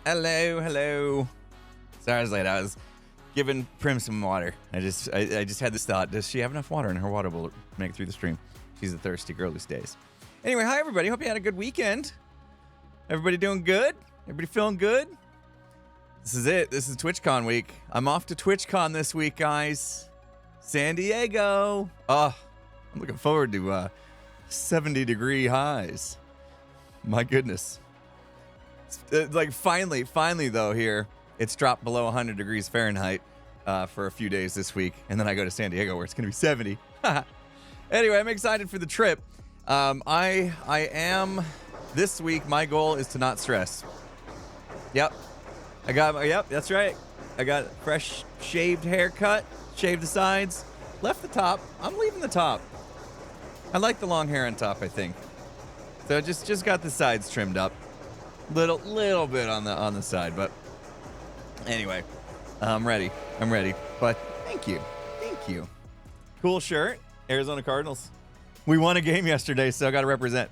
Hello, hello. Sorry I was late. I was giving Prim some water. I just had this thought. Does she have enough water in her water will make it through the stream? She's a thirsty girl these days. Anyway, hi everybody. Hope you had a good weekend. Everybody doing good? Everybody feeling good? This is it. This is TwitchCon week. I'm off to TwitchCon this week, guys. San Diego. Oh, I'm looking forward to 70-degree highs. My goodness. Like finally though here, it's dropped below 100 degrees Fahrenheit for a few days this week. And then I go to San Diego where it's going to be 70. Anyway, I'm excited for the trip. I am, this week, my goal is to not stress. Yep. Yep, that's right. I got a fresh shaved haircut, shaved the sides, left the top. I'm leaving the top. I like the long hair on top, I think. So just got the sides trimmed up. Little bit on the side, but anyway, I'm ready. But thank you. Cool shirt, Arizona Cardinals. We won a game yesterday, so I got to represent.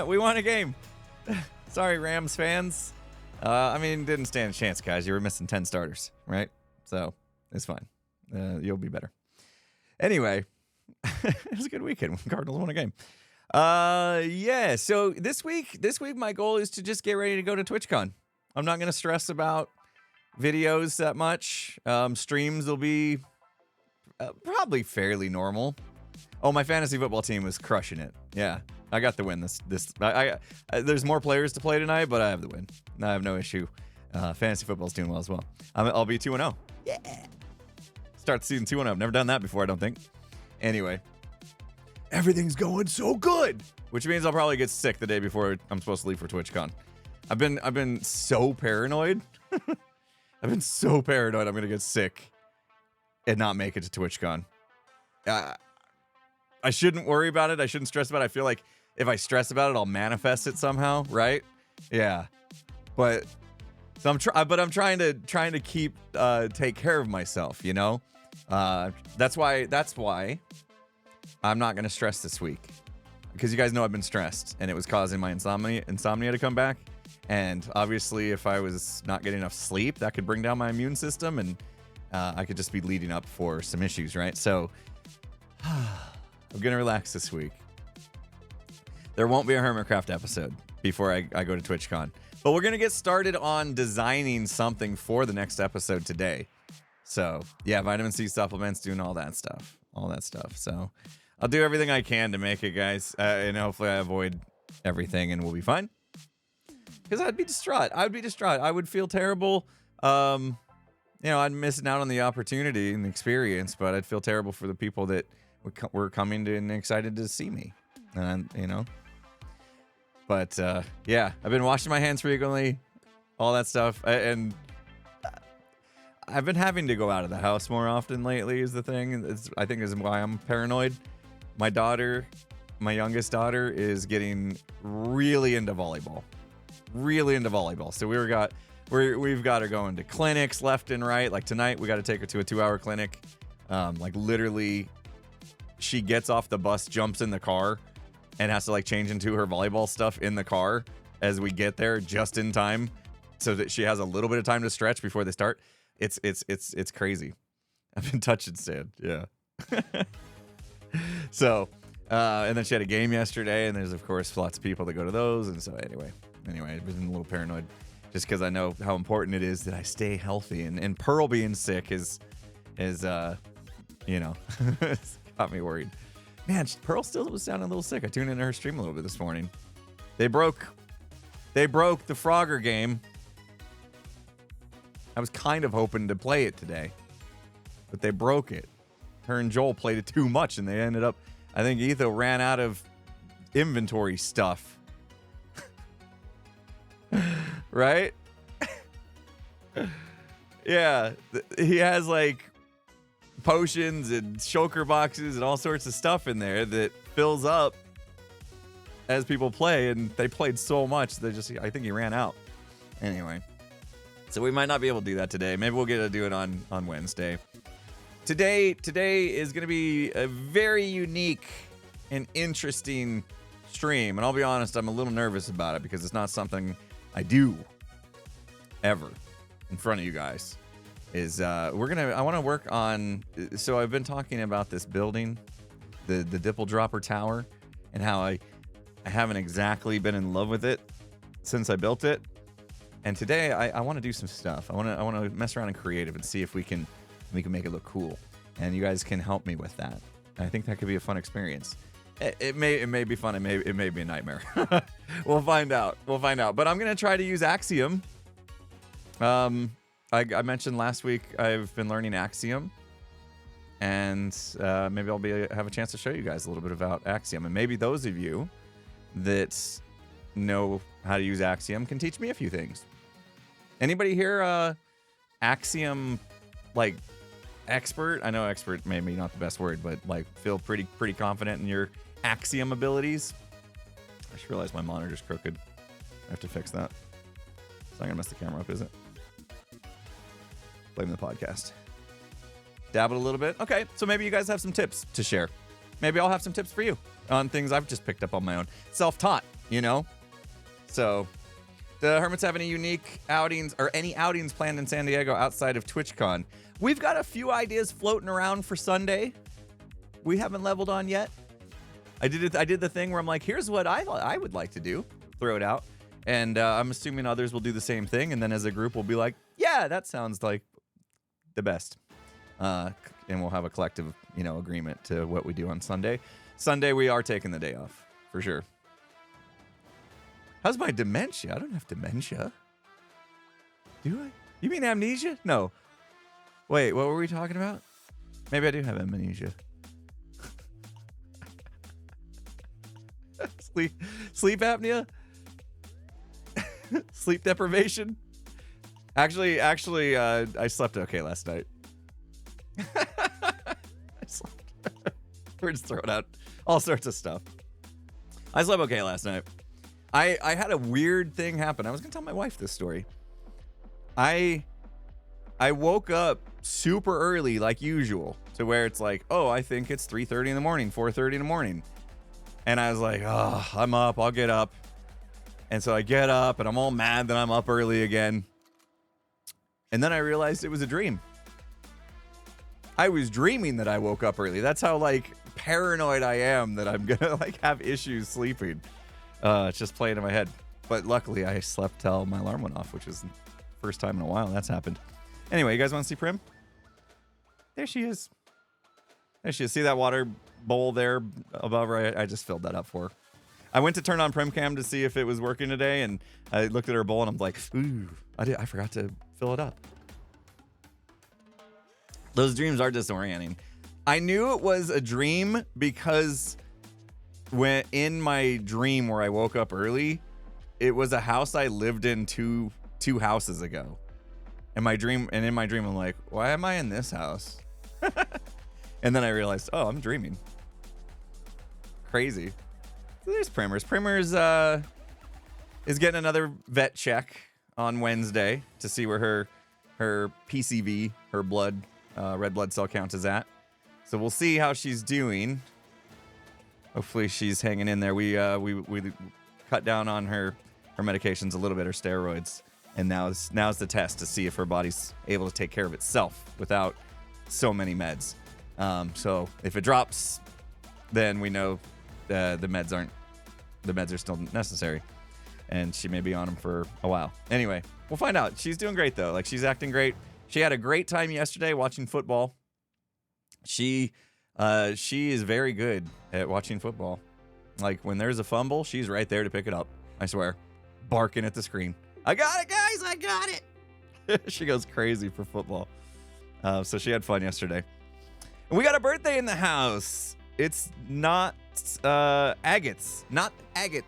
We won a game. Sorry, Rams fans. I mean, didn't stand a chance, guys. You were missing 10 starters, right? So it's fine. You'll be better. Anyway, it was a good weekend. Cardinals won a game. Yeah, so this week my goal is to just get ready to go to TwitchCon. I'm not going to stress about videos that much. Streams will be probably fairly normal. Oh, my fantasy football team was crushing it. Yeah, I got the win this there's more players to play tonight, but I have the win. I have no issue. Fantasy football's doing well as well. I'll be 2-0. Yeah. Start the season 2-0. Never done that before, I don't think. Anyway, everything's going so good, which means I'll probably get sick the day before I'm supposed to leave for TwitchCon. I've been so paranoid. I'm gonna get sick and not make it to TwitchCon. I shouldn't worry about it. I shouldn't stress about it. I feel like if I stress about it, I'll manifest it somehow, right? Yeah. But so I'm trying to keep take care of myself, you know? That's why I'm not going to stress this week, because you guys know I've been stressed and it was causing my insomnia to come back. And obviously if I was not getting enough sleep, that could bring down my immune system, and I could just be leading up for some issues, right? So I'm going to relax this week. There won't be a Hermitcraft episode before I go to TwitchCon, but we're going to get started on designing something for the next episode today. So yeah, vitamin C supplements, doing all that stuff. So I'll do everything I can to make it, guys, and hopefully I avoid everything and we'll be fine. Because I'd be distraught. I would feel terrible. I'm missing out on the opportunity and the experience, but I'd feel terrible for the people that were coming to and excited to see me. And, But, yeah, I've been washing my hands frequently, all that stuff. And I've been having to go out of the house more often lately is the thing. I think is why I'm paranoid. My youngest daughter, is getting really into volleyball. So we've got her going to clinics left and right. Like tonight, we got to take her to a 2-hour clinic. Like literally, she gets off the bus, jumps in the car, and has to like change into her volleyball stuff in the car as we get there just in time, so that she has a little bit of time to stretch before they start. It's crazy. I've been touch and stand. Yeah. So, and then she had a game yesterday, and there's of course lots of people that go to those. And so anyway, I've been a little paranoid just because I know how important it is that I stay healthy. And Pearl being sick is got me worried. Man, Pearl still was sounding a little sick. I tuned into her stream a little bit this morning. They broke the Frogger game. I was kind of hoping to play it today, but they broke it. Her and Joel played it too much, and they ended up, I think Etho ran out of inventory stuff. Right? Yeah, he has like potions and shulker boxes and all sorts of stuff in there that fills up as people play, and they played so much I think he ran out. Anyway, so we might not be able to do that today. Maybe we'll get to do it on Wednesday. Today is going to be a very unique and interesting stream, and I'll be honest, I'm a little nervous about it because it's not something I do ever in front of you guys is I want to work on. So I've been talking about this building, the Dipple Dropper Tower, and how I haven't exactly been in love with it since I built it. And today I want to do some stuff. I want to mess around and creative and see if we can make it look cool. And you guys can help me with that. I think that could be a fun experience. It may be fun. It may be a nightmare. We'll find out. But I'm gonna try to use Axiom. I mentioned last week I've been learning Axiom, and maybe I'll have a chance to show you guys a little bit about Axiom. And maybe those of you that know how to use Axiom can teach me a few things. Anybody here Axiom like expert? I know expert maybe not the best word, but like feel pretty confident in your Axiom abilities. I just realized my monitor's crooked. I have to fix that. It's not gonna mess the camera up, is it? Blame the podcast. Dabbled a little bit. Okay, so maybe you guys have some tips to share. Maybe I'll have some tips for you on things I've just picked up on my own. Self-taught, you know? So, the Hermits have any unique outings or any outings planned in San Diego outside of TwitchCon? We've got a few ideas floating around for Sunday. We haven't leveled on yet. I did the thing where I'm like, here's what I would like to do. Throw it out. And I'm assuming others will do the same thing. And then as a group, we'll be like, yeah, that sounds like the best. And we'll have a collective, agreement to what we do on Sunday. Sunday, we are taking the day off, for sure. How's my dementia? I don't have dementia. Do I? You mean amnesia? No. Wait, what were we talking about? Maybe I do have amnesia. Sleep apnea? Sleep deprivation? Actually, I slept okay last night. We're just throwing out all sorts of stuff. I slept okay last night. I had a weird thing happen. I was gonna tell my wife this story. I woke up super early, like usual, to where it's like, oh, I think it's 3:30 in the morning, 4:30 in the morning. And I was like, oh, I'm up, I'll get up. And so I get up and I'm all mad that I'm up early again. And then I realized it was a dream. I was dreaming that I woke up early. That's how paranoid I am that I'm gonna have issues sleeping. It's just playing in my head. But luckily I slept till my alarm went off, which is the first time in a while that's happened. Anyway, you guys want to see Prim? There she is. There she is. See that water bowl there above her? I just filled that up for her. I went to turn on PrimCam to see if it was working today, and I looked at her bowl and I'm like, ooh, I forgot to fill it up. Those dreams are disorienting. I knew it was a dream because when in my dream where I woke up early, it was a house I lived in two houses ago. In my dream, I'm like, why am I in this house? And then I realized, oh, I'm dreaming. Crazy. So there's Primers. Primers is getting another vet check on Wednesday to see where her PCV, her blood, red blood cell count is at. So we'll see how she's doing. Hopefully she's hanging in there. We cut down on her medications a little bit, her steroids. And now's the test to see if her body's able to take care of itself without so many meds. So if it drops, then we know the meds are still necessary, and she may be on them for a while. Anyway, we'll find out. She's doing great though. She's acting great. She had a great time yesterday watching football. She is very good at watching football. When there's a fumble, she's right there to pick it up. I swear, barking at the screen. I got it, guys! I got it! She goes crazy for football. So she had fun yesterday. And we got a birthday in the house. It's not Agate's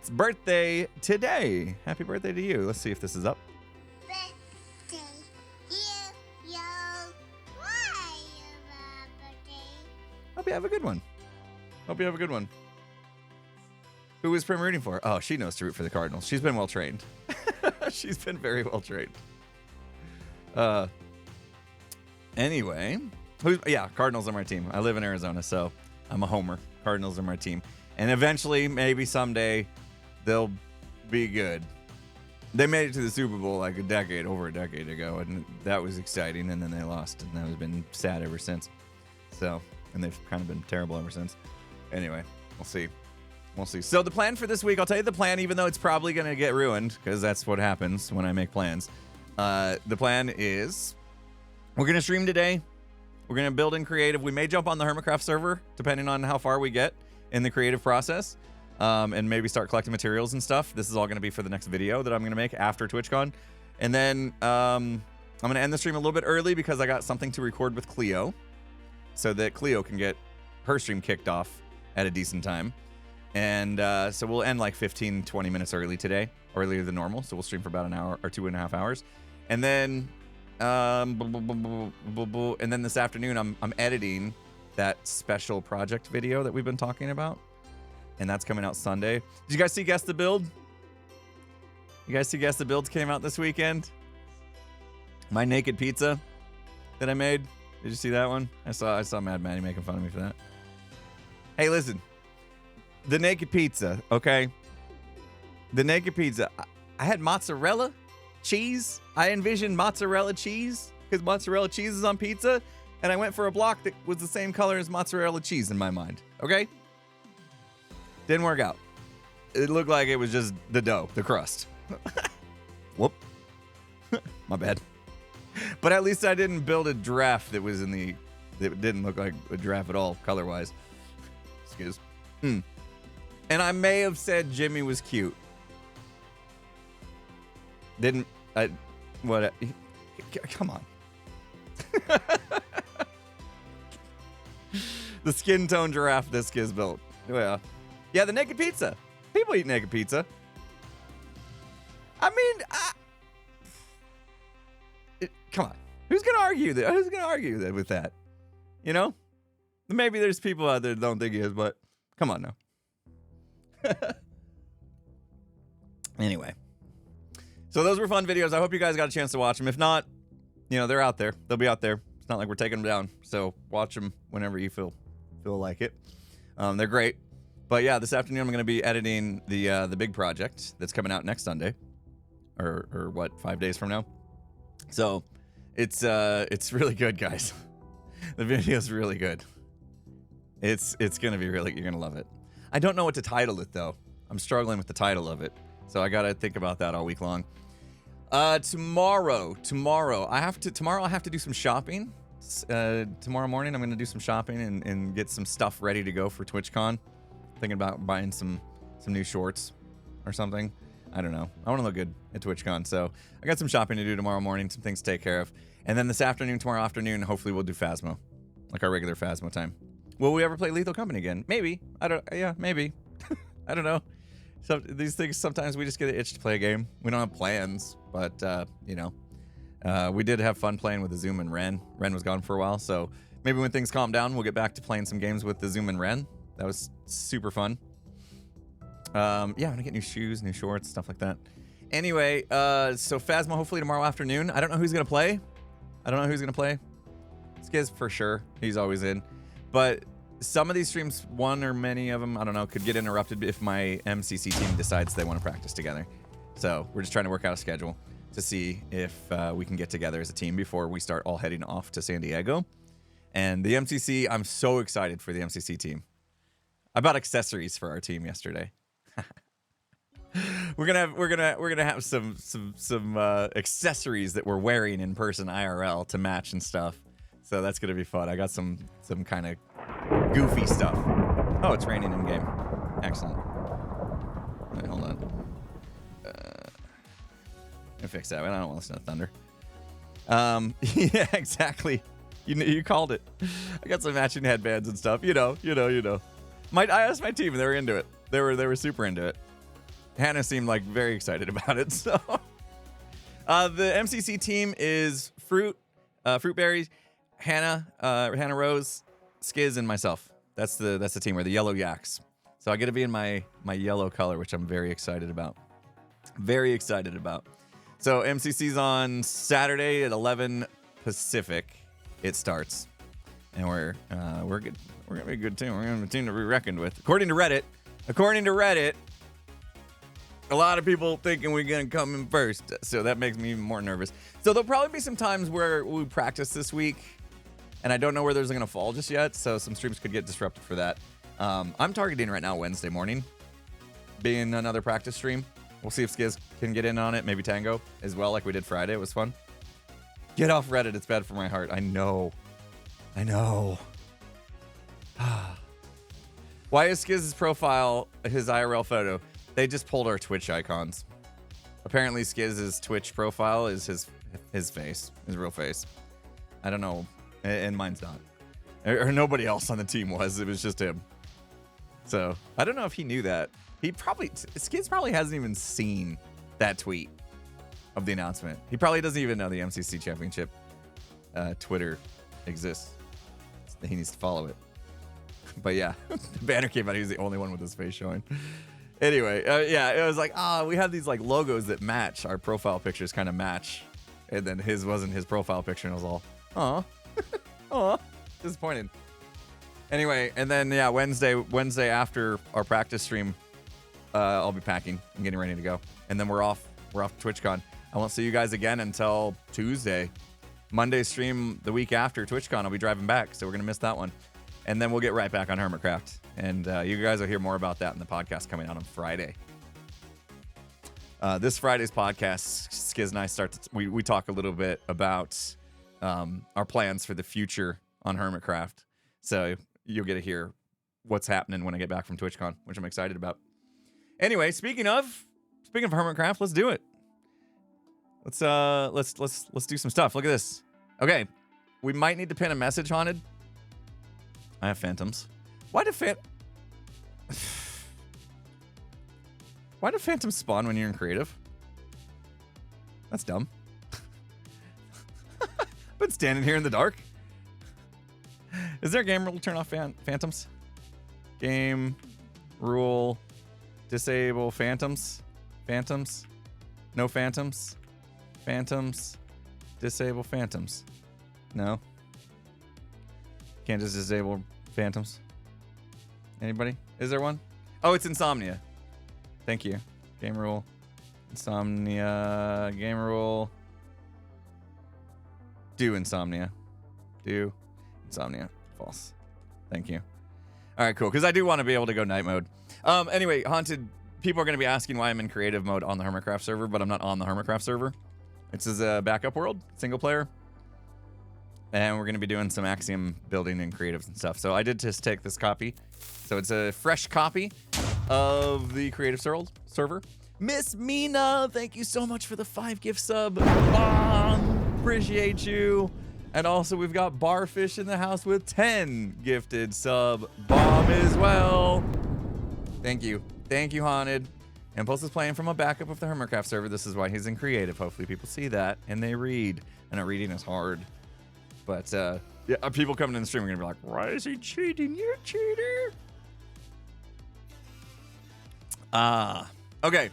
birthday today. Happy birthday to you. Let's see if this is up. Birthday, yo. Why birthday? Hope you have a good one. Who is Prim rooting for? Oh, she knows to root for the Cardinals. She's been well trained. She's been very well trained. Anyway, Cardinals are my team. I live in Arizona, so I'm a homer. Cardinals are my team. And eventually, maybe someday, they'll be good. They made it to the Super Bowl like over a decade ago, and that was exciting, and then they lost, and that has been sad ever since. So, and they've kind of been terrible ever since. Anyway, we'll see. We'll see. So the plan for this week, I'll tell you the plan, even though it's probably going to get ruined, because that's what happens when I make plans. The plan is we're going to stream today. We're going to build in creative. We may jump on the Hermitcraft server, depending on how far we get in the creative process, and maybe start collecting materials and stuff. This is all going to be for the next video that I'm going to make after TwitchCon. And then I'm going to end the stream a little bit early because I got something to record with Cleo so that Cleo can get her stream kicked off at a decent time. And so we'll end like 15, 20 minutes early today, earlier than normal. So we'll stream for about an hour or 2.5 hours. And then and then this afternoon I'm editing that special project video that we've been talking about, and that's coming out Sunday. Did you guys see Guess the Build? You guys see Guess the Builds came out this weekend? My naked pizza that I made. Did you see that one? I saw Mad Maddie making fun of me for that. Hey, listen. The naked pizza, okay? The naked pizza. I had mozzarella cheese. I envisioned mozzarella cheese because mozzarella cheese is on pizza, and I went for a block that was the same color as mozzarella cheese in my mind, okay? Didn't work out. It looked like it was just the dough, the crust. Whoop. My bad. But at least I didn't build a giraffe that was that didn't look like a giraffe at all, color-wise. Excuse. And I may have said Jimmy was cute. Didn't I? What? Come on. The skin tone giraffe this kid's built. Yeah, the naked pizza. People eat naked pizza. I mean, come on. Who's gonna argue that? Who's gonna argue that with that? You know? Maybe there's people out there that don't think he is, but come on now. Anyway. So those were fun videos. I hope you guys got a chance to watch them. If not, you know, they're out there. They'll be out there. It's not like we're taking them down. So watch them whenever you feel like it. They're great. But yeah, this afternoon I'm going to be editing the big project that's coming out next Sunday, or what, 5 days from now. So it's really good, guys. The video's really good. It's going to be you're going to love it. I don't know what to title it though. I'm struggling with the title of it. So I got to think about that all week long. Tomorrow I have to do some shopping. Tomorrow morning I'm going to do some shopping and get some stuff ready to go for TwitchCon. Thinking about buying some new shorts or something. I don't know. I want to look good at TwitchCon. So I got some shopping to do tomorrow morning, some things to take care of. And then tomorrow afternoon, hopefully we'll do Phasmo. Like our regular Phasmo time. Will we ever play Lethal Company again? Maybe. Maybe. I don't know. So these things, sometimes we just get an itch to play a game. We don't have plans, but, you know, we did have fun playing with the Zoom and Ren. Ren was gone for a while, so maybe when things calm down, we'll get back to playing some games with the Zoom and Ren. That was super fun. Yeah, I'm gonna get new shoes, new shorts, stuff like that. Anyway, so Phasmo hopefully tomorrow afternoon. I don't know who's gonna play. Skiz for sure. He's always in. But some of these streams, one or many of them, I don't know, could get interrupted if my MCC team decides they want to practice together. So we're just trying to work out a schedule to see if we can get together as a team before we start all heading off to San Diego. And the MCC, I'm so excited for the MCC team. I bought accessories for our team yesterday. We're gonna have some accessories that we're wearing in person IRL to match and stuff. So that's gonna be fun. I got some kind of goofy stuff. Oh, it's raining in game. Excellent. Wait, hold on. I fix that. I don't want to listen to thunder. Yeah, exactly. You called it. I got some matching headbands and stuff. You know. I asked my team, and they were into it. They were super into it. Hannah seemed like very excited about it. So, the MCC team is Fruitberry, Hannah Rose, Skiz, and myself. That's the team. We're the Yellow Yaks. So I get to be in my yellow color, which I'm very excited about. Very excited about. So MCC's on Saturday at 11 Pacific. It starts, and we're good. We're gonna be a good team. We're gonna be a team to be reckoned with. According to Reddit, A lot of people thinking we're going to come in first, so that makes me even more nervous. So there'll probably be some times where we practice this week, and I don't know where those are going to fall just yet, so some streams could get disrupted for that. I'm targeting right now Wednesday morning, being another practice stream. We'll see if Skiz can get in on it, maybe Tango as well, like we did Friday. It was fun. Get off Reddit, it's bad for my heart. I know. Why is Skiz's profile his IRL photo? They just pulled our Twitch icons. Apparently Skiz's Twitch profile is his face, his real face. I don't know, and mine's not. Or nobody else on the team was. It was just him. So I don't know if he knew that. Skiz probably hasn't even seen that tweet of the announcement. He probably doesn't even know the MCC Championship Twitter exists. He needs to follow it. But yeah, the banner came out. He was the only one with his face showing. Anyway, yeah, it was like, we have these like logos that match. Our profile pictures kind of match. And then his wasn't his profile picture. And I was all, aw, disappointed. Anyway, and then, yeah, Wednesday after our practice stream, I'll be packing and getting ready to go. And then we're off to TwitchCon. I won't see you guys again until Tuesday. Monday stream the week after TwitchCon, I'll be driving back. So we're going to miss that one. And then we'll get right back on Hermitcraft. And you guys will hear more about that in the podcast coming out on Friday. This Friday's podcast, Skiz and I we talk a little bit about our plans for the future on Hermitcraft. So you'll get to hear what's happening when I get back from TwitchCon, which I'm excited about. Anyway, speaking of Hermitcraft, let's do it. Let's do some stuff. Look at this. Okay, we might need to pin a message, Haunted. I have phantoms. Why do phantoms spawn when you're in creative? That's dumb. But standing here in the dark. Is there a game rule to turn off phantoms? Game rule, disable phantoms. Phantoms. No phantoms. Phantoms. Disable phantoms. No. Can't just disable phantoms. Anybody? Is there one? Oh, it's insomnia. Thank you. Game rule. Insomnia. Game rule. Do insomnia. Do insomnia. False. Thank you. All right, cool. Because I do want to be able to go night mode. Anyway, Haunted, people are going to be asking why I'm in creative mode on the Hermitcraft server, but I'm not on the Hermitcraft server. It's a backup world, single player. And we're going to be doing some Axiom building and creatives and stuff. So I did just take this copy. So it's a fresh copy of the creative server. Miss Mina, thank you so much for the 5 gift sub. Bomb, appreciate you. And also we've got Barfish in the house with 10 gifted sub. Bomb as well. Thank you. Thank you, Haunted. Impulse is playing from a backup of the Hermitcraft server. This is why he's in creative. Hopefully people see that and they read. I know reading is hard. But, yeah, people coming in the stream are going to be like, why is he cheating? You're a cheater. Okay.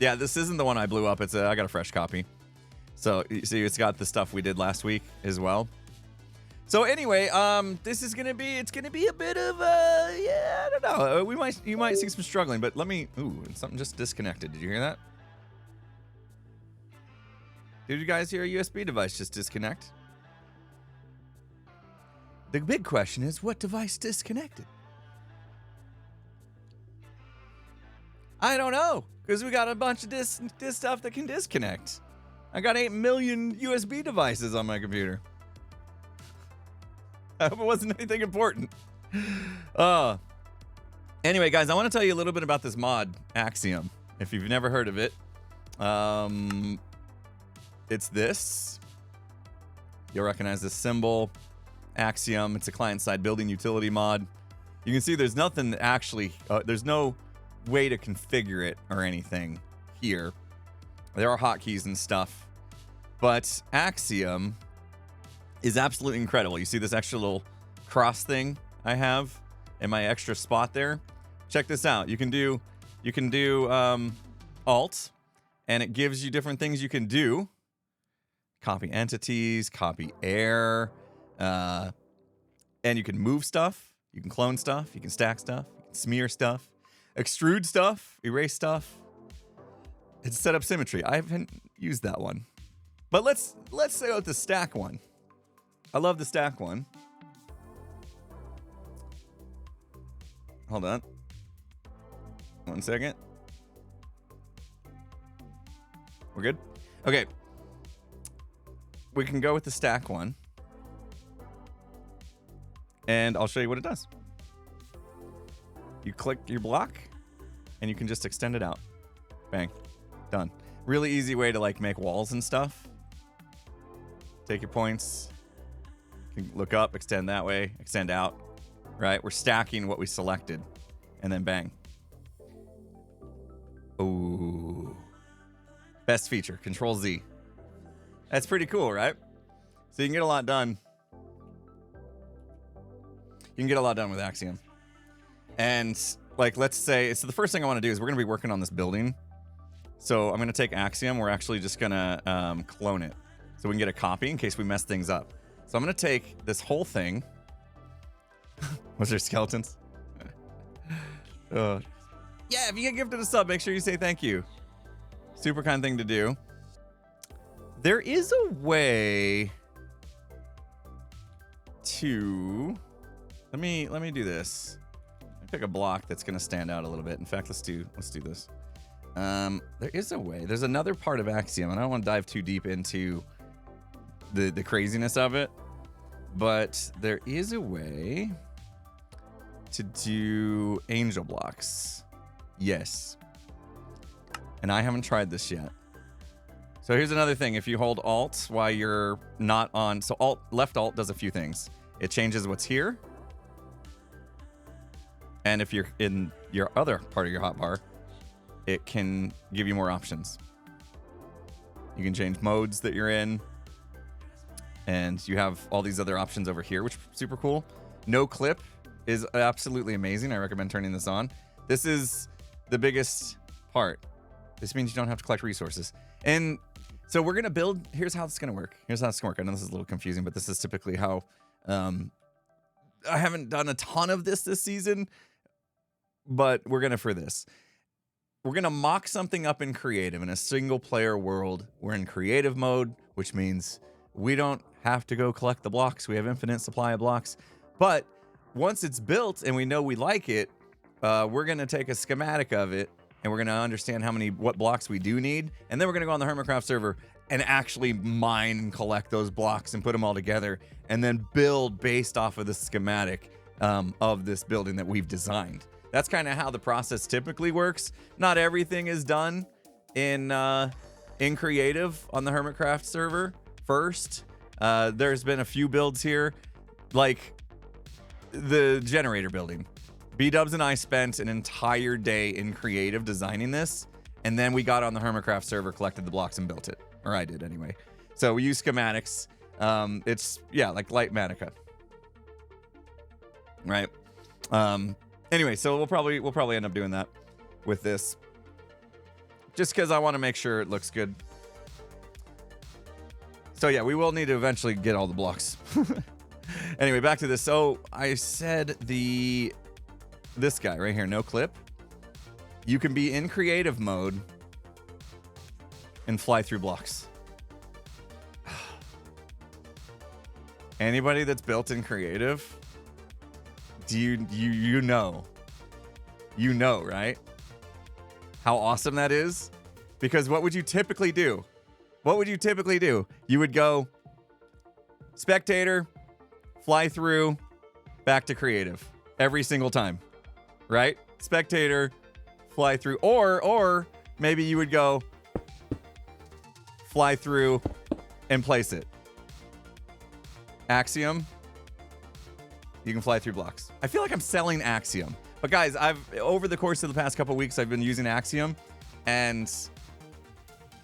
Yeah, this isn't the one I blew up. I got a fresh copy. So, you see, it's got the stuff we did last week as well. So, anyway, this is going to be, it's going to be a bit of, yeah, I don't know. You might see some struggling, but something just disconnected. Did you hear that? Did you guys hear a USB device just disconnect? The big question is, what device disconnected? I don't know, because we got a bunch of this stuff that can disconnect. I got 8 million USB devices on my computer. I hope it wasn't anything important. Anyway, guys, I want to tell you a little bit about this mod, Axiom. If you've never heard of it, it's this. You'll recognize this symbol. Axiom. It's a client-side building utility mod. You can see there's nothing actually, there's no way to configure it or anything here. There are hotkeys and stuff, but Axiom is absolutely incredible. You see this extra little cross thing I have in my extra spot there? Check this out. You can do Alt, and it gives you different things you can do. Copy entities, copy air, and you can move stuff, you can clone stuff, you can stack stuff, you can smear stuff, extrude stuff, erase stuff. It's set up symmetry. I haven't used that one. But let's say out the stack one. I love the stack one. Hold on. 1 second. We're good? Okay. We can go with the stack one. And I'll show you what it does. You click your block, and you can just extend it out. Bang. Done. Really easy way to like make walls and stuff. Take your points. You can look up, extend that way, extend out. Right? We're stacking what we selected. And then bang. Ooh. Best feature, Control Z. That's pretty cool, right? So you can get a lot done. You can get a lot done with Axiom. And like, let's say, so the first thing I want to do is we're going to be working on this building. So I'm going to take Axiom. We're actually just going to clone it so we can get a copy in case we mess things up. So I'm going to take this whole thing. Was there skeletons? Yeah, if you get gifted a sub, make sure you say thank you. Super kind thing to do. There is a way to... Let me do this. Pick a block that's going to stand out a little bit. In fact, let's do this. There is a way. There's another part of Axiom, and I don't want to dive too deep into the craziness of it, but there is a way to do angel blocks. Yes. And I haven't tried this yet. So here's another thing. If you hold Alt while you're not on... So left Alt does a few things. It changes what's here. And if you're in your other part of your hotbar, it can give you more options. You can change modes that you're in. And you have all these other options over here, which is super cool. No clip is absolutely amazing. I recommend turning this on. This is the biggest part. This means you don't have to collect resources. And so we're going to build... Here's how it's going to work. Here's how it's going to work. I know this is a little confusing, but this is typically how... I haven't done a ton of this season, but we're going to for this. We're going to mock something up in creative in a single player world. We're in creative mode, which means we don't have to go collect the blocks. We have infinite supply of blocks. But once it's built and we know we like it, we're going to take a schematic of it and we're going to understand what blocks we do need. And then we're going to go on the Hermitcraft server and actually mine and collect those blocks and put them all together and then build based off of the schematic of this building that we've designed. That's kind of how the process typically works. Not everything is done in creative on the Hermitcraft server first. There's been a few builds here, like the generator building. B-Dubs and I spent an entire day in creative designing this, and then we got on the Hermitcraft server, collected the blocks, and built it. Or I did anyway. So we use schematics. It's, yeah, like light Manica. Right? Anyway, so we'll probably end up doing that with this. Just because I want to make sure it looks good. So yeah, we will need to eventually get all the blocks. Anyway, back to this. So I said this guy right here, no clip. You can be in creative mode and fly through blocks. Anybody that's built in creative, do you know, right? How awesome that is? Because what would you typically do? You would go spectator, fly through, back to creative every single time, right? Spectator, fly through, or maybe you would go fly through and place it. Axiom, you can fly through blocks. I feel like I'm selling Axiom, but guys, over the course of the past couple weeks, I've been using Axiom, and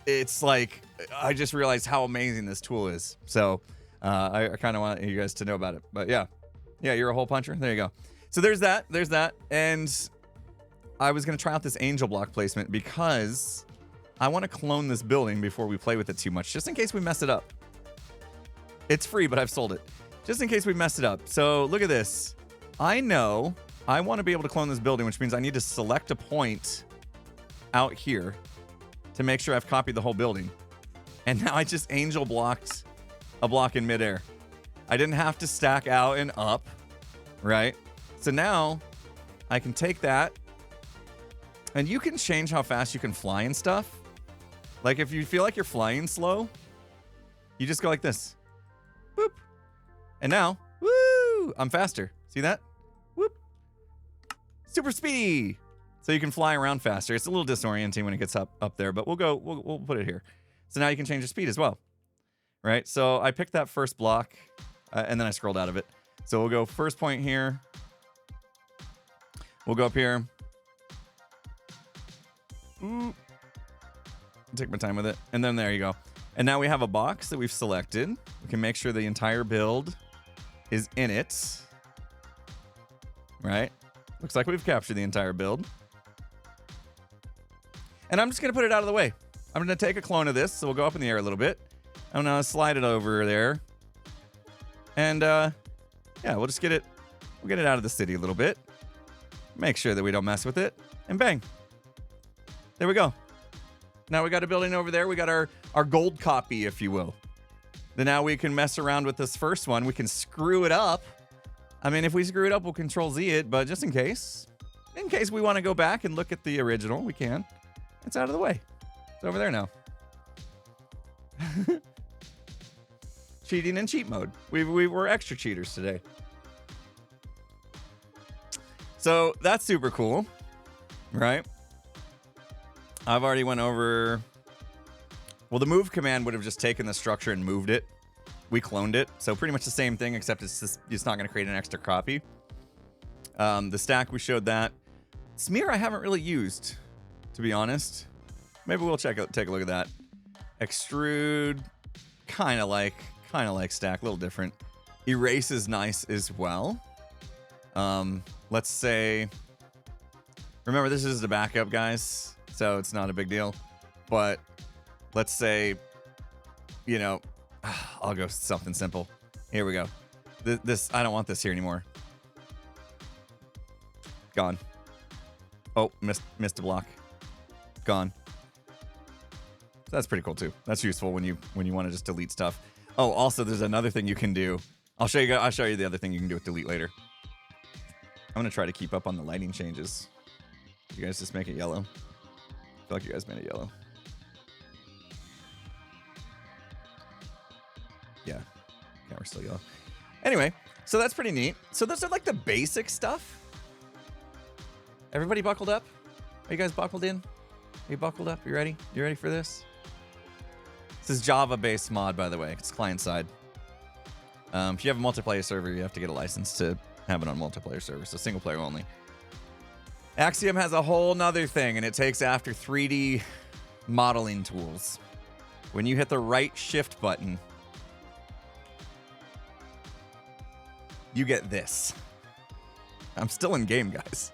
it's like I just realized how amazing this tool is. So I kind of want you guys to know about it. But yeah, you're a hole puncher. There you go. So there's that, and I was gonna try out this angel block placement because I want to clone this building before we play with it too much, just in case we mess it up. It's free, but I've sold it. Just in case we mess it up. So look at this. I know I want to be able to clone this building, which means I need to select a point out here. to make sure I've copied the whole building. And now I just angel blocked a block in midair. I didn't have to stack out and up, right? So now I can take that, and you can change how fast you can fly and stuff. Like if you feel like you're flying slow, you just go like this. Boop. And now, woo, I'm faster. See that? Whoop. Super speedy. So you can fly around faster. It's a little disorienting when it gets up there, but we'll put it here. So now you can change your speed as well, right? So I picked that first block, and then I scrolled out of it. So we'll go first point here. We'll go up here. Ooh. Take my time with it. And then there you go. And now we have a box that we've selected. We can make sure the entire build is in it. Right? Looks like we've captured the entire build. And I'm just going to put it out of the way. I'm going to take a clone of this, so we'll go up in the air a little bit. I'm going to slide it over there. And, yeah, we'll just get it out of the city a little bit. Make sure that we don't mess with it. And bang. There we go. Now we got a building over there. We got our gold copy, if you will. Then now we can mess around with this first one. We can screw it up. I mean, if we screw it up, we'll Control Z it, but just in case we want to go back and look at the original, we can. It's out of the way. It's over there now. Cheating in cheat mode. We were extra cheaters today. So that's super cool, right? I've already went over. Well, the move command would have just taken the structure and moved it. We cloned it, so pretty much the same thing, except it's not going to create an extra copy. The stack, we showed that. Smear I haven't really used, to be honest. Maybe we'll take a look at that. Extrude, kind of like stack, a little different. Erase is nice as well. Let's say, remember this is the backup, guys, so it's not a big deal. But let's say, you know, I'll go something simple. Here we go. This I don't want this here anymore. Gone. Oh, missed a block. Gone. So that's pretty cool too. That's useful when you want to just delete stuff. Oh, also there's another thing you can do. I'll show you the other thing you can do with delete later. I'm gonna try to keep up on the lighting changes. You guys just make it yellow. I feel like you guys made it yellow. Yeah, camera's still yellow. Anyway, so that's pretty neat. So those are like the basic stuff. Everybody buckled up? Are you guys buckled in? Are you buckled up? You ready? You ready for this? This is Java-based mod, by the way. It's client-side. If you have a multiplayer server, you have to get a license to have it on multiplayer server, so single player only. Axiom has a whole nother thing, and it takes after 3D modeling tools. When you hit the right shift button, you get this. I'm still in game, guys.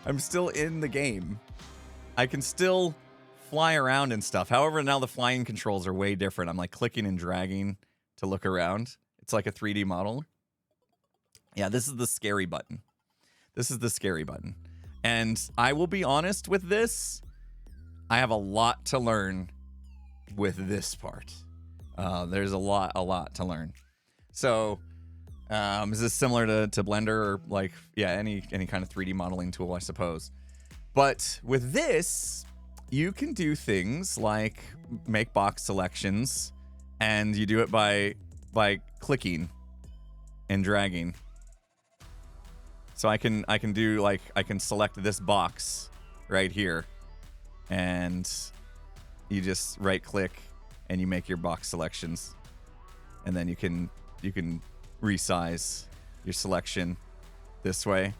I'm still in the game. I can still fly around and stuff. However, now the flying controls are way different. I'm like clicking and dragging to look around. It's like a 3D model. Yeah, this is the scary button. This is the scary button. And I will be honest with this. I have a lot to learn with this part. There's a lot to learn. So, is this similar to Blender or like, yeah, any kind of 3D modeling tool, I suppose. But with this, you can do things like make box selections, and you do it by clicking and dragging. So I can do like, I can select this box right here, and you just right click and you make your box selections, and then you can resize your selection this way.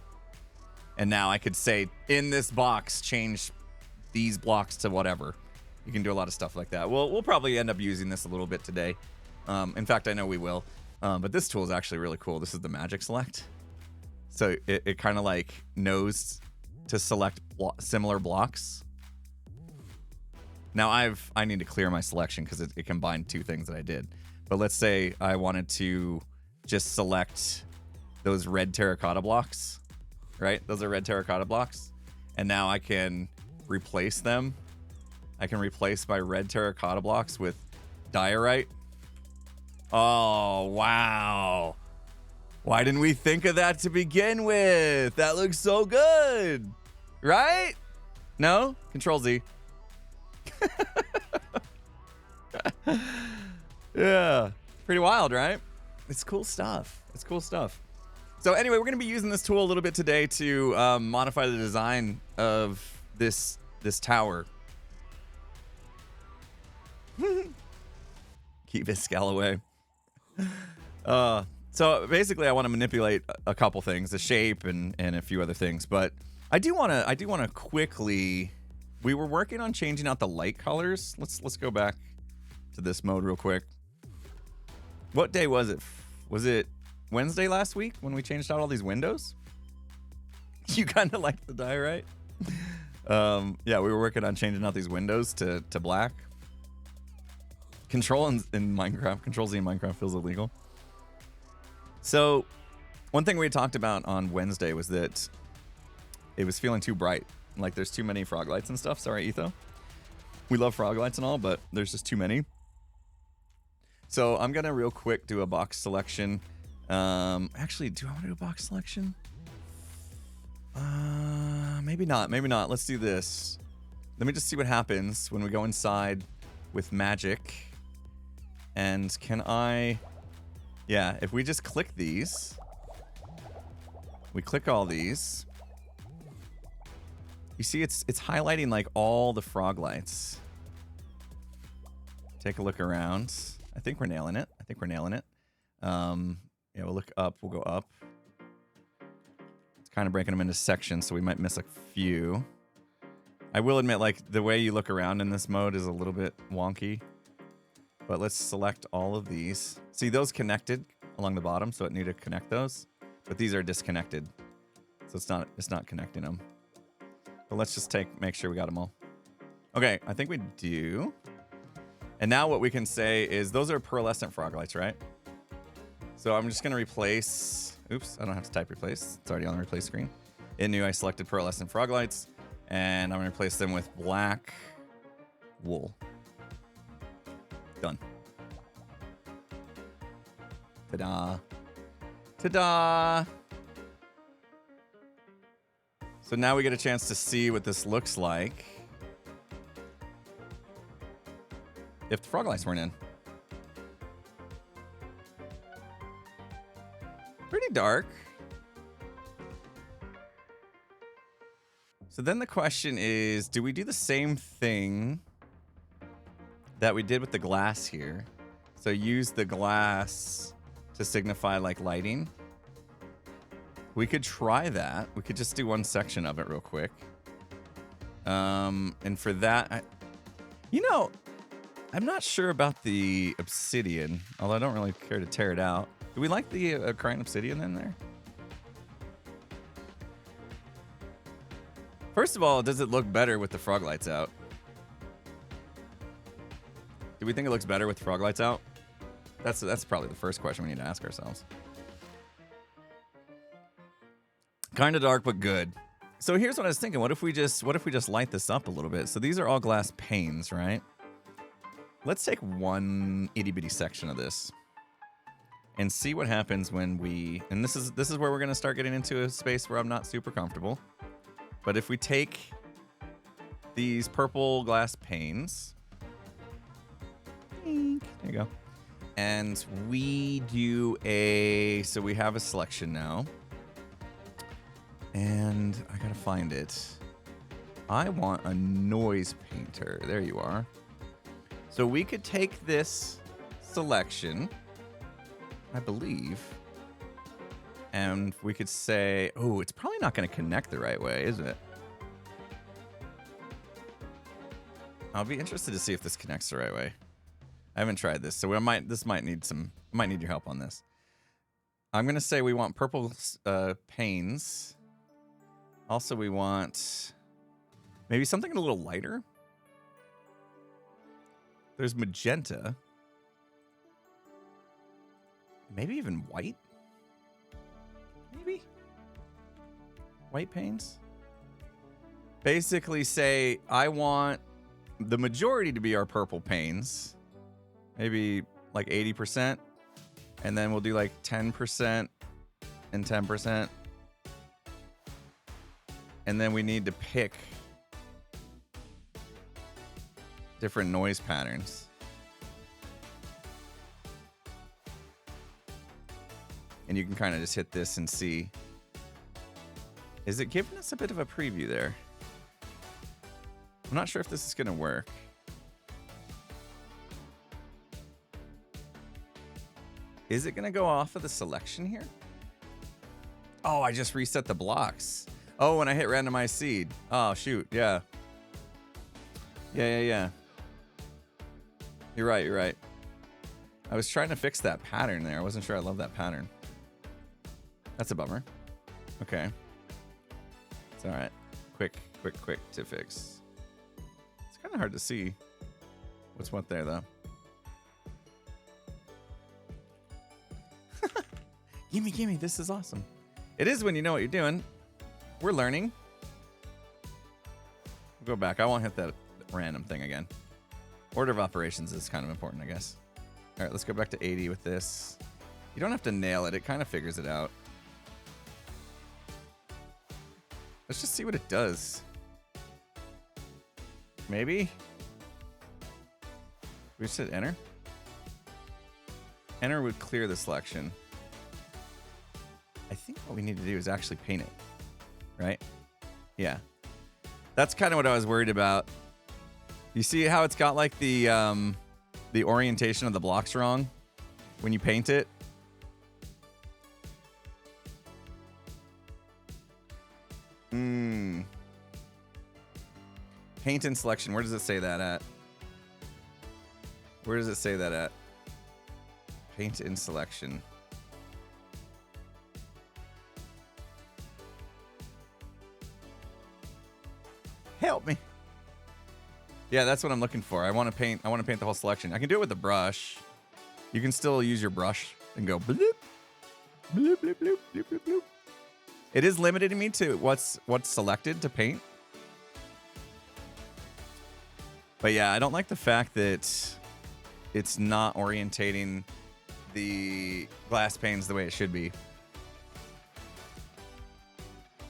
And now I could say in this box, change these blocks to whatever. You can do a lot of stuff like that. We'll probably end up using this a little bit today. In fact, I know we will. But this tool is actually really cool. This is the magic select. So it kind of like knows to select similar blocks. Now I need to clear my selection because it combined two things that I did. But let's say I wanted to just select those red terracotta blocks, right? Those are red terracotta blocks. And now I can replace them I can replace my red terracotta blocks with diorite. Oh, wow. Why didn't we think of that to begin with? That looks so good, right? No? Control Z. Yeah. Pretty wild, right? It's cool stuff. It's cool stuff. So anyway, we're going to be using this tool a little bit today to modify the design of this tower. Keep his Scalloway. So basically, I want to manipulate a couple things, the shape and a few other things. But I do want to quickly. We were working on changing out the light colors. Let's go back to this mode real quick. What day was it? Was it Wednesday last week when we changed out all these windows? You kind of like the dye, right? Yeah, we were working on changing out these windows to black. Control in Minecraft, Control Z in Minecraft feels illegal. So, one thing we talked about on Wednesday was that it was feeling too bright. Like there's too many frog lights and stuff. Sorry, Etho. We love frog lights and all, but there's just too many. So I'm gonna real quick do a box selection. Actually, do I want to do a box selection? Maybe not. Maybe not. Let's do this. Let me just see what happens when we go inside with magic. And can I? Yeah, if we just click these, we click all these. You see, it's highlighting like all the frog lights. Take a look around. I think we're nailing it. Yeah, we'll look up. We'll go up. It's kind of breaking them into sections, so we might miss a few. I will admit, like, the way you look around in this mode is a little bit wonky. But let's select all of these. See, those connected along the bottom, so it needed to connect those. But these are disconnected, so it's not connecting them. But let's just make sure we got them all. Okay, I think we do. And now what we can say is those are pearlescent frog lights, right? So I'm just going to replace... Oops, I don't have to type replace. It's already on the replace screen. In new, I selected pearlescent frog lights. And I'm going to replace them with black wool. Done. Ta-da. Ta-da! So now we get a chance to see what this looks like if the frog lights weren't in. Pretty dark. So then the question is, do we do the same thing that we did with the glass here? So use the glass to signify like lighting. We could try that. We could just do one section of it real quick. And for that, I'm not sure about the obsidian, although I don't really care to tear it out. Do we like the crying obsidian in there? First of all, does it look better with the frog lights out? Do we think it looks better with the frog lights out? That's probably the first question we need to ask ourselves. Kind of dark, but good. So here's what I was thinking. What if we just light this up a little bit? So these are all glass panes, right? Let's take one itty bitty section of this and see what happens when we. And this is where we're gonna start getting into a space where I'm not super comfortable. But if we take these purple glass panes, there you go, and we do so we have a selection now. And I gotta find it. I want a noise painter. There you are. So we could take this selection, I believe, and we could say, oh, it's probably not gonna connect the right way, is it? I'll be interested to see if this connects the right way. I haven't tried this, so this might need your help on this. I'm gonna say we want purple panes. Also, we want maybe something a little lighter. There's magenta. Maybe even white? Maybe? White panes? Basically say, I want the majority to be our purple panes. Maybe like 80%. And then we'll do like 10% and 10%. And then we need to pick different noise patterns. And you can kind of just hit this and see. Is it giving us a bit of a preview there? I'm not sure if this is going to work. Is it going to go off of the selection here? Oh, I just reset the blocks. Oh, when I hit randomize seed. Oh, shoot. Yeah. Yeah. You're right. I was trying to fix that pattern there. I wasn't sure I love that pattern. That's a bummer. Okay. It's all right. Quick to fix. It's kind of hard to see what's what there, though. Gimme. This is awesome. It is when you know what you're doing. We're learning. We'll go back. I won't hit that random thing again. Order of operations is kind of important, I guess. All right, let's go back to 80 with this. You don't have to nail it. It kind of figures it out. Let's just see what it does. Maybe? We just hit enter. Enter would clear the selection. I think what we need to do is actually paint it. Right? Yeah. That's kind of what I was worried about. You see how it's got like the orientation of the blocks wrong when you paint it? Paint and selection. Where does it say that at? Where does it say that at? Paint and selection. Help me. Yeah, that's what I'm looking for. I want to paint the whole selection. I can do it with a brush. You can still use your brush and go bloop, bloop, bloop, bloop, bloop, bloop, bloop. It is limiting me to what's selected to paint. But yeah, I don't like the fact that it's not orientating the glass panes the way it should be.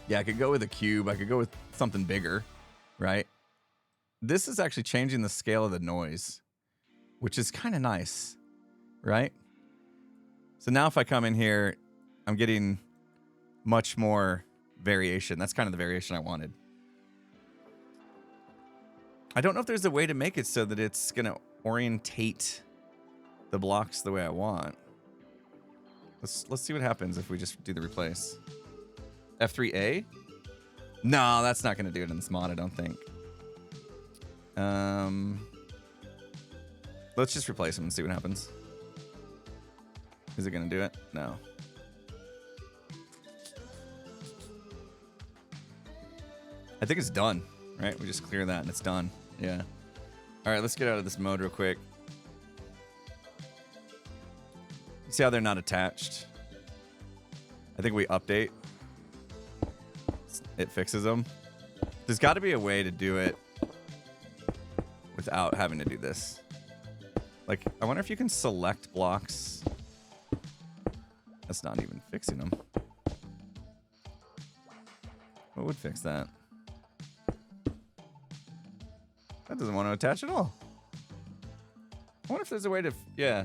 Yeah, I could go with a cube. I could go with something bigger, right? This is actually changing the scale of the noise, which is kind of nice, right? So now if I come in here, I'm getting much more variation. That's kind of the variation I wanted. I don't know if there's a way to make it so that it's going to orientate the blocks the way I want. Let's see what happens if we just do the replace. F3A? No, that's not going to do it in this mod, I don't think. Let's just replace them and see what happens. Is it going to do it? No. I think it's done, right? We just clear that and it's done. Yeah. All right, let's get out of this mode real quick. See how they're not attached? I think we update. It fixes them. There's got to be a way to do it without having to do this. Like, I wonder if you can select blocks. That's not even fixing them. What would fix that? That doesn't want to attach at all. I wonder if there's a way to, yeah.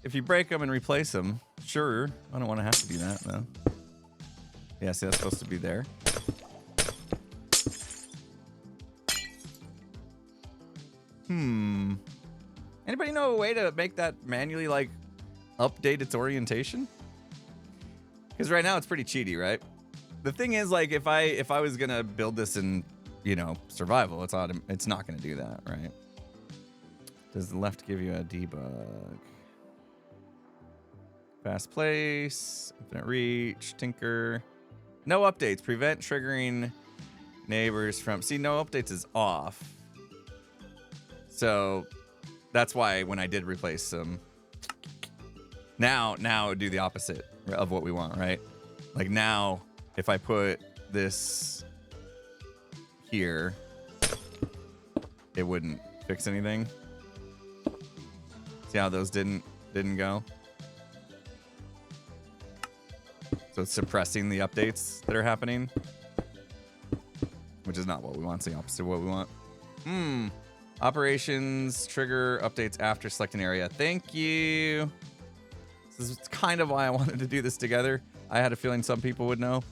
If you break them and replace them, sure. I don't want to have to do that, though. Yeah, see, that's supposed to be there. Anybody know a way to make that manually, like, update its orientation? Because right now it's pretty cheaty, right? The thing is, like, if I was gonna build this in, you know, survival, it's not gonna do that, right? Does the left give you a debug? Fast place, infinite reach, tinker. No updates. Prevent triggering neighbors from... See, no updates is off. So that's why when I did replace them, now it would do the opposite of what we want, right? Like now, if I put this here, it wouldn't fix anything. See how those didn't go? So it's suppressing the updates that are happening, which is not what we want. It's the opposite of what we want. Operations trigger updates after selecting area. Thank you. This is kind of why I wanted to do this together. I had a feeling some people would know.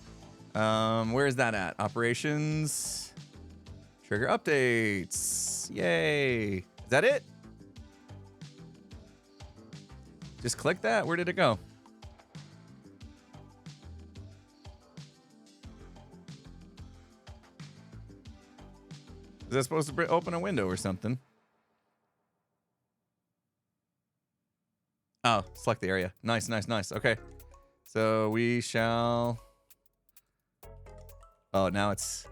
Where is that at? Operations trigger updates. Yay. Is that it? Just click that. Where did it go? Is that supposed to open a window or something? Oh, select the area. Nice, nice, nice. Okay. So we shall... Oh, now it's...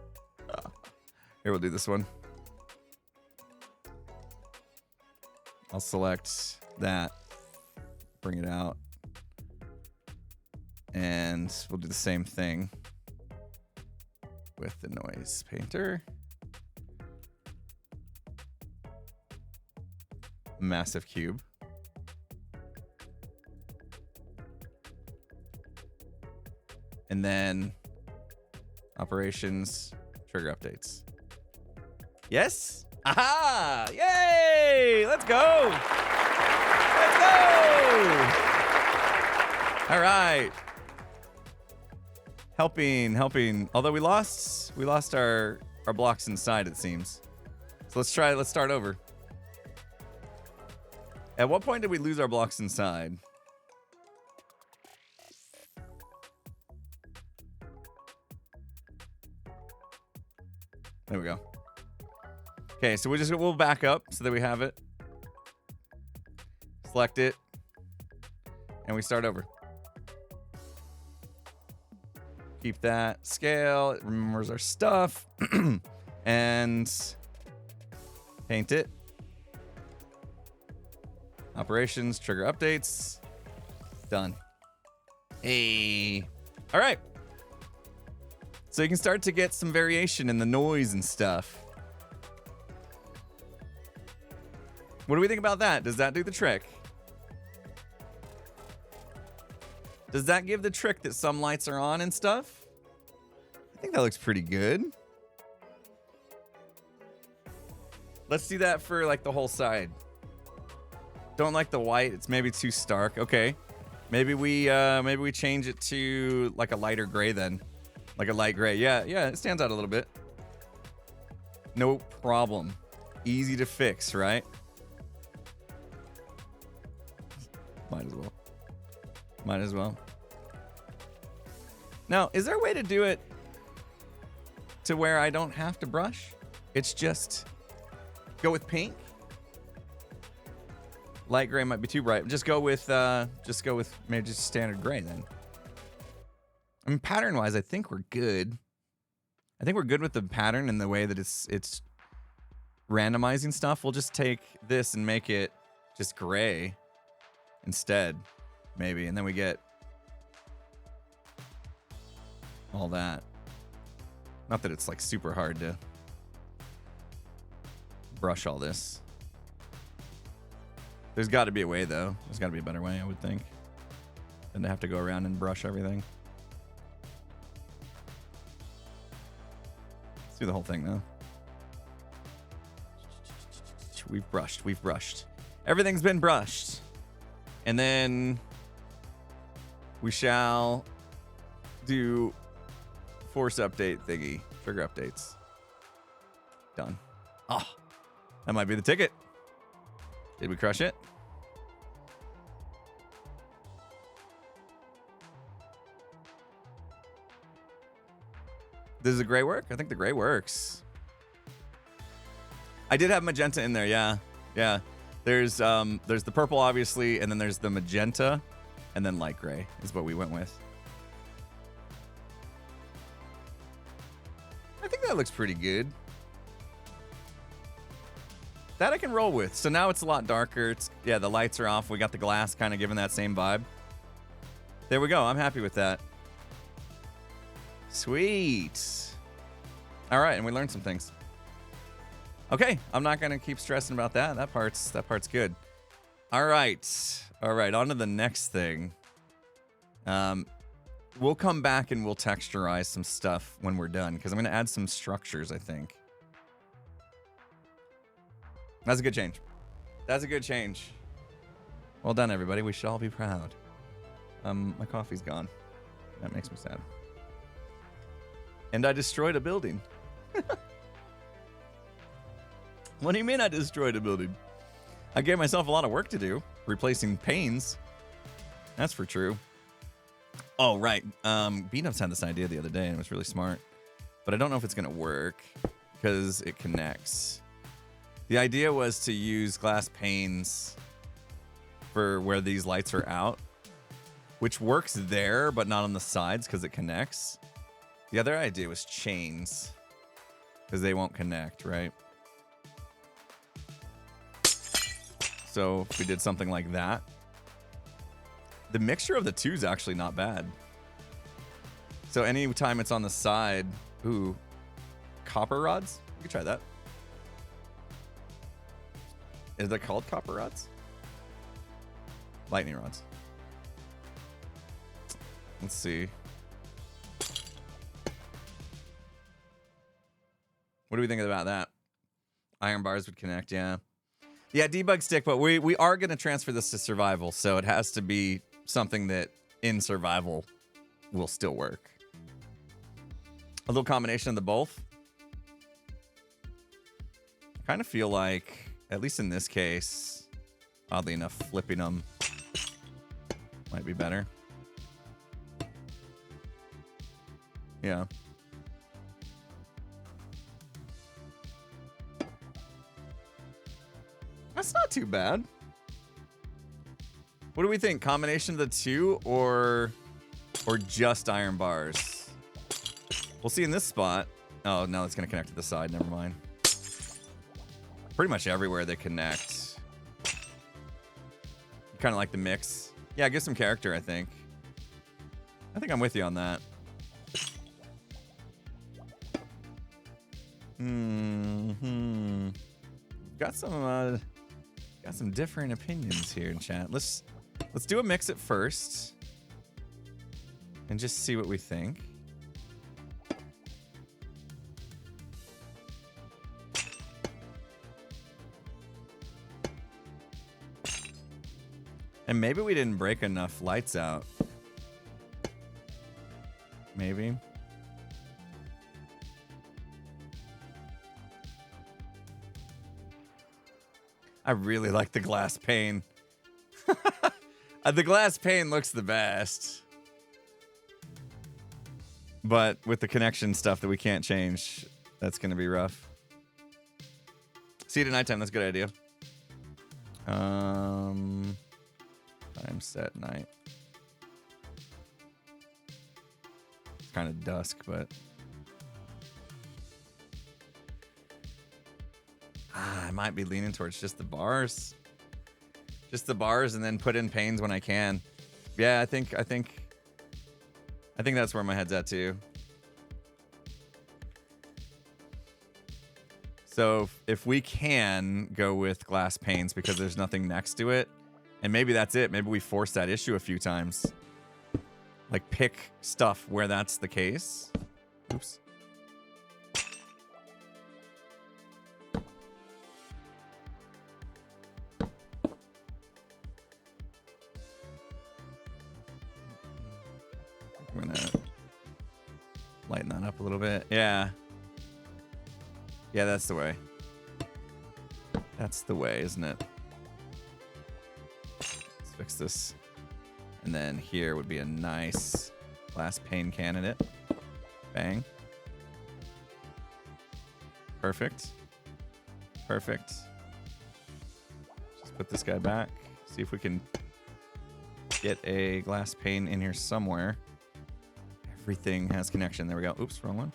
Here, we'll do this one. I'll select that. Bring it out. And we'll do the same thing with the noise painter. Massive cube. And then operations trigger updates. Yes? Aha! Yay! Let's go! Let's go! All right. Helping. Although we lost our blocks inside, it seems. So let's start over. At what point did we lose our blocks inside? There we go. Okay, so we'll back up so that we have it. Select it. And we start over. Keep that scale. It remembers our stuff. And paint it. Operations, trigger updates. Done. Hey. All right. So you can start to get some variation in the noise and stuff. What do we think about that? Does that do the trick? Does that give the trick that some lights are on and stuff? I think that looks pretty good. Let's do that for like the whole side. Don't like the white. It's maybe too stark. Okay. Maybe we change it to like a lighter gray then. Like a light gray. Yeah, it stands out a little bit. No problem. Easy to fix, right? Might as well. Now, is there a way to do it to where I don't have to brush? It's just go with pink. Light gray might be too bright. Just go with maybe just standard gray then. I mean, pattern-wise, I think we're good. I think we're good with the pattern and the way that it's randomizing stuff. We'll just take this and make it just gray instead, maybe, and then we get all that. Not that it's like super hard to brush all this. There's got to be a way, though. There's got to be a better way, I would think, than to have to go around and brush everything. Let's do the whole thing, though. We've brushed. Everything's been brushed. And then we shall do force update thingy. Trigger updates. Done. Oh, that might be the ticket. Did we crush it? Does the gray work? I think the gray works. I did have magenta in there, yeah. Yeah. There's the purple, obviously, and then there's the magenta, and then light gray is what we went with. I think that looks pretty good. That I can roll with. So now it's a lot darker. Yeah, the lights are off. We got the glass kind of giving that same vibe. There we go. I'm happy with that. Sweet. All right, and we learned some things. Okay, I'm not gonna keep stressing about that. That part's good. All right, on to the next thing. We'll come back and we'll texturize some stuff when we're done, because I'm gonna add some structures, I think. That's a good change. That's a good change. Well done, everybody. We should all be proud. My coffee's gone. That makes me sad. And I destroyed a building. What do you mean I destroyed a building? I gave myself a lot of work to do, replacing panes. That's for true. Oh, right. Beanups had this idea the other day, and it was really smart. But I don't know if it's going to work, because it connects. The idea was to use glass panes for where these lights are out, which works there, but not on the sides, because it connects. The other idea was chains, because they won't connect, right? So if we did something like that, the mixture of the two is actually not bad. So anytime it's on the side, ooh, copper rods? You could try that. Is that called copper rods? Lightning rods. Let's see. What do we think about that? Iron bars would connect, yeah. Yeah, debug stick, but we are going to transfer this to survival, so it has to be something that in survival will still work. A little combination of the both. I kind of feel like, at least in this case, oddly enough, flipping them might be better. Yeah. That's not too bad. What do we think? Combination of the two or just iron bars? We'll see in this spot. Oh, no, it's going to connect to the side. Never mind. Pretty much everywhere they connect. Kind of like the mix. Yeah, give some character, I think. I think I'm with you on that. Got some different opinions here in chat. Let's do a mix at first and just see what we think. And maybe we didn't break enough lights out. Maybe. I really like the glass pane. The glass pane looks the best. But with the connection stuff that we can't change, that's going to be rough. See you at nighttime. That's a good idea. Time set night. It's kind of dusk, but... I might be leaning towards just the bars. Just the bars and then put in panes when I can. Yeah, I think that's where my head's at too. So if we can go with glass panes because there's nothing next to it, and maybe that's it. Maybe we force that issue a few times. Like pick stuff where that's the case. Oops. I'm gonna lighten that up a little bit. Yeah. Yeah, that's the way. That's the way, isn't it? Let's fix this. And then here would be a nice glass pane candidate. Bang. Perfect. Perfect. Just put this guy back. See if we can get a glass pane in here somewhere. Everything has connection. There we go. Oops, wrong one.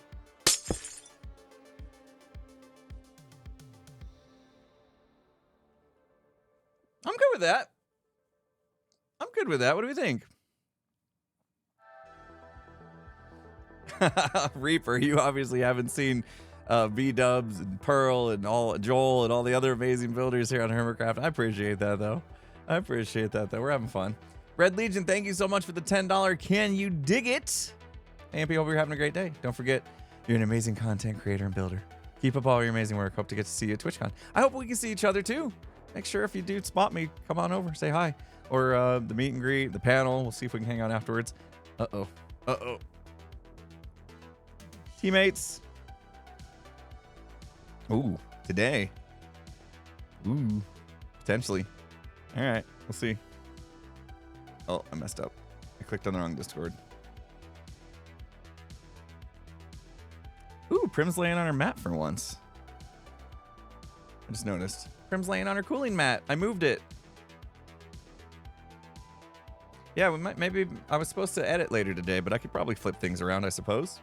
I'm good with that. I'm good with that. What do we think? Reaper, you obviously haven't seen B-Dubs and Pearl and all Joel and all the other amazing builders here on Hermitcraft. I appreciate that, though. We're having fun. Red Legion, thank you so much for the $10. Can you dig it? AMP, hope you're having a great day. Don't forget, you're an amazing content creator and builder. Keep up all your amazing work. Hope to get to see you at TwitchCon. I hope we can see each other, too. Make sure if you do spot me, come on over, say hi. Or the meet and greet, the panel. We'll see if we can hang out afterwards. Uh-oh. Uh-oh. Teammates. Ooh, today. Ooh, potentially. All right, we'll see. Oh, I messed up. I clicked on the wrong Discord. Ooh, Prim's laying on her mat for once. I just noticed. Prim's laying on her cooling mat. I moved it. Yeah, we might. Maybe I was supposed to edit later today, but I could probably flip things around, I suppose.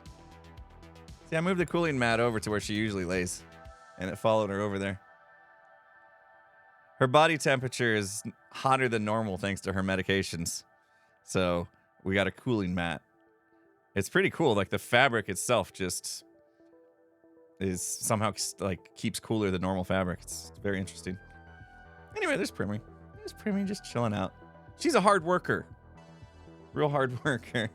See, I moved the cooling mat over to where she usually lays, and it followed her over there. Her body temperature is hotter than normal thanks to her medications. So we got a cooling mat. It's pretty cool. Like the fabric itself just is somehow like keeps cooler than normal fabric. It's very interesting. Anyway, there's Primmy. There's Primmy just chilling out. She's a hard worker. Real hard worker.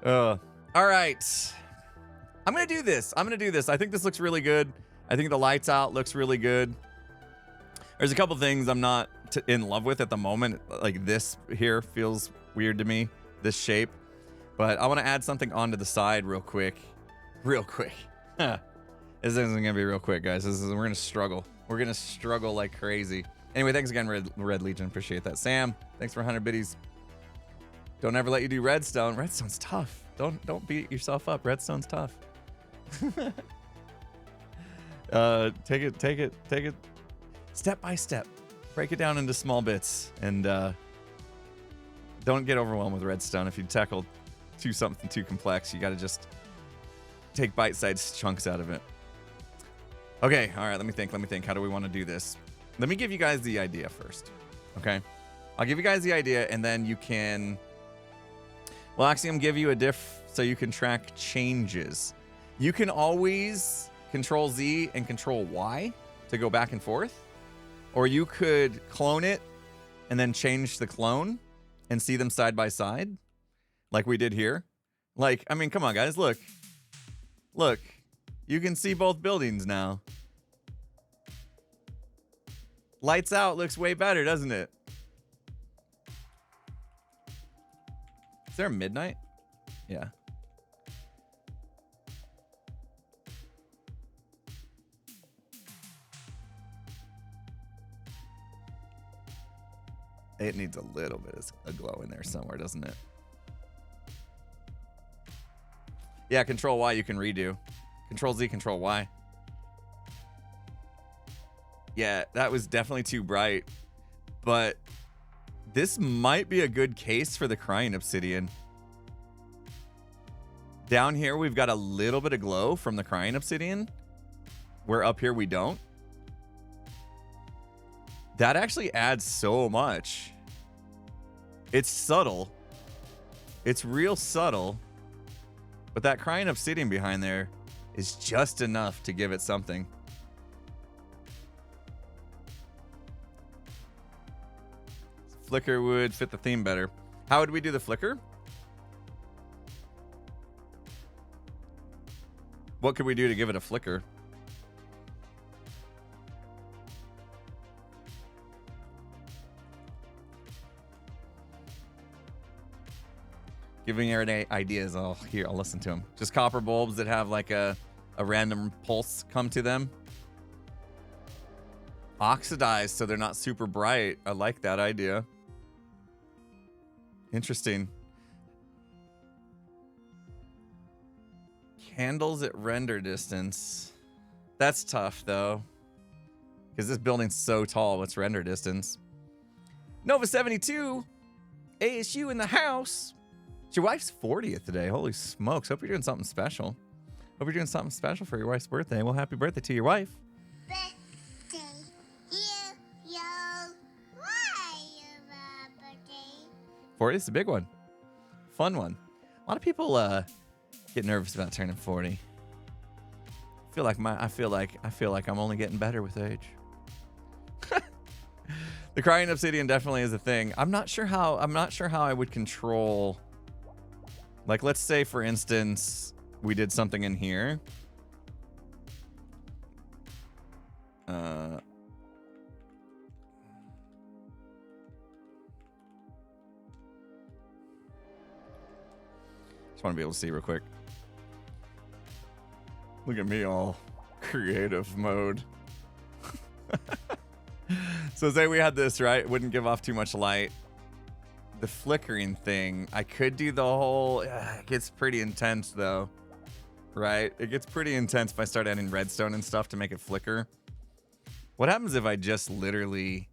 All right. I'm going to do this. I think this looks really good. I think the lights out looks really good. There's a couple things I'm not in love with at the moment. Like this here feels weird to me, this shape. But I want to add something onto the side real quick. Real quick. This isn't going to be real quick, guys. We're going to struggle. We're going to struggle like crazy. Anyway, thanks again, Red Legion. Appreciate that. Sam, thanks for 100 biddies. Don't ever let you do redstone. Redstone's tough. Don't beat yourself up. Redstone's tough. Take it step by step. Break it down into small bits, and don't get overwhelmed with redstone. If you tackle something too complex, you got to just take bite-sized chunks out of it. Okay, all right, let me think. How do we want to do this? Let me give you guys the idea first, okay? I'll give you guys the idea, and then you can... Well, Axiom give you a diff so you can track changes. You can always Control Z and Control Y to go back and forth. Or you could clone it and then change the clone and see them side by side, like we did here. Like, I mean, come on, guys, look. Look, you can see both buildings now. Lights out looks way better, doesn't it? Is there a midnight? Yeah. It needs a little bit of a glow in there somewhere, doesn't it? Yeah, Control Y you can redo. Control Z, Control Y. Yeah, that was definitely too bright. But this might be a good case for the crying obsidian. Down here, we've got a little bit of glow from the crying obsidian, where up here we don't. That actually adds so much. It's subtle. It's real subtle. But that crying obsidian behind there is just enough to give it something. Flicker would fit the theme better. How would we do the flicker? What could we do to give it a flicker? Giving everyday ideas. I'll listen to them. Just copper bulbs that have like a random pulse come to them. Oxidized so they're not super bright. I like that idea. Interesting. Candles at render distance. That's tough though, because this building's so tall. What's render distance? Nova 72, ASU in the house. It's your wife's 40th today. Holy smokes. Hope you're doing something special. Hope you're doing something special for your wife's birthday. Well, happy birthday to your wife. Birthday, yo. Why your birthday? 40th is a big one. Fun one. A lot of people Get nervous about turning 40. I feel like I'm only getting better with age. The crying obsidian definitely is a thing. I'm not sure how I would control, like, let's say for instance we did something in here. Just want to be able to see real quick. Look at me, all creative mode. So say we had this, right? It wouldn't give off too much light. The flickering thing, I could do the whole, it gets pretty intense though, right? It gets pretty intense if I start adding redstone and stuff to make it flicker. What happens if I just literally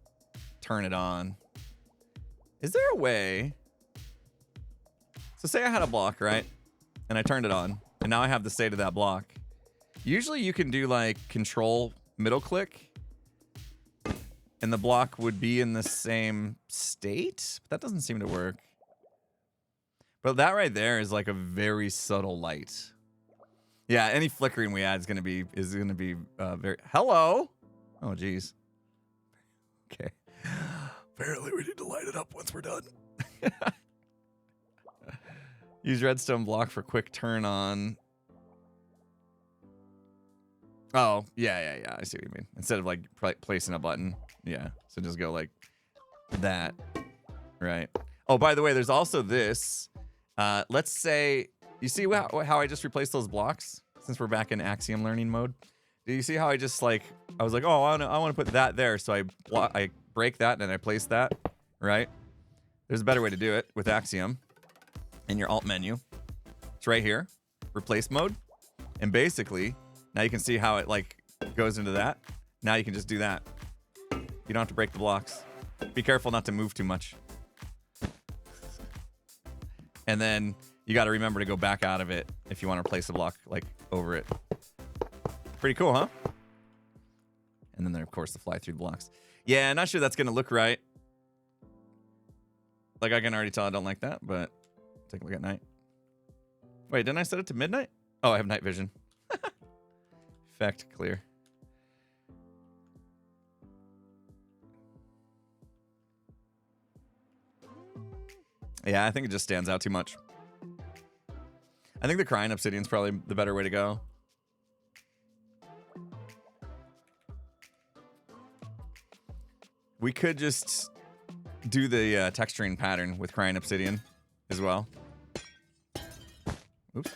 turn it on? Is there a way? So say I had a block, right? And I turned it on, and now I have the state of that block. Usually you can do like control middle click, and the block would be in the same state, but that doesn't seem to work. But that right there is like a very subtle light. Yeah, any flickering we add is gonna be very. Hello. Oh geez. Okay. Apparently we need to light it up once we're done. Use redstone block for quick turn on. Oh, yeah. I see what you mean. Instead of like placing a button. Yeah. So just go like that. Right. Oh, by the way, there's also this. Let's say, you see how I just replaced those blocks since we're back in Axiom learning mode? Do you see how I just like, I was like, oh, I want to put that there. So I break that and then I place that, right? There's a better way to do it with Axiom in your alt menu. It's right here, replace mode. And basically, now you can see how it like goes into that. Now you can just do that. You don't have to break the blocks. Be careful not to move too much. And then you got to remember to go back out of it if you want to place a block like over it. Pretty cool, huh? And then there, of course, the fly through blocks. Yeah, not sure that's going to look right. Like, I can already tell I don't like that, but take a look at night. Wait, didn't I set it to midnight? Oh, I have night vision. Effect clear. Yeah, I think it just stands out too much. I think the crying obsidian's probably the better way to go. We could just do the texturing pattern with crying obsidian as well. Oops.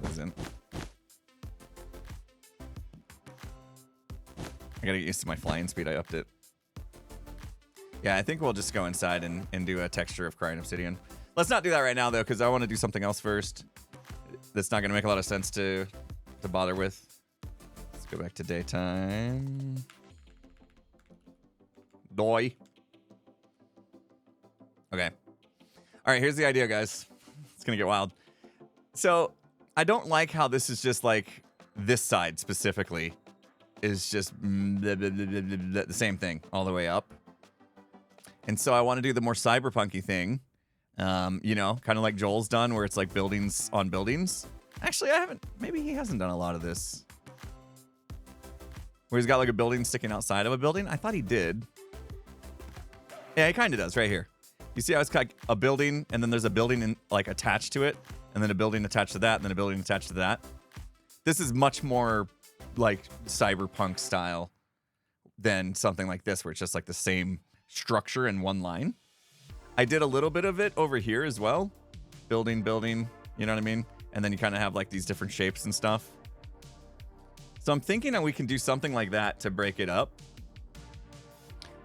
What is in? I gotta get used to my flying speed. I upped it. Yeah, I think we'll just go inside and do a texture of crying obsidian. Let's not do that right now, though, because I want to do something else first. That's not going to make a lot of sense to bother with. Let's go back to daytime. Doi. Okay. All right, here's the idea, guys. It's going to get wild. So I don't like how this is just like this side specifically is just the same thing all the way up. And so I want to do the more cyberpunky thing, you know, kind of like Joel's done, where it's like buildings on buildings. Actually, I haven't. Maybe he hasn't done a lot of this. Where he's got like a building sticking outside of a building. I thought he did. Yeah, he kind of does right here. You see how it's like a building, and then there's a building like attached to it, and then a building attached to that, and then a building attached to that. This is much more like cyberpunk style than something like this, where it's just like the same structure in one line. I did a little bit of it over here as well. Building, you know what I mean? And then you kind of have like these different shapes and stuff. So I'm thinking that we can do something like that to break it up.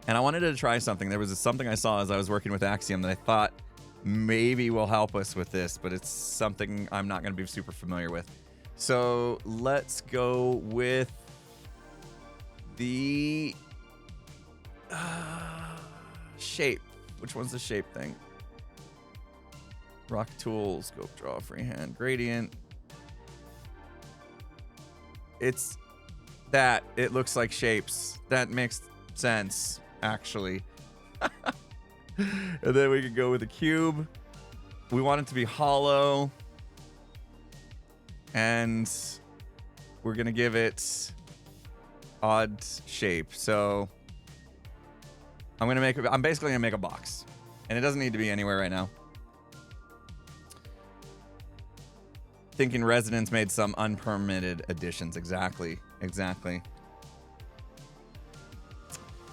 And I wanted to try something. There was something I saw as I was working with Axiom that I thought maybe will help us with this, but it's something I'm not going to be super familiar with. So let's go with the shape. Which one's the shape thing? Rock tools, scope draw, freehand, gradient. It's that. It looks like shapes. That makes sense, actually. And then we could go with a cube. we want it to be hollow. And we're going to give it odd shape. So I'm basically going to make a box. And it doesn't need to be anywhere right now. Thinking Residents made some unpermitted additions. Exactly.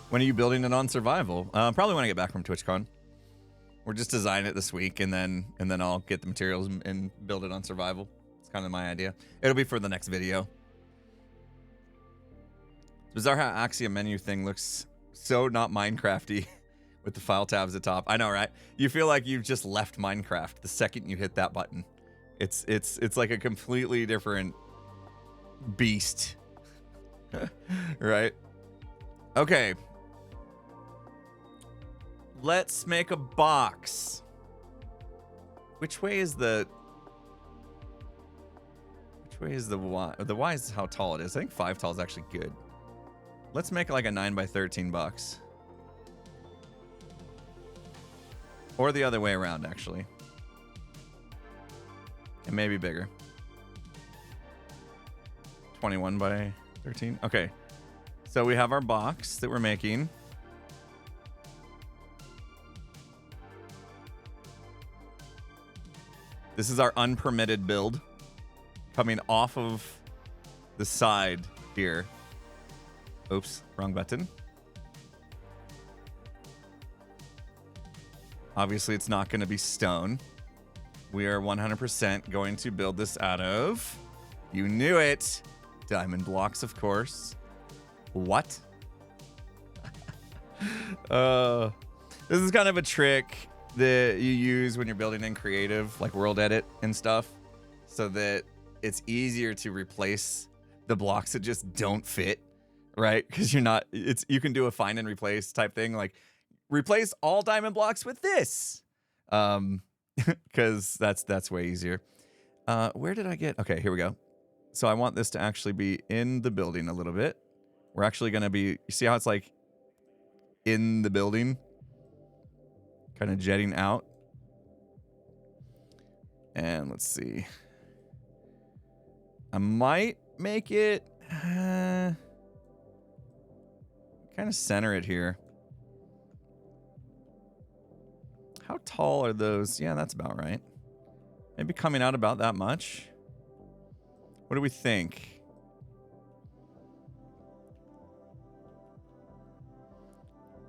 When are you building it on survival? Probably when I get back from TwitchCon. We're just designing it this week, and then I'll get the materials and build it on survival. It's kind of my idea. It'll be for the next video. It's bizarre how Axiom menu thing looks so not Minecrafty with the file tabs at the top. I know, right? You feel like you've just left Minecraft the second you hit that button. It's like a completely different beast. Right? Okay. Let's make a box. Which way is the Y? The Y is how tall it is. I think 5 tall is actually good. Let's make like a 9x13 box. Or the other way around, actually. And maybe bigger. 21x13. Okay. So we have our box that we're making. This is our unpermitted build. Coming off of the side here. Oops, wrong button. Obviously, it's not going to be stone. We are 100% going to build this out of... You knew it! Diamond blocks, of course. What? This is kind of a trick that you use when you're building in creative, like world edit and stuff, so that it's easier to replace the blocks that just don't fit, right? Because you can do a find and replace type thing, like replace all diamond blocks with this, because that's way easier. Where did I get? Okay, here we go. So I want this to actually be in the building a little bit. We're actually going to be, you see how it's like in the building, kind of jetting out. And let's see. I might make it kind of center it here. How tall are those? Yeah, that's about right. Maybe coming out about that much. What do we think?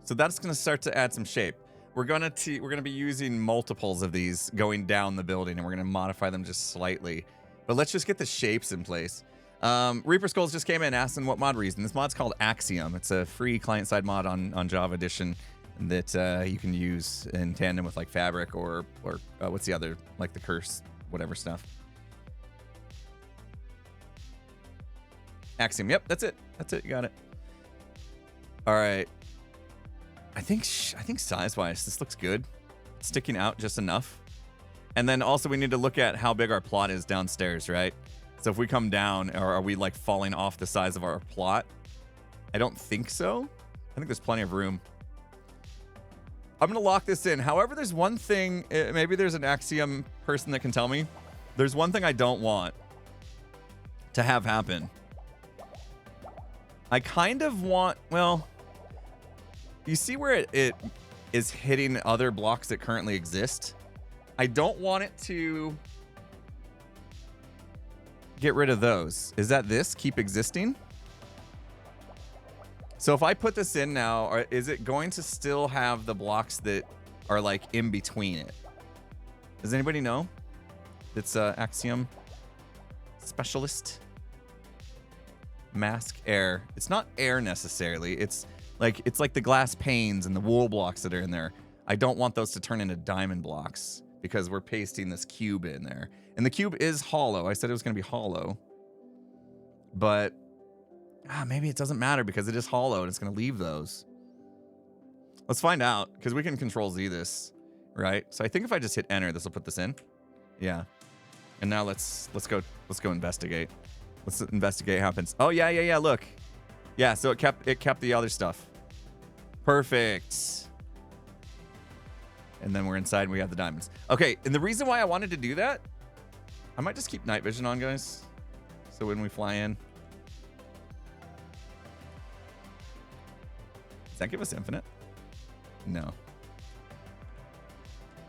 So that's going to start to add some shape. We're going to be using multiples of these going down the building, and we're going to modify them just slightly. But let's just get the shapes in place. Reaper Skulls just came in asking what mod we're using. This mod's called Axiom. It's a free client-side mod on Java Edition that you can use in tandem with like Fabric or what's the other, like the Curse, whatever stuff. Axiom. Yep, that's it. That's it. You got it. All right. I think size-wise, this looks good. Sticking out just enough. And then also we need to look at how big our plot is downstairs, right? So if we come down, or are we like falling off the size of our plot? I don't think so. I think there's plenty of room. I'm going to lock this in. However, there's one thing, maybe there's an Axiom person that can tell me. There's one thing I don't want to have happen. I kind of want, well, you see where it is hitting other blocks that currently exist? I don't want it to get rid of those. Is that this? Keep existing? So if I put this in now, is it going to still have the blocks that are like in between it? Does anybody know? It's Axiom specialist. Mask air. It's not air necessarily. It's like the glass panes and the wool blocks that are in there. I don't want those to turn into diamond blocks because we're pasting this cube in there. And the cube is hollow. I said it was going to be hollow. But maybe it doesn't matter because it is hollow and it's going to leave those. Let's find out because we can control Z this, right? So I think if I just hit enter, this will put this in. Yeah. And now let's go investigate. Let's investigate what happens. Oh yeah, look. Yeah, so it kept the other stuff. Perfect. And then we're inside and we have the diamonds. Okay, and the reason why I wanted to do that, I might just keep night vision on, guys. So when we fly in. Does that give us infinite? No.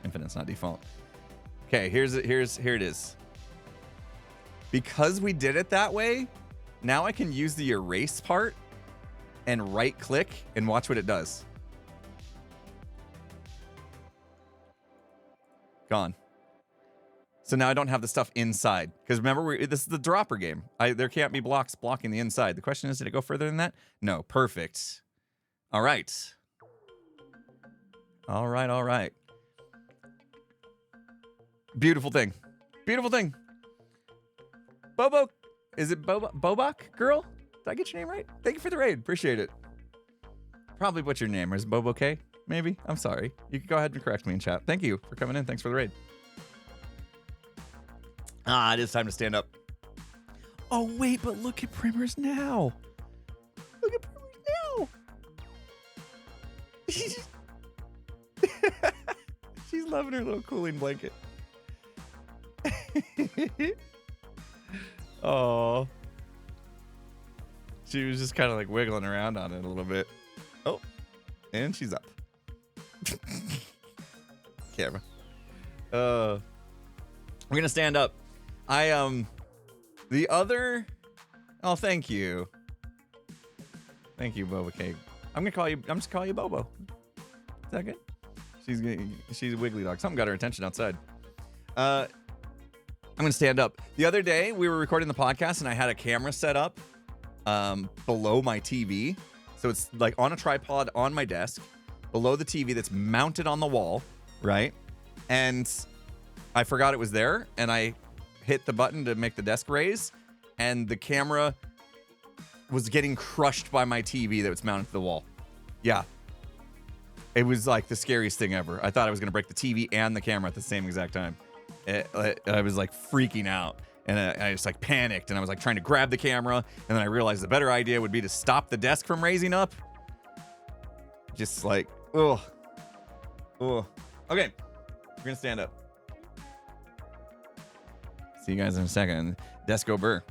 Infinite's not default. Okay, here it is. Because we did it that way, now I can use the erase part and right click and watch what it does. Gone. So now I don't have the stuff inside. Because remember, this is the dropper game. There can't be blocks blocking the inside. The question is, did it go further than that? No. Perfect. All right. All right, all right. Beautiful thing. Beautiful thing. Bobo. Is it Bobok girl? Did I get your name right? Thank you for the raid. Appreciate it. Probably butchered your name. Is Bobo K? Maybe. I'm sorry. You can go ahead and correct me in chat. Thank you for coming in. Thanks for the raid. It is time to stand up. Oh, wait, but look at Primers now. Look at Primers now. She's loving her little cooling blanket. Oh. She was just kind of like wiggling around on it a little bit. Oh, and she's up. Camera. We're gonna stand up. The other. Oh, thank you. Thank you, Boba Cake. I'm just gonna call you Bobo. Is that good? She's a wiggly dog. Something got her attention outside. I'm gonna stand up. The other day we were recording the podcast and I had a camera set up below my TV. So it's like on a tripod on my desk, below the TV that's mounted on the wall, right? And I forgot it was there, and I hit the button to make the desk raise, and the camera was getting crushed by my TV that was mounted to the wall. Yeah. It was like the scariest thing ever. I thought I was going to break the TV and the camera at the same exact time. I was like freaking out, and I just like panicked, and I was like trying to grab the camera, and then I realized the better idea would be to stop the desk from raising up. Just like, ugh. Okay, we're going to stand up. See you guys in a second. Desco Burr.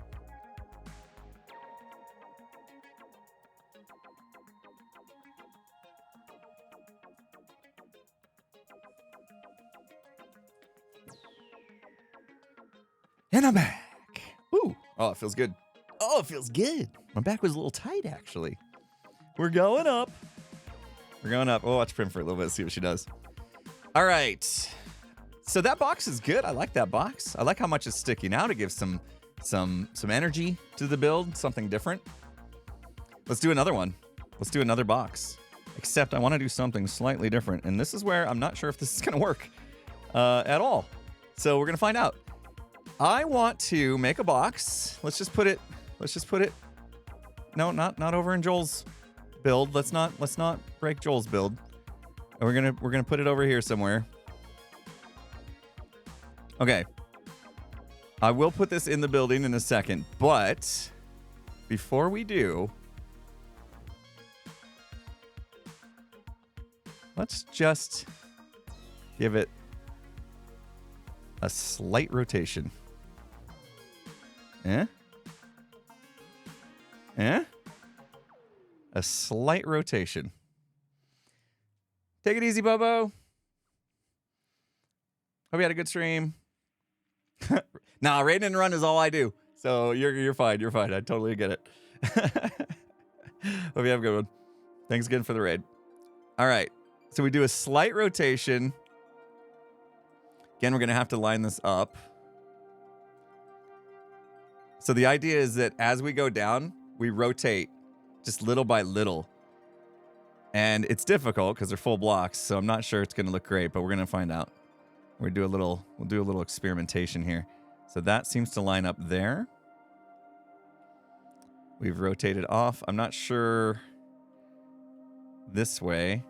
And I'm back. Woo. Oh, it feels good. Oh, it feels good. My back was a little tight, actually. We're going up. We're going up. We'll watch Prim for a little bit, see what she does. All right. So that box is good. I like that box. I like how much it's sticking out. It gives some energy to the build, something different. Let's do another one. Let's do another box. Except I want to do something slightly different. And this is where I'm not sure if this is going to work at all. So we're going to find out. I want to make a box. Let's just put it. No, not over in Joel's build. Let's not break Joel's build. We're gonna put it over here somewhere. Okay. I will put this in the building in a second, but before we do, let's just give it a slight rotation. A slight rotation. Take it easy, Bobo. Hope you had a good stream. Nah, raid and run is all I do. So you're fine. You're fine. I totally get it. Hope you have a good one. Thanks again for the raid. All right. So we do a slight rotation. Again, we're going to have to line this up. So the idea is that as we go down, we rotate just little by little. And it's difficult because they're full blocks, so I'm not sure it's going to look great, but we're going to find out. We'll do a little experimentation here. So that seems to line up there. We've rotated off. I'm not sure this way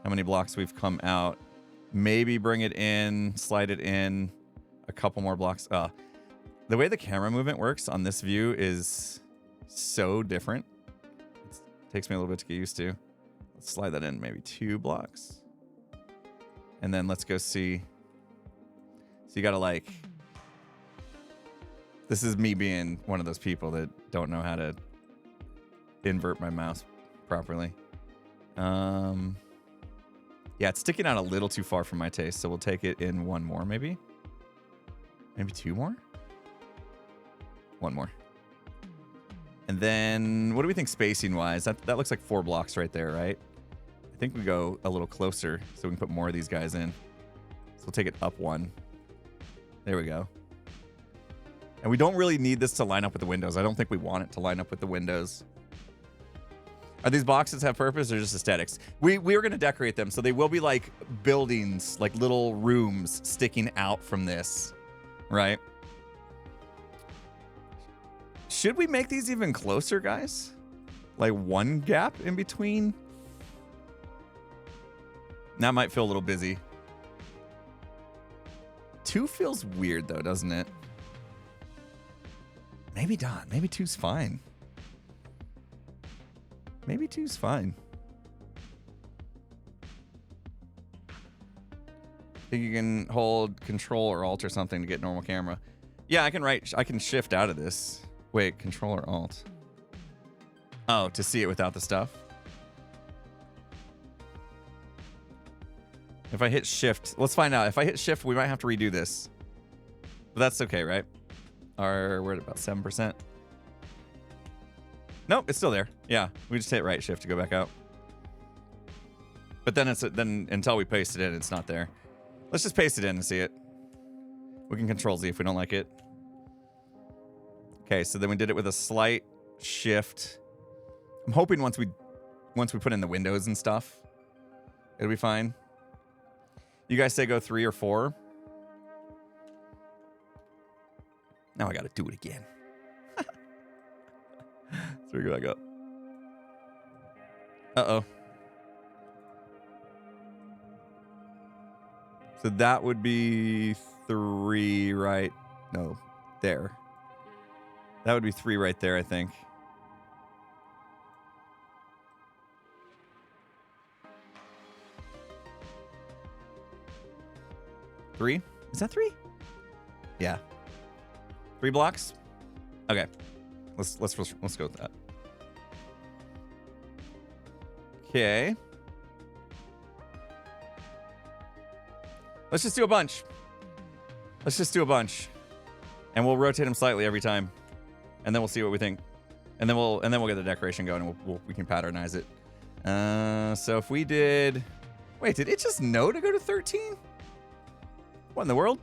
how many blocks we've come out. Maybe bring it in, slide it in a couple more blocks. The way the camera movement works on this view is so different. It takes me a little bit to get used to. Let's slide that in maybe 2 blocks. And then let's go see. So you gotta like, this is me being one of those people that don't know how to invert my mouse properly. Yeah, it's sticking out a little too far for my taste, so we'll take it in one more, maybe? Maybe two more? One more. And then, what do we think spacing-wise? That looks like 4 blocks right there, right? I think we go a little closer so we can put more of these guys in. So we'll take it up 1. There we go. And we don't really need this to line up with the windows. I don't think we want it to line up with the windows. Are these boxes have purpose or just aesthetics? We are going to decorate them, so they will be like buildings, like little rooms sticking out from this, right? Should we make these even closer, guys? Like 1 gap in between? That might feel a little busy. 2 feels weird though, doesn't it? Maybe not. Maybe 2's fine. Maybe 2's fine. Think you can hold Control or Alt or something to get normal camera? Yeah, I can shift out of this. Wait, Control or Alt? Oh, to see it without the stuff? If I hit Shift, let's find out. If I hit Shift, we might have to redo this. But that's okay, right? We're at about 7%. Nope, it's still there. Yeah, we just hit right shift to go back out. But then then until we paste it in, it's not there. Let's just paste it in and see it. We can Control Z if we don't like it. Okay, so then we did it with a slight shift. I'm hoping once we put in the windows and stuff, it'll be fine. You guys say go 3 or 4. Now I gotta do it again. So we go back up. Uh-oh. So that would be 3 right. No, there. That would be 3 right there, I think. Three? Is that 3? Yeah. 3 blocks? Okay. Let's go with that. Okay. Let's just do a bunch. Let's just do a bunch. And we'll rotate them slightly every time. And then we'll see what we think. And then we'll get the decoration going and we can patternize it. So if we did... Wait, did it just know to go to 13? What in the world?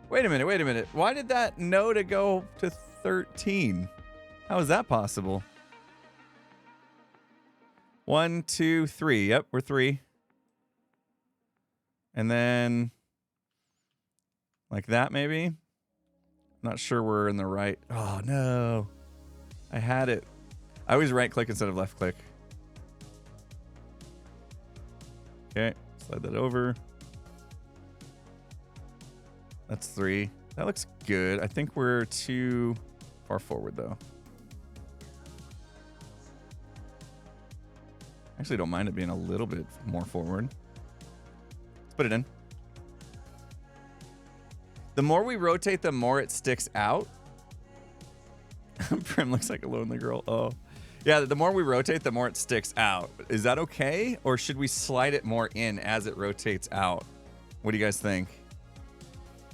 Wait a minute. Why did that know to go to 13? How is that possible? 1, 2, 3. Yep, we're 3. And then like that maybe? I'm not sure we're in the right. Oh no. I had it. I always right click instead of left click. Okay, slide that over. That's 3. That looks good. I think we're too far forward though. Actually don't mind it being a little bit more forward. Let's put it in. The more we rotate, the more it sticks out. Prim looks like a lonely girl. Oh. Yeah, the more we rotate, the more it sticks out. Is that okay? Or should we slide it more in as it rotates out? What do you guys think?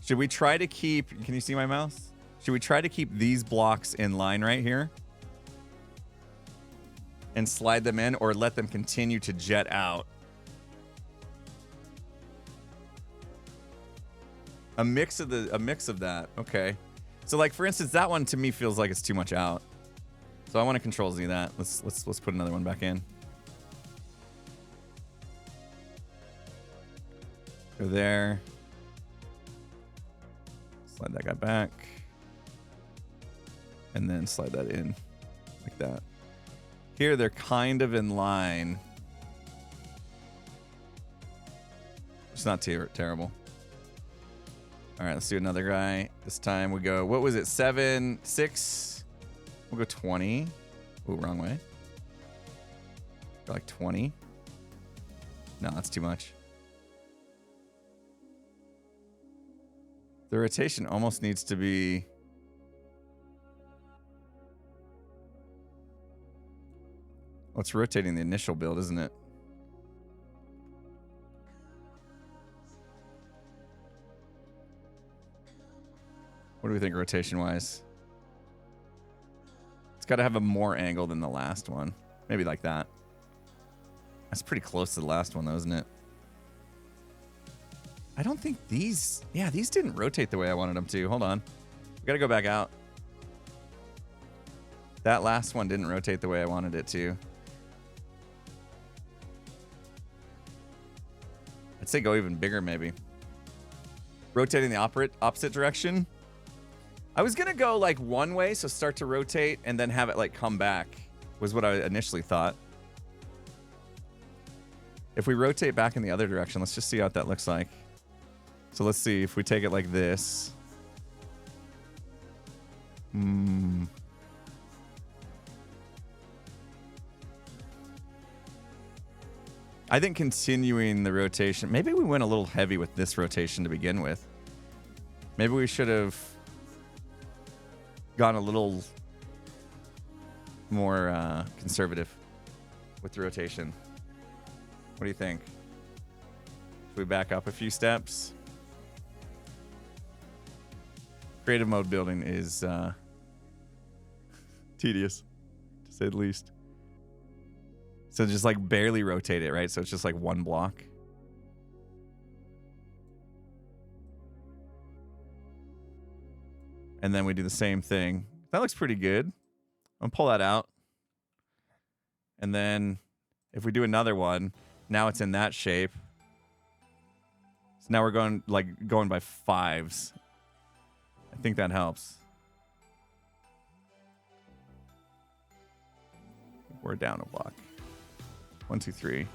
Should we try to keep... Can you see my mouse? Should we try to keep these blocks in line right here? And slide them in, or let them continue to jet out? A mix of that. Okay. So like for instance, that one to me feels like it's too much out. So I want to Control Z that. Let's put another one back in. Go there. Slide that guy back. And then slide that in like that. Here they're kind of in line. It's not terrible. All right, let's do another guy. This time we go, what was it? 7, 6. We'll go 20. Ooh, wrong way. Go like 20. No, that's too much. The rotation almost needs to be... Well, it's rotating the initial build, isn't it? What do we think rotation-wise? It's got to have a more angle than the last one. Maybe like that. That's pretty close to the last one, though, isn't it? I don't think these... Yeah, these didn't rotate the way I wanted them to. Hold on. We got to go back out. That last one didn't rotate the way I wanted it to. I'd say go even bigger, maybe. Rotating the opposite direction. I was going to go like one way, so start to rotate and then have it like come back, was what I initially thought. If we rotate back in the other direction, let's just see what that looks like. So let's see if we take it like this. I think continuing the rotation, maybe we went a little heavy with this rotation to begin with. Maybe we should have gone a little more conservative with the rotation. What do you think? Should we back up a few steps? Creative mode building is tedious, to say the least. So just like barely rotate it, right? So it's just like one block. And then we do the same thing. That looks pretty good. I'm gonna pull that out. And then if we do another one, now it's in that shape. So now we're going by fives. I think that helps. We're down a block. 1, 2, 3.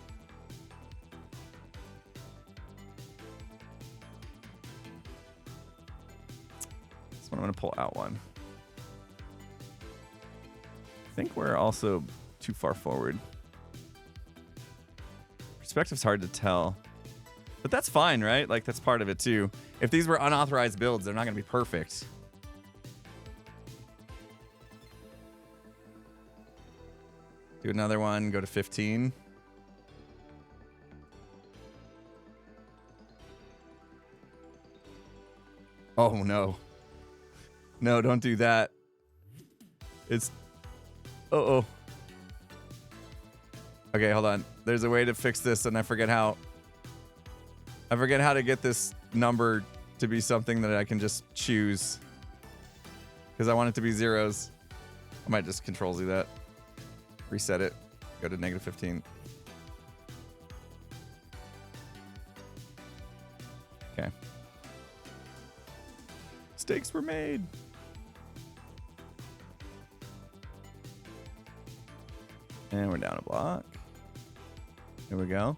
This one I'm going to pull out one. I think we're also too far forward. Perspective's hard to tell. But that's fine, right? Like, that's part of it, too. If these were unauthorized builds, they're not going to be perfect. Do another one, go to 15. Oh, no. No, don't do that. It's... Uh-oh. Okay, hold on. There's a way to fix this, and I forget how. I forget how to get this number to be something that I can just choose. Because I want it to be zeros. I might just Control-Z that. Reset it. Go to -15. Okay. Mistakes were made. And we're down a block. Here we go.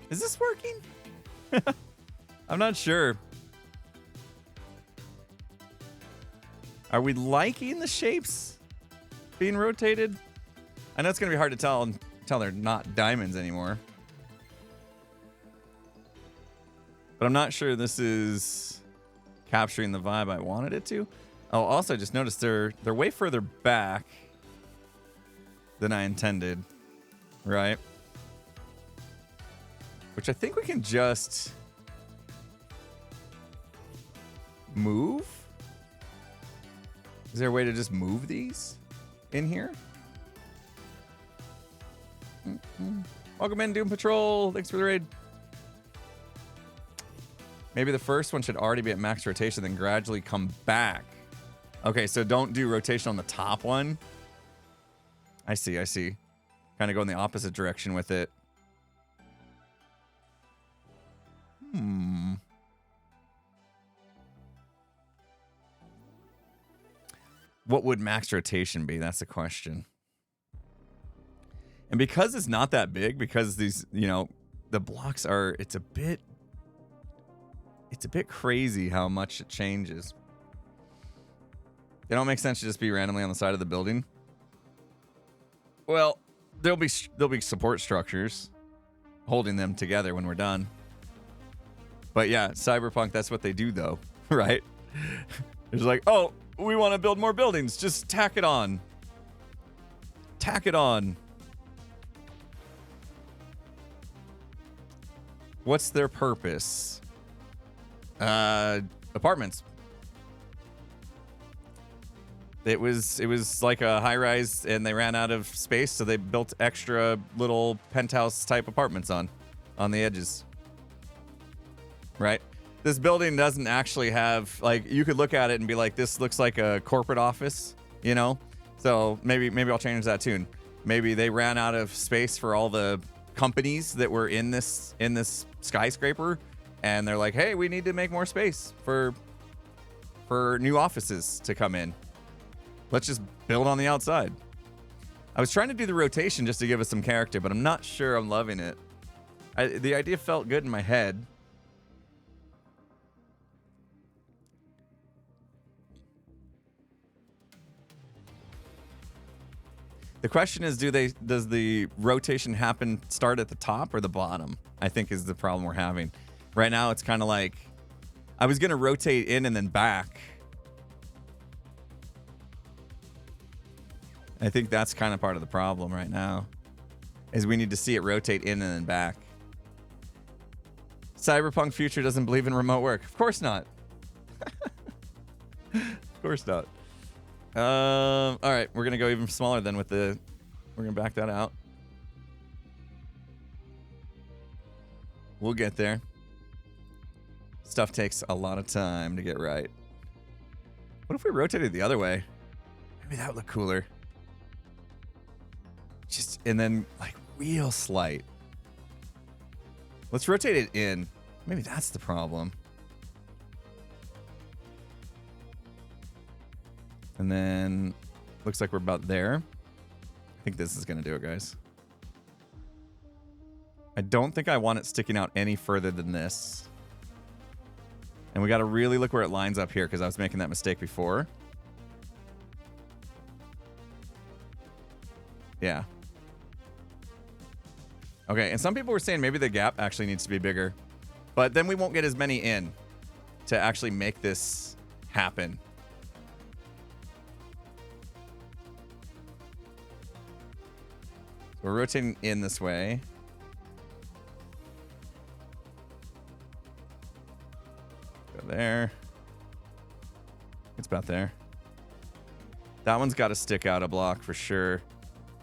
Is this working? I'm not sure. Are we liking the shapes being rotated? I know it's going to be hard to tell until they're not diamonds anymore. But I'm not sure this is capturing the vibe I wanted it to. Oh, also just noticed they're way further back than I intended, right? Which I think we can just move. Is there a way to just move these in here? Welcome in, Doom Patrol. Thanks for the raid. Maybe the first one should already be at max rotation, then gradually come back. Okay, so don't do rotation on the top one. I see, I see. Kind of go in the opposite direction with it. What would max rotation be? That's the question. And because it's not that big, because these, you know, the blocks are, it's a bit crazy how much it changes. It don't make sense to just be randomly on the side of the building. Well, there'll be support structures holding them together when we're done. But yeah, Cyberpunk, that's what they do though, right? It's like, oh, we want to build more buildings. Just tack it on. Tack it on. What's their purpose? Apartments. It was like a high rise and they ran out of space, so they built extra little penthouse type apartments on the edges. Right? This building doesn't actually have, like, you could look at it and be like, this looks like a corporate office, you know? So maybe I'll change that tune. Maybe they ran out of space for all the companies that were in this skyscraper, and they're like, hey, we need to make more space for new offices to come in. Let's just build on the outside. I was trying to do the rotation just to give us some character, but I'm not sure I'm loving it. The idea felt good in my head. The question is, does the rotation start at the top or the bottom? I think is the problem we're having. Right now, it's kind of like, I was going to rotate in and then back. I think that's kind of part of the problem right now, is we need to see it rotate in and then back. Cyberpunk Future doesn't believe in remote work. Of course not. Of course not. All right, we're going to go even smaller then we're going to back that out. We'll get there. Stuff takes a lot of time to get right. What if we rotated the other way? Maybe that would look cooler. And then like real slight. Let's rotate it in. Maybe that's the problem. And then looks like we're about there. I think this is going to do it, guys. I don't think I want it sticking out any further than this. And we got to really look where it lines up here, because I was making that mistake before. Yeah. Okay, and some people were saying maybe the gap actually needs to be bigger. But then we won't get as many in to actually make this happen. We're rotating in this way. Go there. It's about there. That one's got to stick out a block for sure.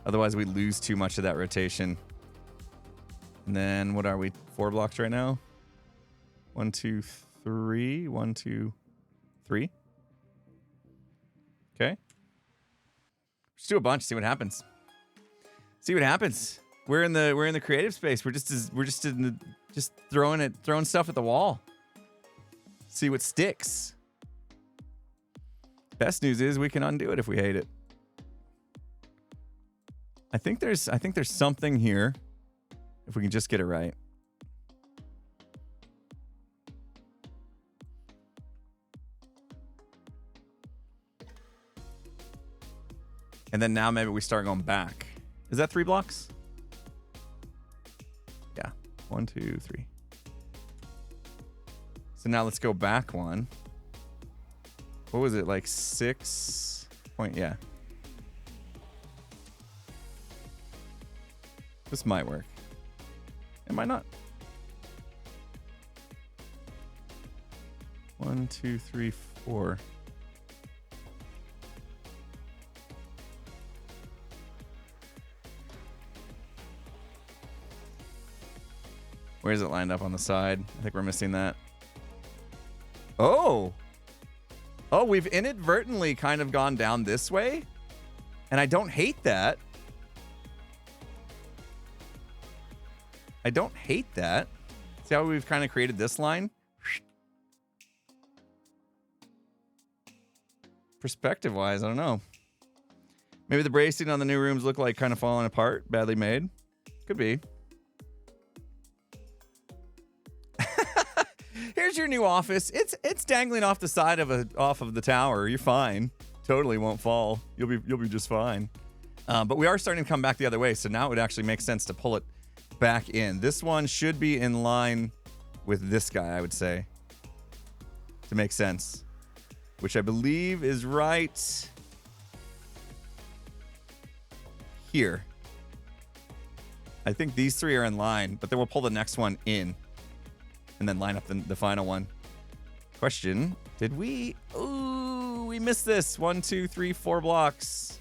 Otherwise, we lose too much of that rotation. And then, what are we? 4 blocks right now? 1, 2, 3. 1, 2, 3. Okay. Just do a bunch. See what happens. See what happens. We're in the creative space. We're just throwing stuff at the wall. See what sticks. Best news is we can undo it if we hate it. I think there's something here if we can just get it right. And then now maybe we start going back. Is that 3 blocks? Yeah. 1, 2, 3. So now let's go back one. What was it, like 6 point? Yeah. This might work. It might not. 1, 2, 3, 4. Where is it lined up on the side? I think we're missing that. Oh! Oh, we've inadvertently kind of gone down this way. And I don't hate that. I don't hate that. See how we've kind of created this line? Perspective-wise, I don't know. Maybe the bracing on the new rooms look like kind of falling apart, badly made. Could be. Here's your new office. It's dangling off the side of the tower. You're fine. Totally won't fall. You'll be just fine. But we are starting to come back the other way, so now it would actually make sense to pull it back in. This one should be in line with this guy, I would say, to make sense. Which I believe is right here. I think these three are in line, but then we'll pull the next one in and then line up the final one. Question, did we... Ooh, we missed this. 1, 2, 3, 4 blocks.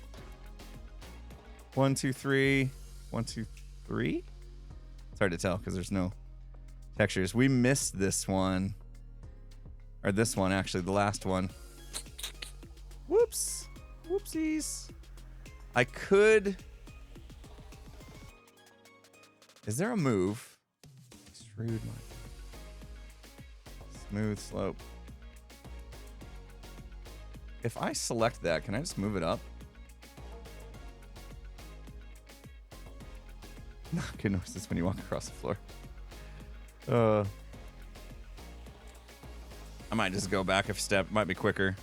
1, 2, 3. 1, 2, 3? It's hard to tell because there's no textures. We missed this one. Or this one, actually, the last one. Whoops. Whoopsies. I could... Is there a move? Extrude line. Smooth slope. If I select that, can I just move it up? Good noises when you walk across the floor. I might just go back a step. Might be quicker.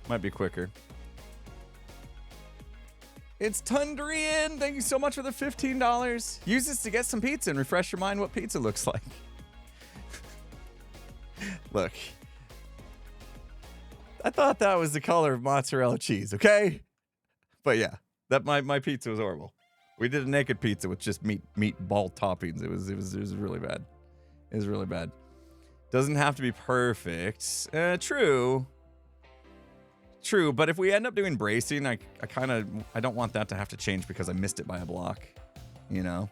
Might be quicker. It's Tundrian. Thank you so much for the $15. Use this to get some pizza and refresh your mind what pizza looks like. Look. I thought that was the color of mozzarella cheese, okay? But yeah, that my pizza was horrible. We did a naked pizza with just meatball toppings. It was really bad. It was really bad. Doesn't have to be perfect. True. True, but if we end up doing bracing, I don't want that to have to change because I missed it by a block, you know?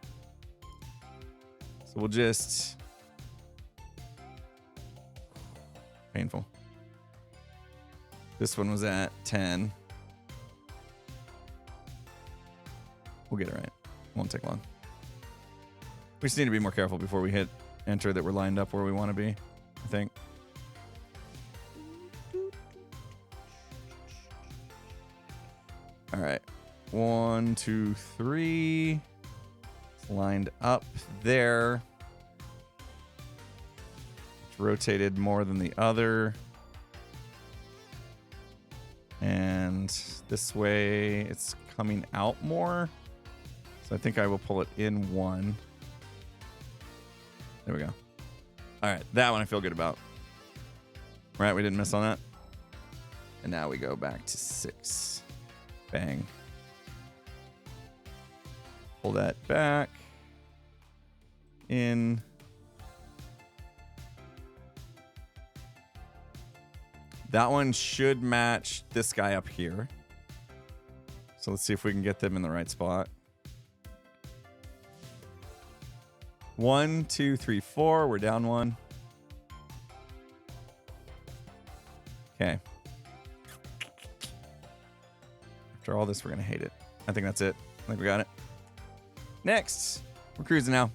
So we'll just... Painful. This one was at 10. We'll get it right. Won't take long. We just need to be more careful before we hit enter that we're lined up where we want to be, I think. All right. 1, 2, 3. It's lined up there. It's rotated more than the other. And this way it's coming out more. So I think I will pull it in 1. There we go. All right. That one I feel good about. Right. We didn't miss on that. And now we go back to 6. Bang. Pull that back. In. That one should match this guy up here. So let's see if we can get them in the right spot. 1, 2, 3, 4. We're down 1. Okay. After all this, we're going to hate it. I think that's it. I think we got it. Next. We're cruising now.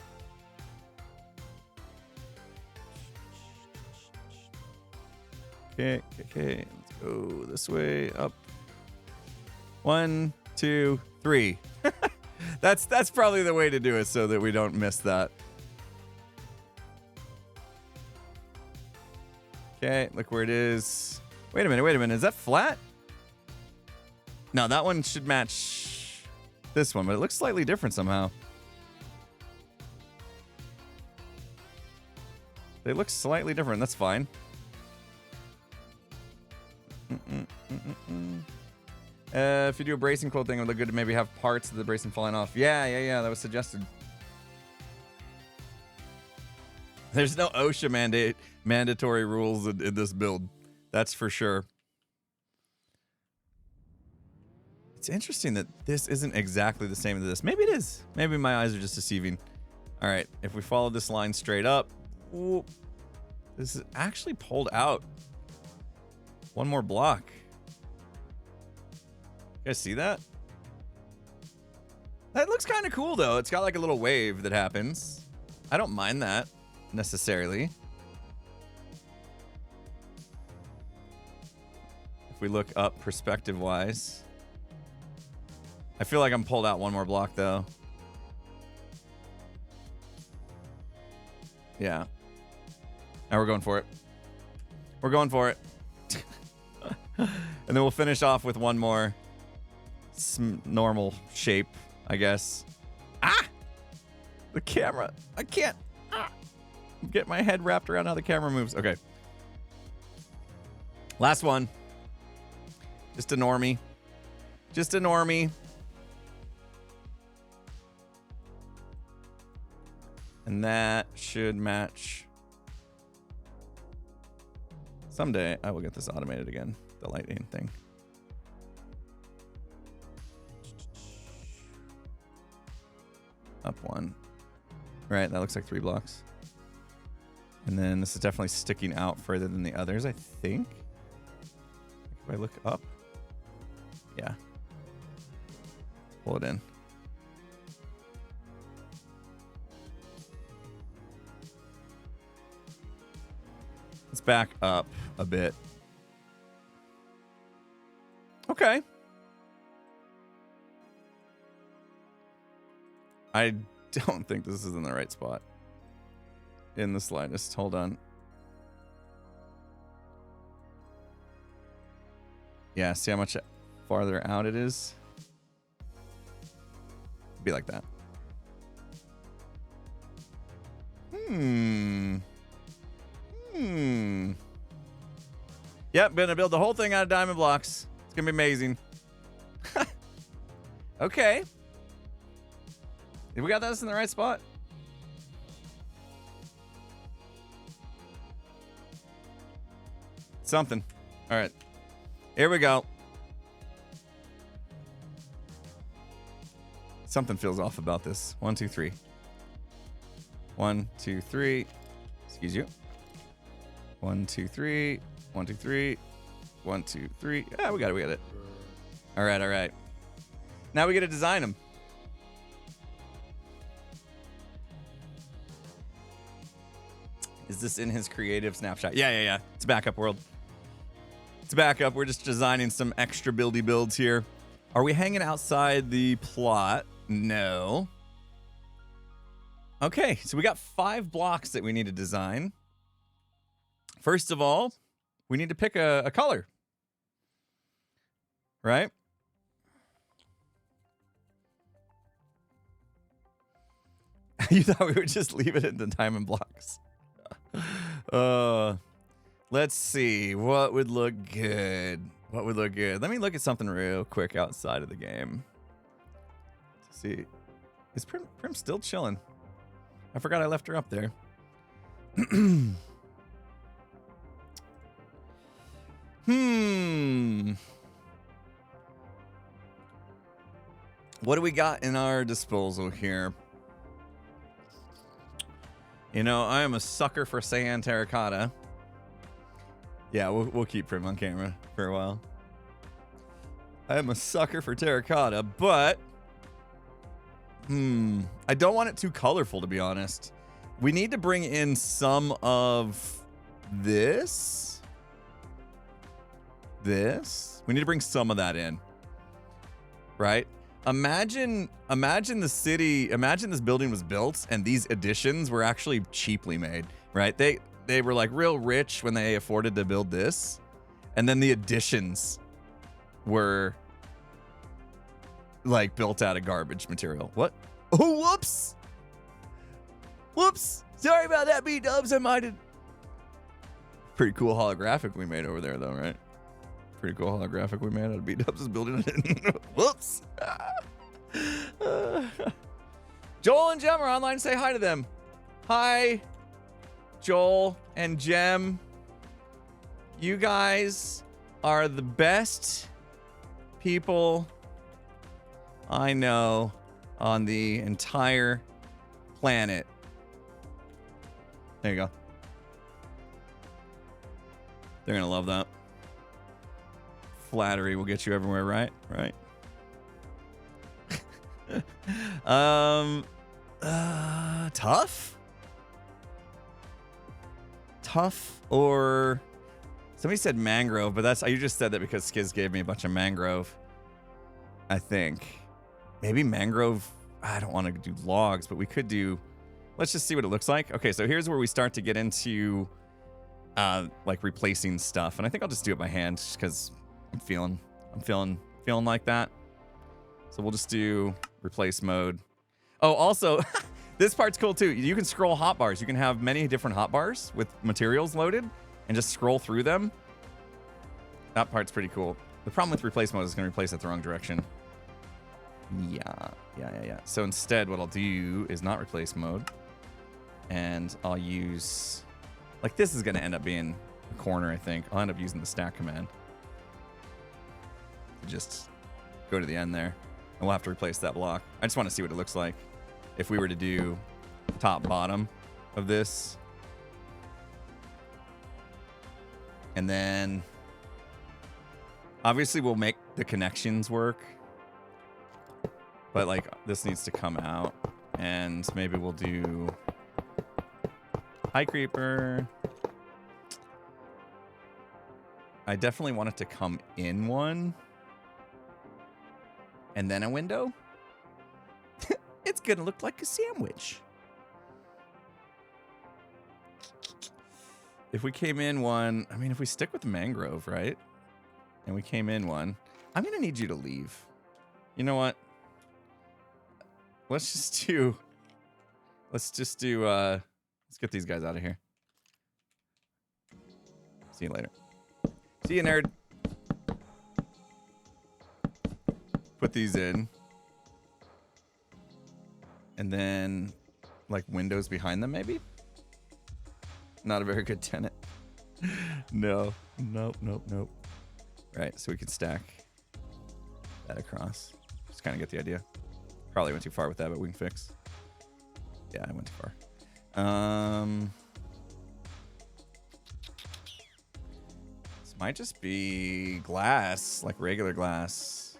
Okay. Let's go this way. Up. 1, 2, 3. That's probably the way to do it so that we don't miss that. Okay, look where it is. Wait a minute. Is that flat? No, that one should match this one, but it looks slightly different somehow. They look slightly different. That's fine. If you do a bracing quilt thing, it would look good to maybe have parts of the bracing falling off. Yeah. That was suggested. There's no OSHA mandatory rules in this build. That's for sure. It's interesting that this isn't exactly the same as this. Maybe it is. Maybe my eyes are just deceiving. All right. If we follow this line straight up. Whoop, this is actually pulled out. One more block. You guys see that? That looks kind of cool, though. It's got like a little wave that happens. I don't mind that necessarily. If we look up perspective-wise. I feel like I'm pulled out one more block, though. Yeah. Now we're going for it. We're going for it. And then we'll finish off with one more normal shape, I guess. Ah! The camera. I can't. Ah! get my head wrapped around how the camera moves. Okay. Last one. Just a normie. Just a normie. And that should match. Someday I will get this automated again. The lightning thing. Up one. Right, that looks like 3 blocks. And then this is definitely sticking out further than the others, I think. If I look up. Yeah. Pull it in. Let's back up a bit. Okay. I don't think this is in the right spot. In the slightest. Hold on. Yeah, see how much farther out it is? Be like that. Yep, gonna build the whole thing out of diamond blocks. It's gonna be amazing. Okay. Have we got this in the right spot? Something. All right. Here we go. Something feels off about this. 1, 2, 3. 1, 2, 3. Excuse you. 1, 2, 3. 1, 2, 3. 1, 2, 3. Yeah, we got it. We got it. All right. All right. Now we get to design them. Is this in his creative snapshot? Yeah. It's backup world. It's backup. We're just designing some extra buildy builds here. Are we hanging outside the plot? No. Okay, so we got 5 blocks that we need to design. First of all, we need to pick a color. Right? You thought we would just leave it in the diamond blocks. Let's see. What would look good? What would look good? Let me look at something real quick outside of the game. Let's see. Is Prim still chilling? I forgot I left her up there. What do we got in our disposal here? You know, I am a sucker for sand terracotta. Yeah, we'll keep Prim on camera for a while. I am a sucker for terracotta, but I don't want it too colorful, to be honest. We need to bring in some of this. We need to bring some of that in. Right? Imagine the city, imagine this building was built and these additions were actually cheaply made, right? They were like real rich when they afforded to build this. And then the additions were like built out of garbage material. What? Oh, whoops. Whoops. Sorry about that, B-dubs. I might have. Pretty cool holographic we made over there though, right? Pretty cool holographic we made out of B-dubs' building. Whoops. Joel and Jem are online. Say hi to them. Hi, Joel and Jem. You guys are the best people I know on the entire planet. There you go. They're gonna love that. Flattery will get you everywhere, right? Right. Tough? Tough or somebody said mangrove, but you just said that because Skiz gave me a bunch of mangrove. I think. Maybe mangrove. I don't want to do logs, but we could do. Let's just see what it looks like. Okay, so here's where we start to get into like replacing stuff. And I think I'll just do it by hand just because I'm feeling like that. So we'll just do replace mode. Oh, also, This part's cool too. You can scroll hotbars. You can have many different hotbars with materials loaded and just scroll through them. That part's pretty cool. The problem with replace mode is going to replace it the wrong direction. Yeah. So instead, what I'll do is not replace mode. And I'll use... Like, this is going to end up being a corner, I think. I'll end up using the stack command. To just go to the end there. And we'll have to replace that block. I just want to see what it looks like if we were to do top bottom of this. And then obviously we'll make the connections work, but like this needs to come out, and maybe we'll do hi creeper. I definitely want it to come in one and then a window. It's gonna look like a sandwich. If we came in one, I mean, if we stick with the mangrove, right? And we came in one, I'm gonna need you to leave. You know what? Let's get these guys out of here. See you later. See you, nerd. Put these in. And then, like, windows behind them, maybe? Not a very good tenant. No. Nope. Right, so we can stack that across. Just kind of get the idea. Probably went too far with that, but we can fix. Yeah, I went too far. This might just be glass, like regular glass.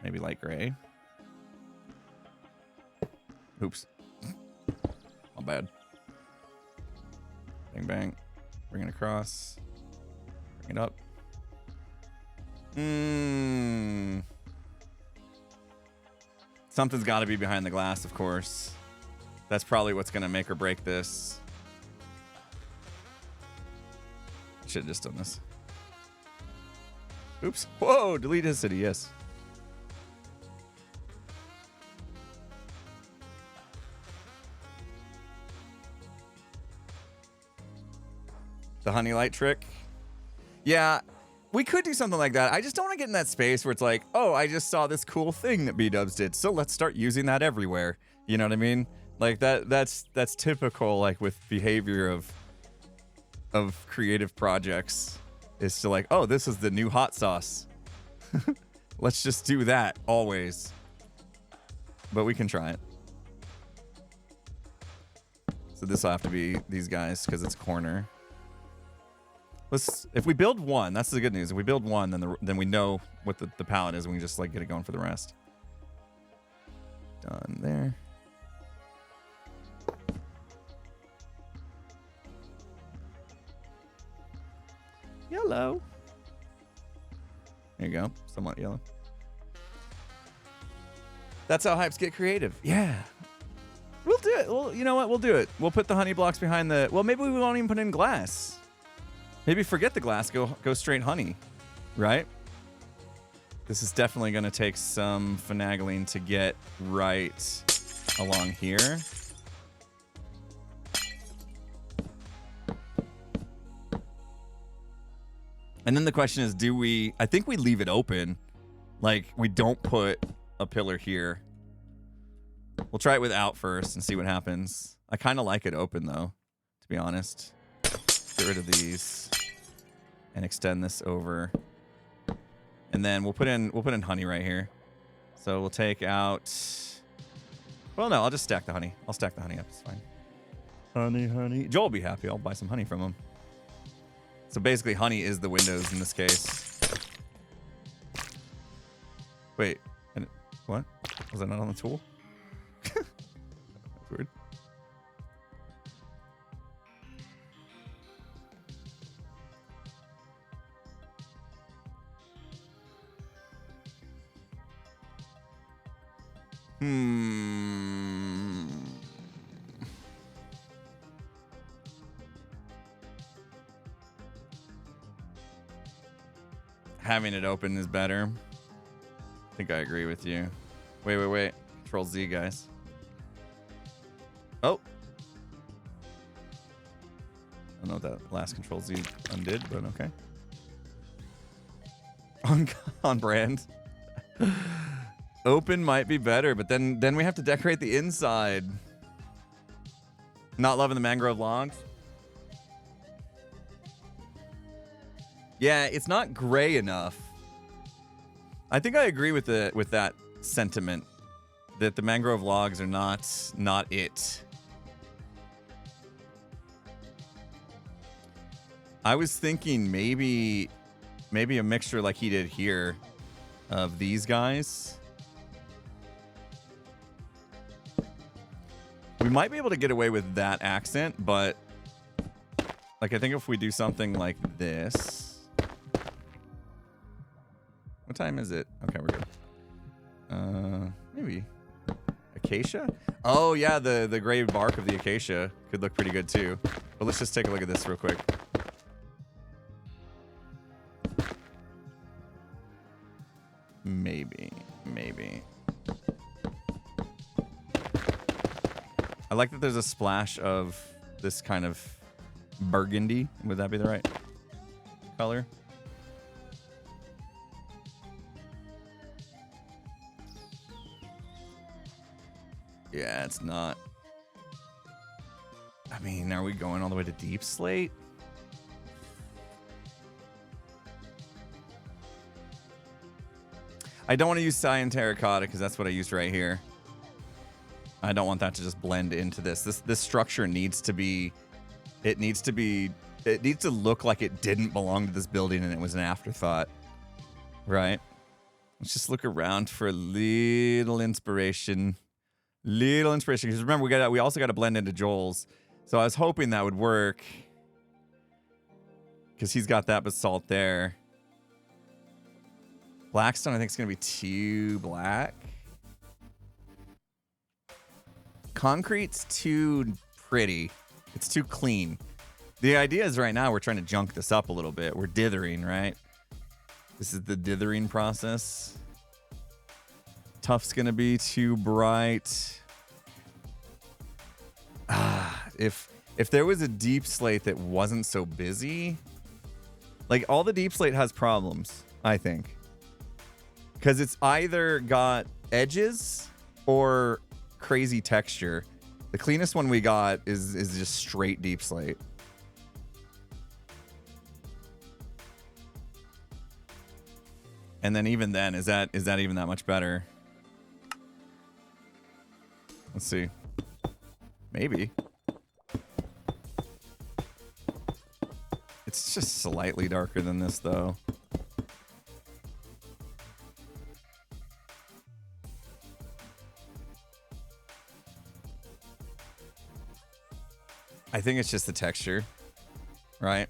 Maybe light gray. Oops. Not bad. Bang, bang. Bring it across. Bring it up. Something's got to be behind the glass, of course. That's probably what's going to make or break this. Should have just done this. Oops. Whoa, delete his city, yes. The honey light trick. Yeah, we could do something like that. I just don't want to get in that space where it's like, oh, I just saw this cool thing that B-dubs did, so let's start using that everywhere. You know what I mean? Like that's typical, like, with behavior of creative projects, is to like, oh, this is the new hot sauce. Let's just do that always. But we can try it. So this will have to be these guys because it's corner. If we build one, that's the good news. If we build one, then we know what the palette is, and we can just like get it going for the rest. Done there. Yellow. There you go. Somewhat yellow. That's how hypes get creative. Yeah. We'll do it. Well, you know what? We'll do it. We'll put the honey blocks behind the... Well, maybe we won't even put in glass. Maybe forget the glass. Go straight honey. Right? This is definitely going to take some finagling to get right along here. And then the question is, do we... I think we leave it open. Like, we don't put a pillar here. We'll try it without first and see what happens. I kind of like it open, though, to be honest. Get rid of these and extend this over. And then we'll put in honey right here. So we'll take out... Well, no, I'll just stack the honey. I'll stack the honey up. It's fine. Honey. Joel will be happy. I'll buy some honey from him. So basically, honey is the windows in this case. Wait. What? Was that not on the tool? That's weird. Having it open is better. I think I agree with you. Wait. Control Z, guys. Oh. I don't know what that last Control Z undid, but okay. On brand. Open might be better, but then we have to decorate the inside. Not loving the mangrove logs. Yeah, it's not gray enough. I think I agree with that sentiment that the mangrove logs are not it. I was thinking maybe a mixture like he did here of these guys. We might be able to get away with that accent, but like I think if we do something like this. What time is it? Okay, we're good. Maybe acacia? Oh yeah, the gray bark of the acacia could look pretty good too. But let's just take a look at this real quick. Maybe. I like that there's a splash of this kind of burgundy. Would that be the right color? Yeah, it's not. I mean, are we going all the way to deep slate? I don't want to use cyan terracotta because that's what I used right here. I don't want that to just blend into this. This structure needs to be. It needs to look like it didn't belong to this building and it was an afterthought, right? Let's just look around for a little inspiration. Because remember, we also got to blend into Joel's. So I was hoping that would work because he's got that basalt there. Blackstone, I think, is going to be too black. Concrete's too pretty. It's too clean. The idea is right now we're trying to junk this up a little bit. We're dithering, right? This is the dithering process. Tough's going to be too bright. If there was a deep slate that wasn't so busy, like all the deep slate has problems, I think. Because it's either got edges or crazy texture. The cleanest one we got is just straight deep slate. And then even then, is that even that much better? Let's see. Maybe. It's just slightly darker than this, though. I think it's just the texture, right?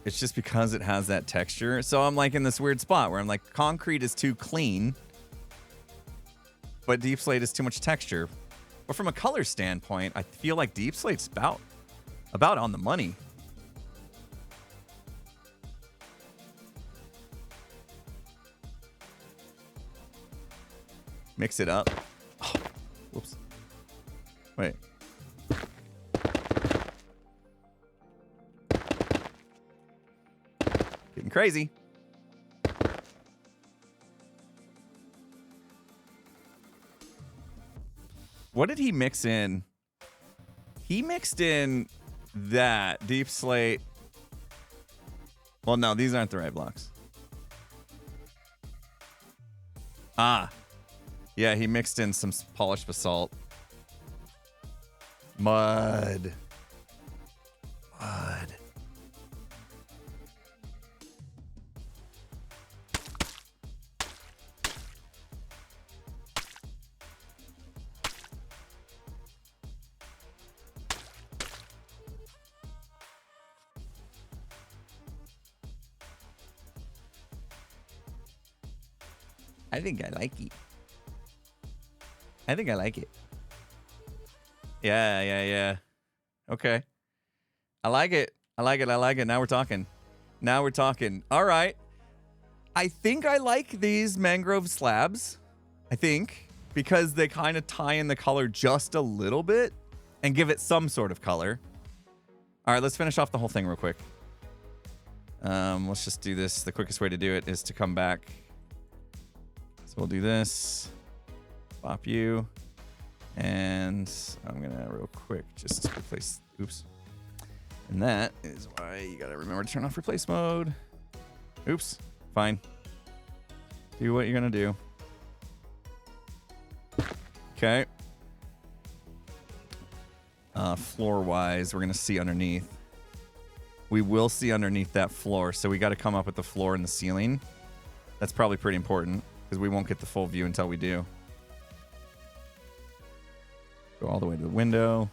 It's just because it has that texture. So I'm like in this weird spot where I'm like, concrete is too clean, but deep slate is too much texture. But from a color standpoint, I feel like deep slate's about on the money. Mix it up. Oh, whoops. Wait. Getting crazy. What did he mix in? He mixed in that deep slate. Well, no, these aren't the right blocks. Ah. Yeah, he mixed in some polished basalt. Mud. I think I like it. I think I like it. Yeah. Okay. I like it. Now we're talking. All right. I think I like these mangrove slabs. I think, because they kind of tie in the color just a little bit and give it some sort of color. All right, let's finish off the whole thing real quick. Let's just do this. The quickest way to do it is to come back. So we'll do this. Pop you. And I'm going to real quick just replace. Oops. And that is why you got to remember to turn off replace mode. Oops. Fine. Do what you're going to do. Okay. Floor-wise, we're going to see underneath. We will see underneath that floor, so we got to come up with the floor and the ceiling. That's probably pretty important, because we won't get the full view until we do. Go all the way to the window.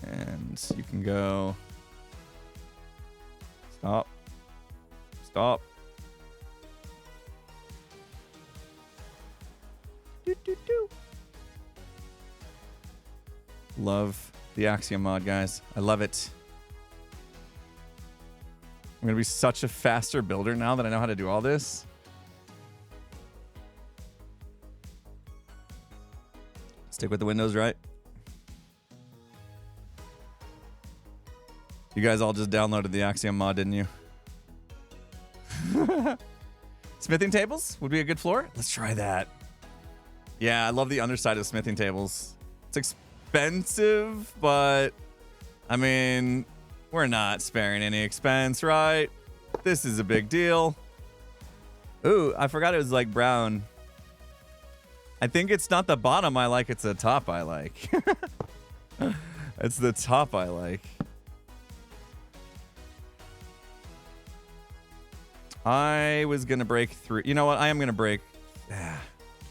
And you can go. Stop. Stop. Do, do, do. Love the Axiom mod, guys. I love it. I'm going to be such a faster builder now that I know how to do all this. Stick with the windows, right? You guys all just downloaded the Axiom mod, didn't you? Smithing tables would be a good floor. Let's try that. Yeah, I love the underside of smithing tables. It's expensive, but I mean, we're not sparing any expense, right? This is a big deal. Ooh, I forgot it was like brown. I think it's not the bottom I like, it's the top I like. It's the top I like. I was going to break through. You know what? I am going to break.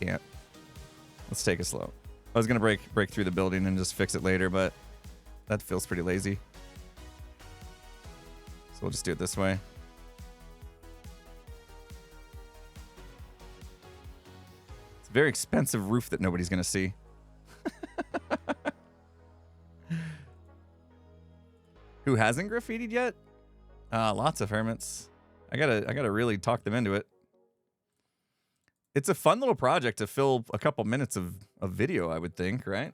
Can't. Let's take it slow. I was going to break through the building and just fix it later, but that feels pretty lazy. So we'll just do it this way. It's a very expensive roof that nobody's going to see. Who hasn't graffitied yet? Lots of hermits. I gotta really talk them into it. It's a fun little project to fill a couple minutes of video, I would think, right?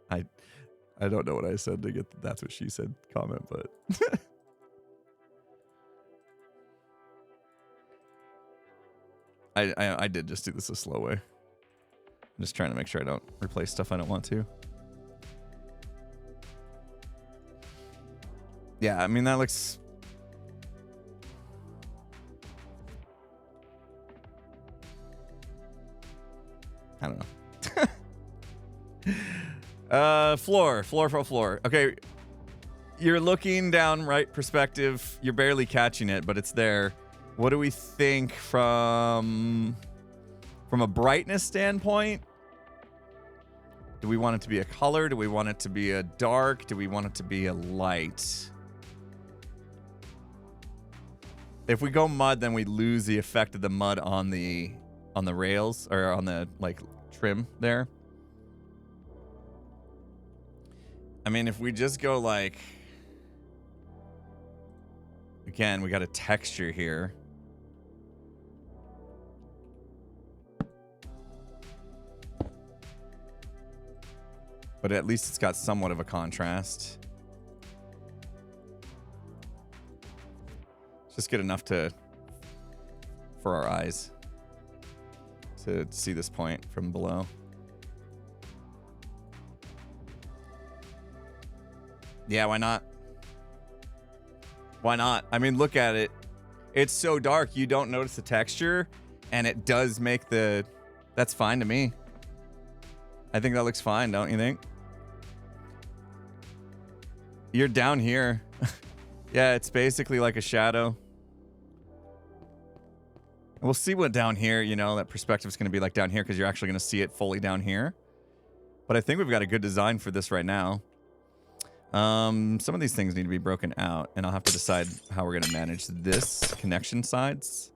I don't know what I said to get the "that's what she said" comment, but I did just do this a slow way. I'm just trying to make sure I don't replace stuff I don't want to. Yeah, I mean, that looks... I don't know. Floor. Okay. You're looking down, right perspective. You're barely catching it, but it's there. What do we think from a brightness standpoint? Do we want it to be a color? Do we want it to be a dark? Do we want it to be a light? If we go mud, then we lose the effect of the mud on the rails or on the like trim there. I mean, if we just go like, again, we got a texture here. But at least it's got somewhat of a contrast. Just good enough for our eyes to see this point from below. Yeah, why not? Why not? I mean, look at it. It's so dark, you don't notice the texture, and it does make the... That's fine to me. I think that looks fine, don't you think? You're down here. Yeah, it's basically like a shadow. We'll see what down here, you know, that perspective is going to be like down here because you're actually going to see it fully down here. But I think we've got a good design for this right now. Some of these things need to be broken out, and I'll have to decide how we're going to manage this connection sides.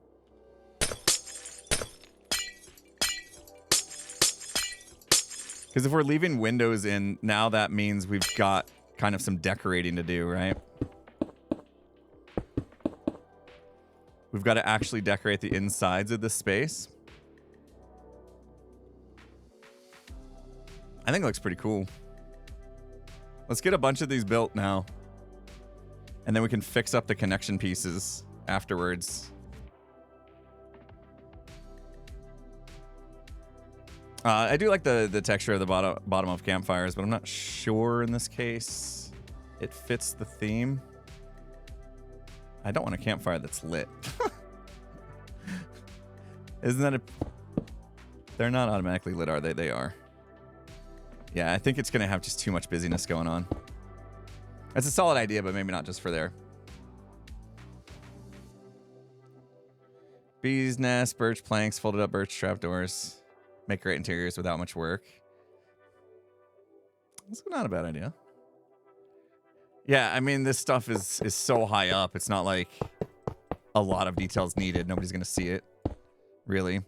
Because if we're leaving windows in, now that means we've got kind of some decorating to do, right? we've got to actually decorate the insides of this space. I think it looks pretty cool. Let's get a bunch of these built now. And then we can fix up the connection pieces afterwards. I do like the texture of the bottom of campfires, but I'm not sure in this case it fits the theme. I don't want a campfire that's lit. Isn't that a... They're not automatically lit, are they? They are. Yeah, I think it's going to have just too much busyness going on. That's a solid idea, but maybe not just for there. Bees nest, birch planks, folded up birch trapdoors. Make great interiors without much work. That's not a bad idea. Yeah, I mean, this stuff is so high up. It's not like a lot of details needed. Nobody's going to see it, really.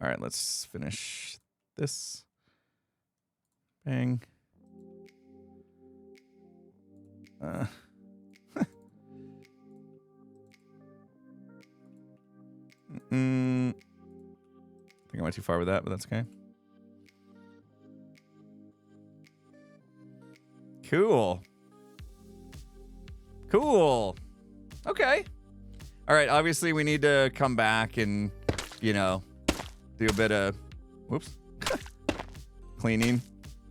All right, let's finish this. Bang. I think I went too far with that, but that's okay. Cool. Cool. Okay. All right, obviously we need to come back and, you know, do a bit of, whoops, cleaning.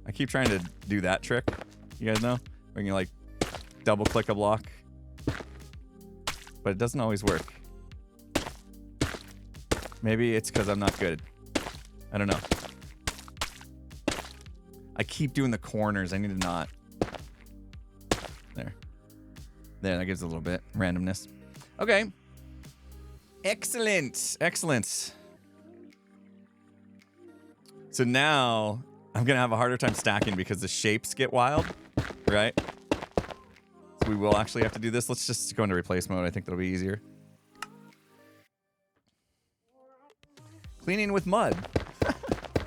I keep trying to do that trick. You guys know? When you like double click a block. But it doesn't always work. Maybe it's because I'm not good. I don't know. I keep doing the corners. I need to not. There. There, that gives a little bit randomness. Okay. Excellent. Excellent. So now I'm going to have a harder time stacking because the shapes get wild, right? So we will actually have to do this. Let's just go into replace mode. I think that'll be easier. Cleaning with mud.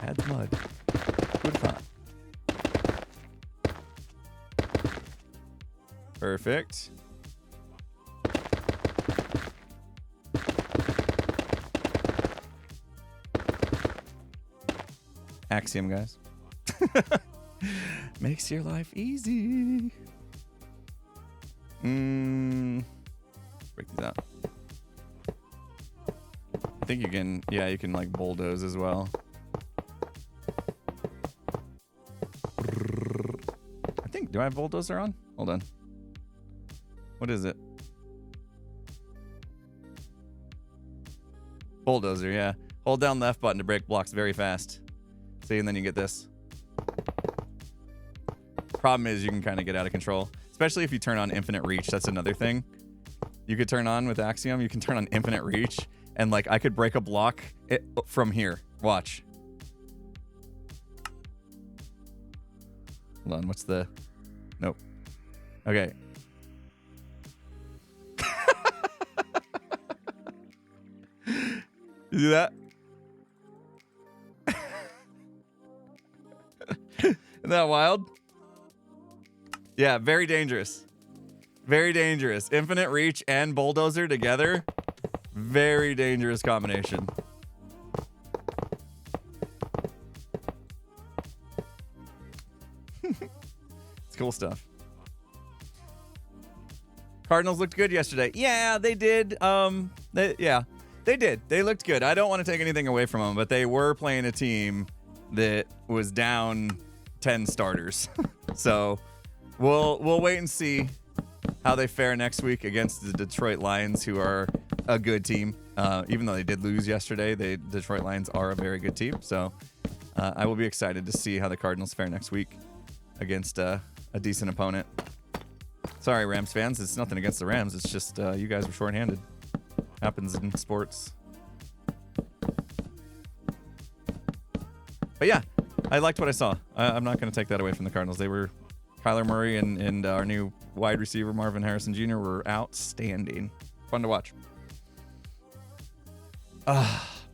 Add the mud. Good thought. Perfect. Axiom, guys. Makes your life easy. Break these out. I think you can, yeah, you can like bulldoze as well. I think, do I have bulldozer on? Hold on. What is it? Bulldozer, yeah. Hold down left button to break blocks very fast. See, and then you get this. Problem is you can kind of get out of control, especially if you turn on infinite reach. That's another thing you could turn on with Axiom. You can turn on infinite reach, and like I could break a block from here. Watch. Hold on, what's the... Nope. Okay. You see that? Isn't that wild? Yeah, very dangerous. Very dangerous. Infinite reach and bulldozer together. Very dangerous combination. It's cool stuff. Cardinals looked good yesterday. Yeah, they did. They did. They looked good. I don't want to take anything away from them, but they were playing a team that was down 10 starters. So we'll wait and see how they fare next week against the Detroit Lions, who are a good team. Even though they did lose yesterday, the Detroit Lions are a very good team. So I will be excited to see how the Cardinals fare next week against a decent opponent. Sorry, Rams fans. It's nothing against the Rams. It's just you guys were shorthanded. Happens in sports. But yeah, I liked what I saw. I'm not going to take that away from the Cardinals. They were... Kyler Murray and our new wide receiver, Marvin Harrison Jr., were outstanding. Fun to watch.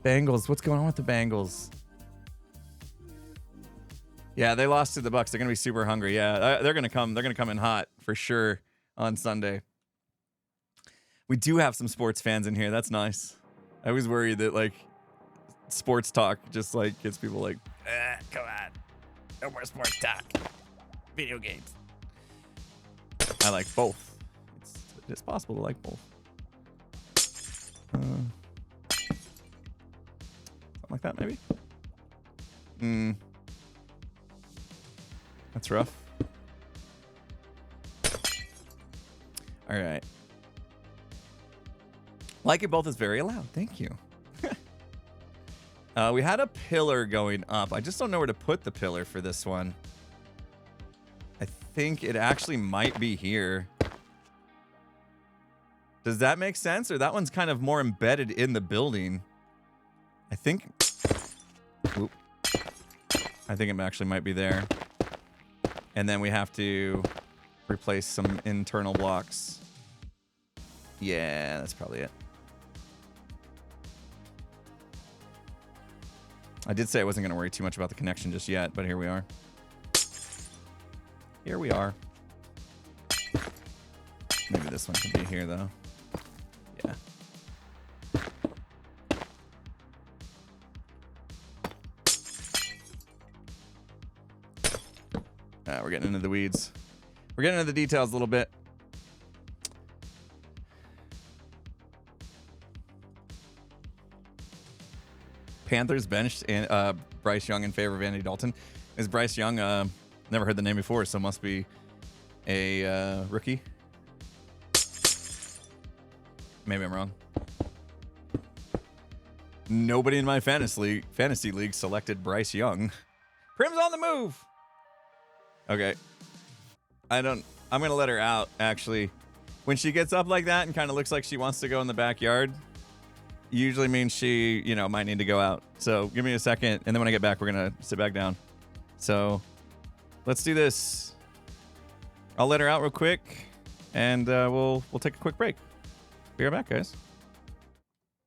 Bengals. What's going on with the Bengals? Yeah, they lost to the Bucs. They're going to be super hungry. Yeah, they're going to come. They're going to come in hot for sure on Sunday. We do have some sports fans in here. That's nice. I was worried that like sports talk just like gets people like, come on, no more sports talk. Video games. I like both. It's possible to like both. Something like that, maybe. That's rough. All right. Like it both is very allowed. Thank you. We had a pillar going up. I just don't know where to put the pillar for this one. I think it actually might be here. Does that make sense? Or that one's kind of more embedded in the building. I think... Oop. I think it actually might be there. And then we have to replace some internal blocks. Yeah, that's probably it. I did say I wasn't going to worry too much about the connection just yet, but here we are. Here we are. Maybe this one can be here, though. Yeah. We're getting into the weeds. We're getting into the details a little bit. Panthers benched and Bryce Young in favor of Andy Dalton. Is Bryce Young? Never heard the name before, so must be a rookie. Maybe I'm wrong. Nobody in my fantasy league selected Bryce Young. Prim's on the move. Okay. I'm gonna let her out. Actually, when she gets up like that and kind of looks like she wants to go in the backyard, usually means she, might need to go out. So give me a second, and then when I get back, we're gonna sit back down. So let's do this. I'll let her out real quick, and we'll take a quick break. Be right back, guys.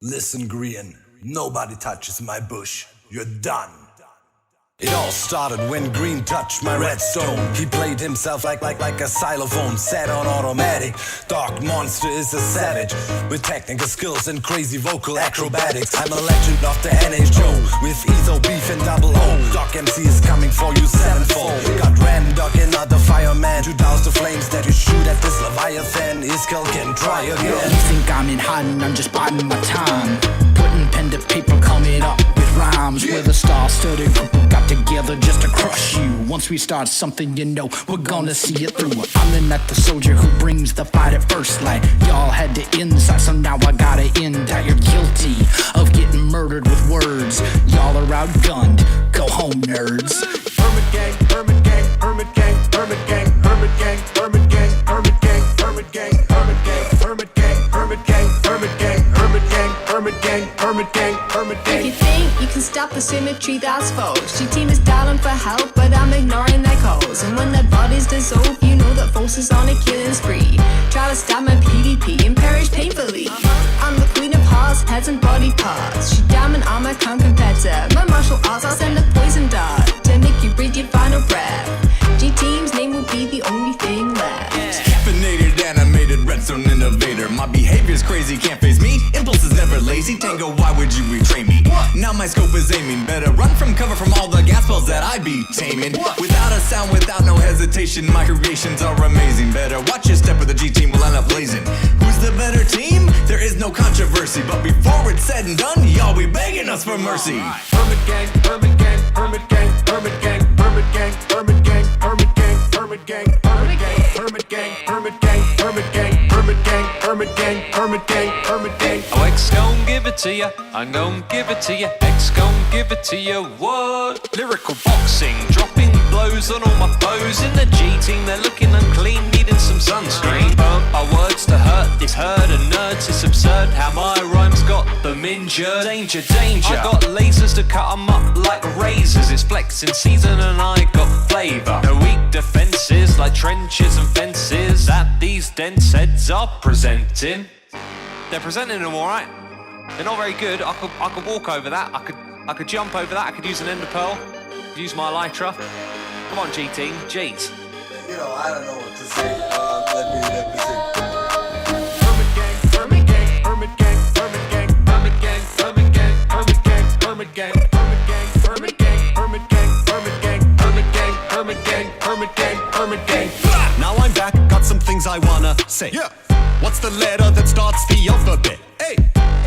Listen, Green. Nobody touches my bush. You're done. It all started when Green touched my redstone. He played himself like a xylophone, set on automatic. Dark Monster is a savage with technical skills and crazy vocal acrobatics. I'm a legend of the NHL with Etho Beef and Double O. Doc MC is coming for you sevenfold. Got Randog, another fireman, to douse the flames that you shoot at this Leviathan. Iskell can try again. You think I'm in hiding, I'm just biding my time. Putting pen to paper, coming up with rhymes. With a star-studded group who got together just to crush you. Once we start something, we're gonna see it through. I'm the not the soldier who brings the fight at first light. Y'all had the insight, so now I gotta end how you're guilty of getting murdered with words. Y'all are outgunned. Go home, nerds. Hermit gang, Hermit gang, Hermit gang, Hermit gang, Hermit gang, Hermit gang, Hermit gang, Hermit gang, Hermit gang, Hermit gang, Hermit gang, Hermit gang, Hermit gang, Hermit gang, Hermit gang, Hermit gang. If you think you can stop the symmetry, that's false. Your team is dialing for help, but I'm ignoring their calls. And when their bodies dissolve, you know that False is on a killing spree. Try to stab my PvP and perish painfully. I'm the queen of hearts, heads and body parts. She diamond armor can't compare to my martial arts. I'll send a poison dart to make you breathe your final breath. G-Team's name will be the only thing left. Caffeinated, animated, redstone innovator. My behavior's crazy, can't face me. Impulse is never lazy. Tango, why would you betray me? Now my scope is aiming. Better run from cover from all the gas balls that I be taming. Without a sound, without no hesitation, my creations are amazing. Better watch your step or the G-Team will end up blazing. Who's the better team? There is no controversy. But before it's said and done, y'all be begging us for mercy. Hermit gang, Hermit gang, Hermit gang, Hermit gang, Hermit gang, Hermit gang, Hermit gang, Hermit gang, Hermit gang, Hermit gang, Hermit gang, Hermit gang, Hermit gang, Hermit gang, Hermit gang, Hermit gang. Oh, X gon' give it to ya, I'm gon' give it to ya. X gon' give it to ya, what? Lyrical boxing, dropping blows on all my foes. In the G-Team, they're looking unclean, needing some sunscreen. Our words to hurt this herd of nerds. It's absurd how my rhymes got them injured. Danger, danger, I got lasers to cut them up like razors. It's flexing season and I got flavour. No weak defences like trenches and fences that these dense heads are presenting. They're presenting them alright. They're not very good. I could walk over that. I could jump over that. I could use an ender pearl. Use my elytra. Come on, G-Team. Jeez. I don't know what to say. Let me see. Hermit gang, Hermit some things I wanna say. Yeah. What's the letter that starts the alphabet? Hey,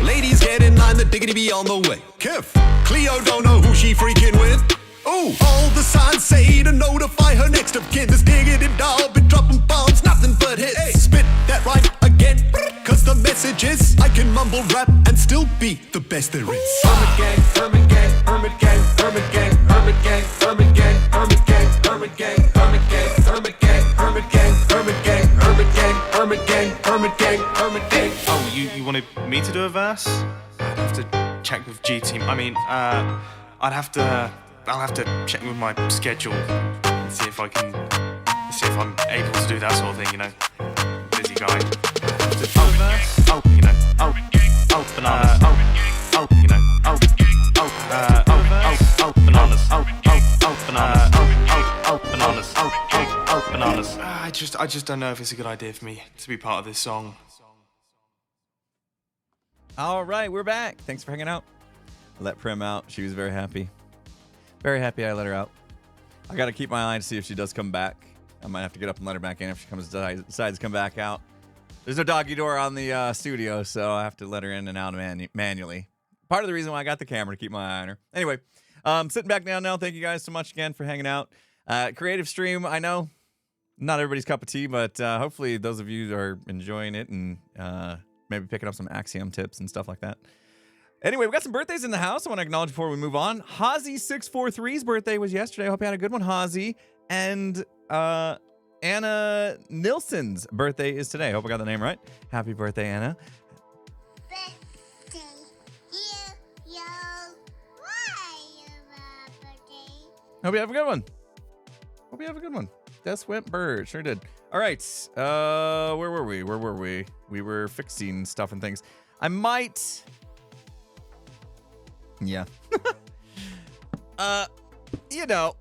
Ladies, get in line, the diggity be on the way. Kev. Cleo don't know who she freaking with. Ooh. All the signs say to notify her next of kin. This diggity doll been dropping bombs, nothing but hits. Hey. Spit that right again, cause the message is I can mumble rap and still be the best there is. Hermit gang, hermit gang, hermit gang, hermit gang, hermit gang, hermit gang, hermit gang, hermit gang, hermit gang, hermit gang, hermit gang, hermit gang, hermit gang, hermit gang, hermit gang, hermit gang. Oh, you wanted me to do a verse? I'd have to check with G Team. I mean, I'll have to check with my schedule and see if I'm able to do that sort of thing, you know. Busy guy. So, verse? Bananas. You know. Bananas. Bananas. I just don't know if it's a good idea for me to be part of this song. All right, we're back. Thanks for hanging out. I let Prim out. She was very happy. Very happy I let her out. I got to keep my eye to see if she does come back. I might have to get up and let her back in if she decides to come back out. There's no doggy door on the studio, so I have to let her in and out manually. Part of the reason why I got the camera to keep my eye on her. Anyway, sitting back down now. Thank you guys so much again for hanging out. Creative stream, I know, not everybody's cup of tea, but hopefully those of you are enjoying it and maybe picking up some Axiom tips and stuff like that. Anyway, we got some birthdays in the house I want to acknowledge before we move on. Hazy643's birthday was yesterday. I hope you had a good one, Hazy. And Anna Nilsson's birthday is today. I hope I got the name right. Happy birthday, Anna. Birthday, yo, why your birthday? Hope you have a good one. Hope you have a good one. Death went bird. Sure did. All right. Where were we? We were fixing stuff and things. I might... Yeah. You know,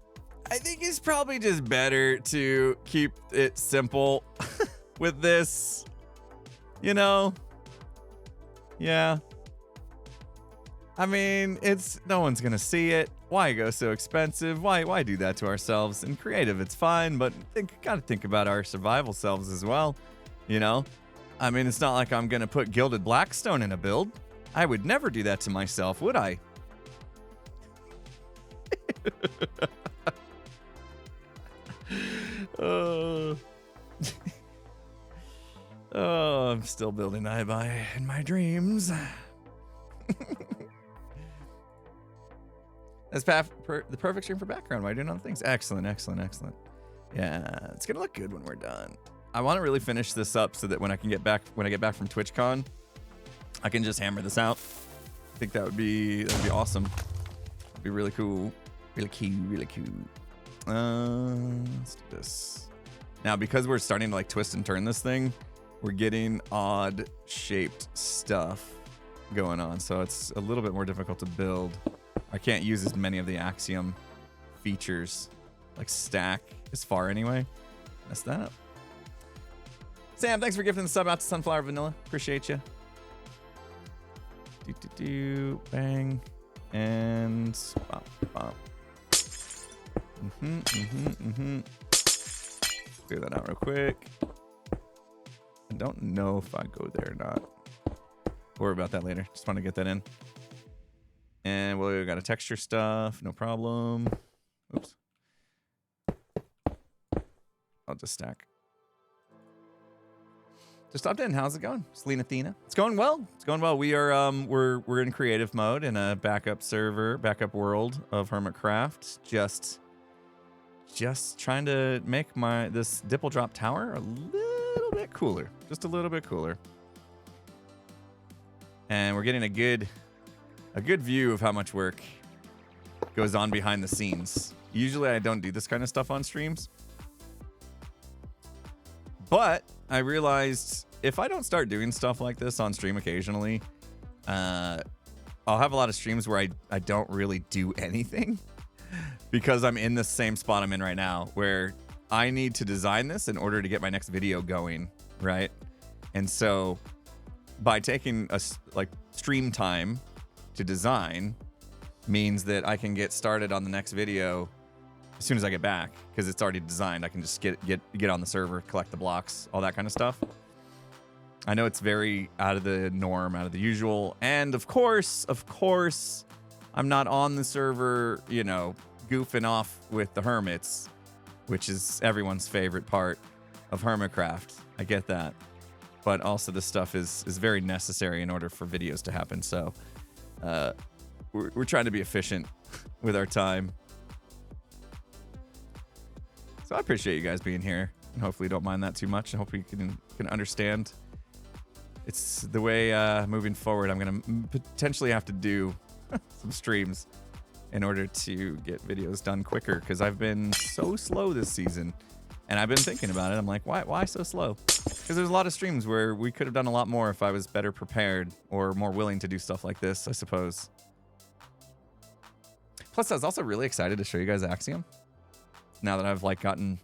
I think it's probably just better to keep it simple with this. You know? Yeah. I mean, no one's gonna see it. Why go so expensive? Why do that to ourselves? In creative, it's fine, but gotta think about our survival selves as well. You know? I mean, it's not like I'm gonna put gilded blackstone in a build. I would never do that to myself, would I? Oh, I'm still building iBuy in my dreams. That's the perfect stream for background while doing other things. Excellent. Yeah, it's gonna look good when we're done. I want to really finish this up so that when I get back from TwitchCon, I can just hammer this out. I think that'd be awesome. It'd be really cool. Really cute. Let's do this. Now, because we're starting to like twist and turn this thing, we're getting odd shaped stuff going on. So it's a little bit more difficult to build. I can't use as many of the Axiom features, like stack as far anyway. Mess that up. Sam, thanks for gifting the sub out to Sunflower Vanilla. Appreciate you. Bang. And bop. Clear that out real quick. I don't know if I go there or not. Worry about that later. Just want to get that in. And we got a texture stuff. No problem. Oops. I'll just stack. Just stopped in. How's it going? Selena Athena. It's going well. We are we're in creative mode in a backup world of Hermitcraft. Just trying to make this Dipple Drop Tower a little bit cooler. Just a little bit cooler. And we're getting a good view of how much work goes on behind the scenes. Usually I don't do this kind of stuff on streams. But I realized if I don't start doing stuff like this on stream occasionally, I'll have a lot of streams where I don't really do anything because I'm in the same spot I'm in right now where I need to design this in order to get my next video going, right? And so by taking stream time to design means that I can get started on the next video as soon as I get back, because it's already designed. I can just get on the server, collect the blocks, all that kind of stuff. I know it's very out of the norm, out of the usual, and of course, I'm not on the server, you know, goofing off with the Hermits, which is everyone's favorite part of Hermitcraft. I get that. But also this stuff is very necessary in order for videos to happen. So we're trying to be efficient with our time. So I appreciate you guys being here. And hopefully you don't mind that too much. I hope you can understand. It's the way moving forward, I'm going to potentially have to do some streams in order to get videos done quicker, because I've been so slow this season. And I've been thinking about it. I'm like, why so slow? Because there's a lot of streams where we could have done a lot more if I was better prepared or more willing to do stuff like this, I suppose. Plus, I was also really excited to show you guys Axiom. Now that I've like gotten,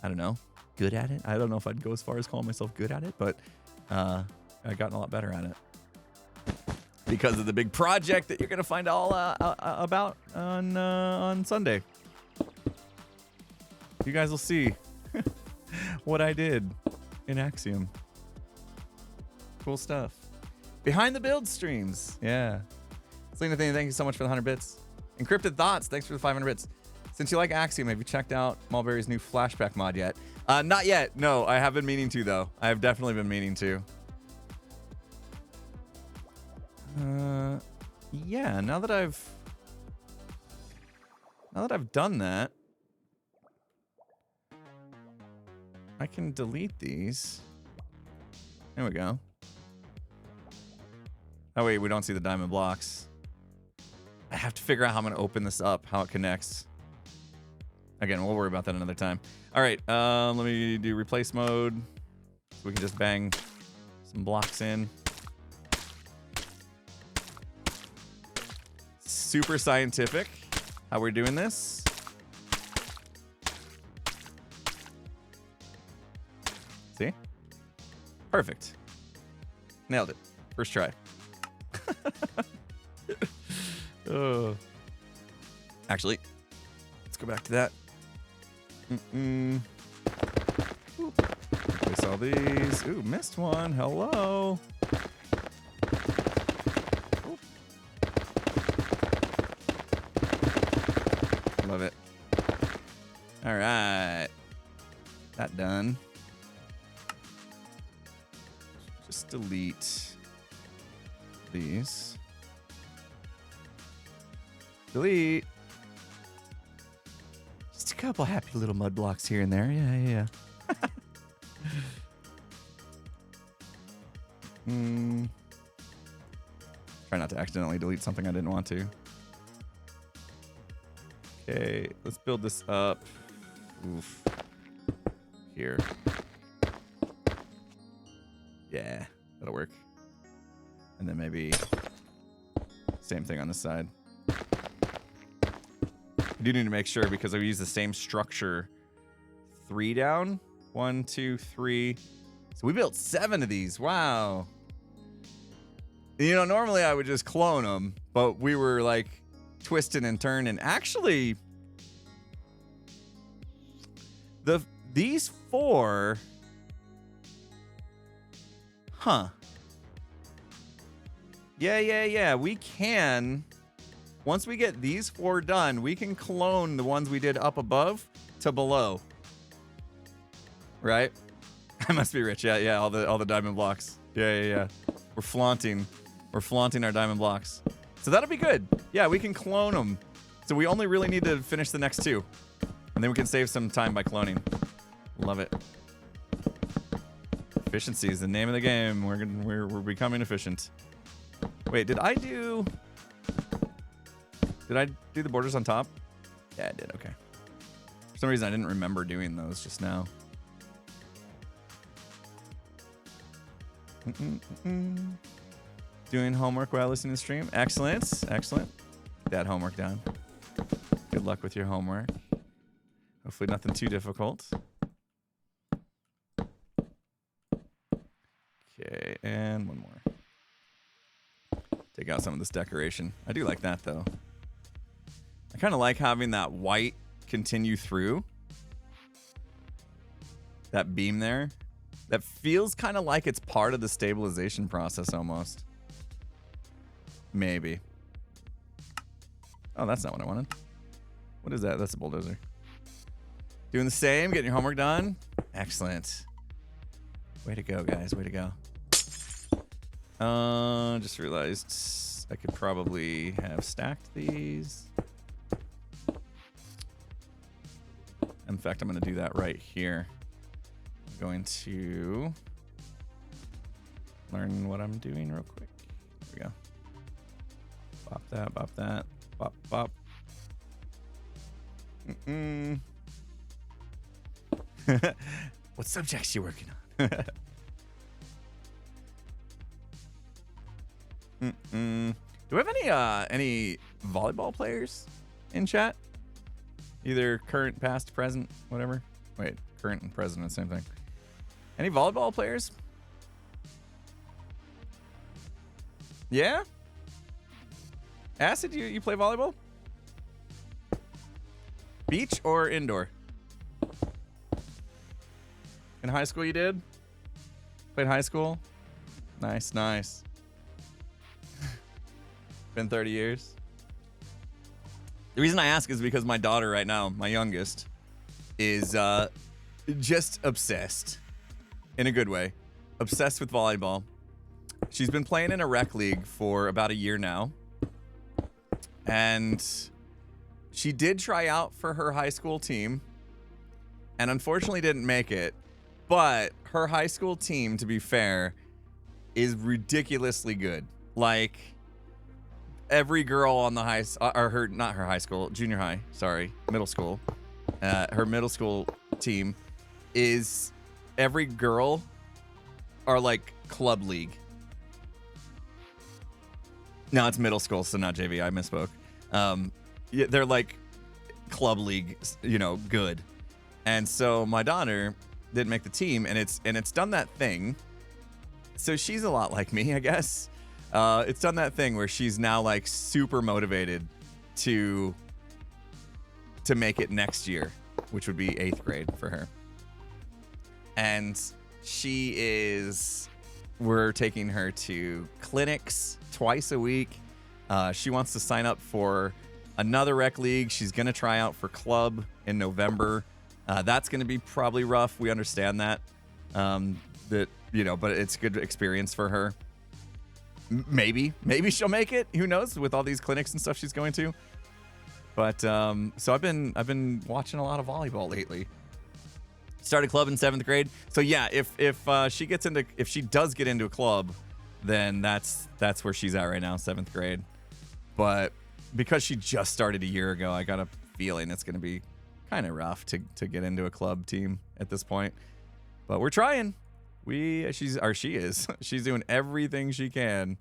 I don't know, good at it. I don't know if I'd go as far as calling myself good at it, but I've gotten a lot better at it. Because of the big project that you're going to find all about on Sunday. You guys will see what I did in Axiom. Cool stuff. Behind the build streams. Yeah. Selena, thank you so much for the 100 bits. Encrypted Thoughts, thanks for the 500 bits. Since you like Axiom, have you checked out Mulberry's new flashback mod yet? Not yet. No, I have been meaning to, though. I have definitely been meaning to. Yeah, now that I've done that, I can delete these. There we go. Oh wait, we don't see the diamond blocks. I have to figure out how I'm gonna open this up, how it connects. Again, we'll worry about that another time. All right, let me do replace mode. So we can just bang some blocks in. Super scientific how we're doing this. See? Perfect. Nailed it. First try. Oh. Actually, let's go back to that. Replace all these. Ooh, missed one. Hello. Love it. All right. That done. Just delete these. Delete. Just a couple happy little mud blocks here and there. Yeah. Try not to accidentally delete something I didn't want to. Okay, let's build this up. Oof. Here. Yeah, that'll work. And then maybe same thing on this side. I do need to make sure, because I use the same structure. 3 down. 1, 2, 3. So we built 7 of these. Wow. You know, normally I would just clone them, but we were like twisting and turning. Actually, these 4. Huh. Yeah. We can. Once we get these 4 done, we can clone the ones we did up above to below. Right? I must be rich. Yeah. All the diamond blocks. Yeah. We're flaunting our diamond blocks. So that'll be good. Yeah, we can clone them. So we only really need to finish the next 2. And then we can save some time by cloning. Love it. Efficiency is the name of the game. We're becoming efficient. Wait, did I do the borders on top? Yeah, I did. Okay. For some reason, I didn't remember doing those just now. Doing homework while listening to the stream. Excellent. Get that homework done. Good luck with your homework. Hopefully nothing too difficult. Okay, and one more. Take out some of this decoration. I do like that, though. I kind of like having that white continue through that beam there. That feels kind of like it's part of the stabilization process almost. Maybe. Oh, that's not what I wanted. What is that? That's a bulldozer. Doing the same, getting your homework done. Excellent. Way to go, guys. Way to go. Just realized I could probably have stacked these. In fact, I'm going to do that right here. I'm going to learn what I'm doing real quick. Here we go. Bop that, bop that, bop, bop. What subjects you working on? Do we have any volleyball players in chat? Either current, past, present, whatever. Wait, current and present are the same thing. Any volleyball players? Yeah? Acid, you play volleyball? Beach or indoor? In high school you did? Played high school? Nice, nice. Been 30 years. The reason I ask is because my daughter right now, my youngest, is just obsessed. In a good way. Obsessed with volleyball. She's been playing in a rec league for about a year now. And she did try out for her high school team. And unfortunately didn't make it. But her high school team, to be fair, is ridiculously good. Like, every girl on the not her high school, junior high, sorry, middle school. Her middle school team is, every girl are like club league. No, it's middle school, so not JV. I misspoke. Yeah, they're like club league, good. And so my daughter didn't make the team, and it's done that thing. So she's a lot like me, I guess. It's done that thing where she's now like super motivated to make it next year, which would be 8th grade for her. And we're taking her to clinics twice a week. She wants to sign up for another rec league. She's going to try out for club in November. That's going to be probably rough. We understand that. But it's a good experience for her. Maybe she'll make it. Who knows? With all these clinics and stuff she's going to. But so I've been watching a lot of volleyball lately. Started club in 7th grade. So yeah, if she does get into a club, then that's where she's at right now, 7th grade. But because she just started a year ago, I got a feeling it's going to be kind of rough to get into a club team at this point. But we're trying. She is. She's doing everything she can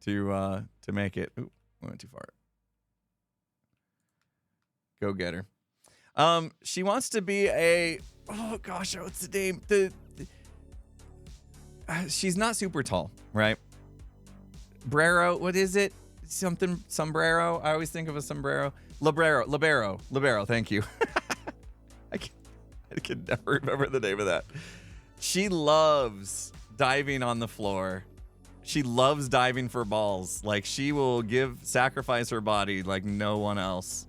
to make it. Ooh, we went too far. Go get her. She wants to be oh gosh, what's the name? She's not super tall, right? Brero, what is it? Something sombrero. I always think of a sombrero. Libero. Thank you. I can never remember the name of that. She loves diving on the floor. She loves diving for balls. Like, she will sacrifice her body like no one else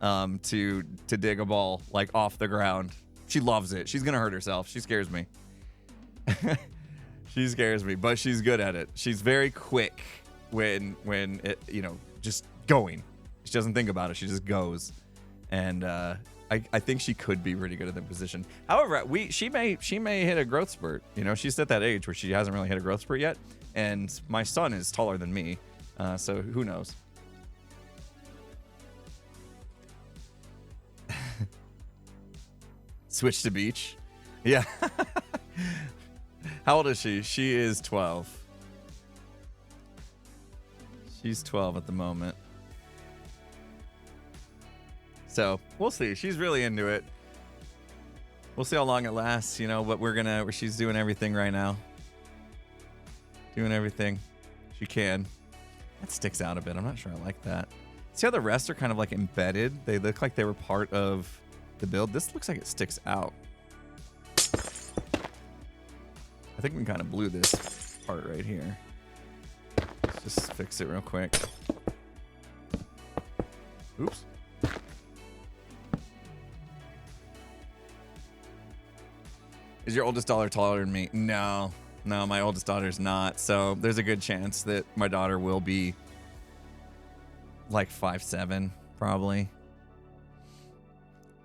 to dig a ball like off the ground. She loves it. She's gonna hurt herself. She scares me. She scares me, but she's good at it. She's very quick when it, just going. She doesn't think about it. She just goes. And I think she could be really good at that position. However, she may hit a growth spurt. She's at that age where she hasn't really hit a growth spurt yet. And my son is taller than me, so who knows? Switch to beach. Yeah. How old is she? She is 12. She's 12 at the moment. So we'll see. She's really into it. We'll see how long it lasts, but she's doing everything right now. Doing everything she can. That sticks out a bit. I'm not sure I like that. See how the rest are kind of like embedded? They look like they were part of the build. This looks like it sticks out. I think we kind of blew this part right here. Let's just fix it real quick. Oops. Is your oldest daughter taller than me? No, my oldest daughter's not. So there's a good chance that my daughter will be like 5'7", probably.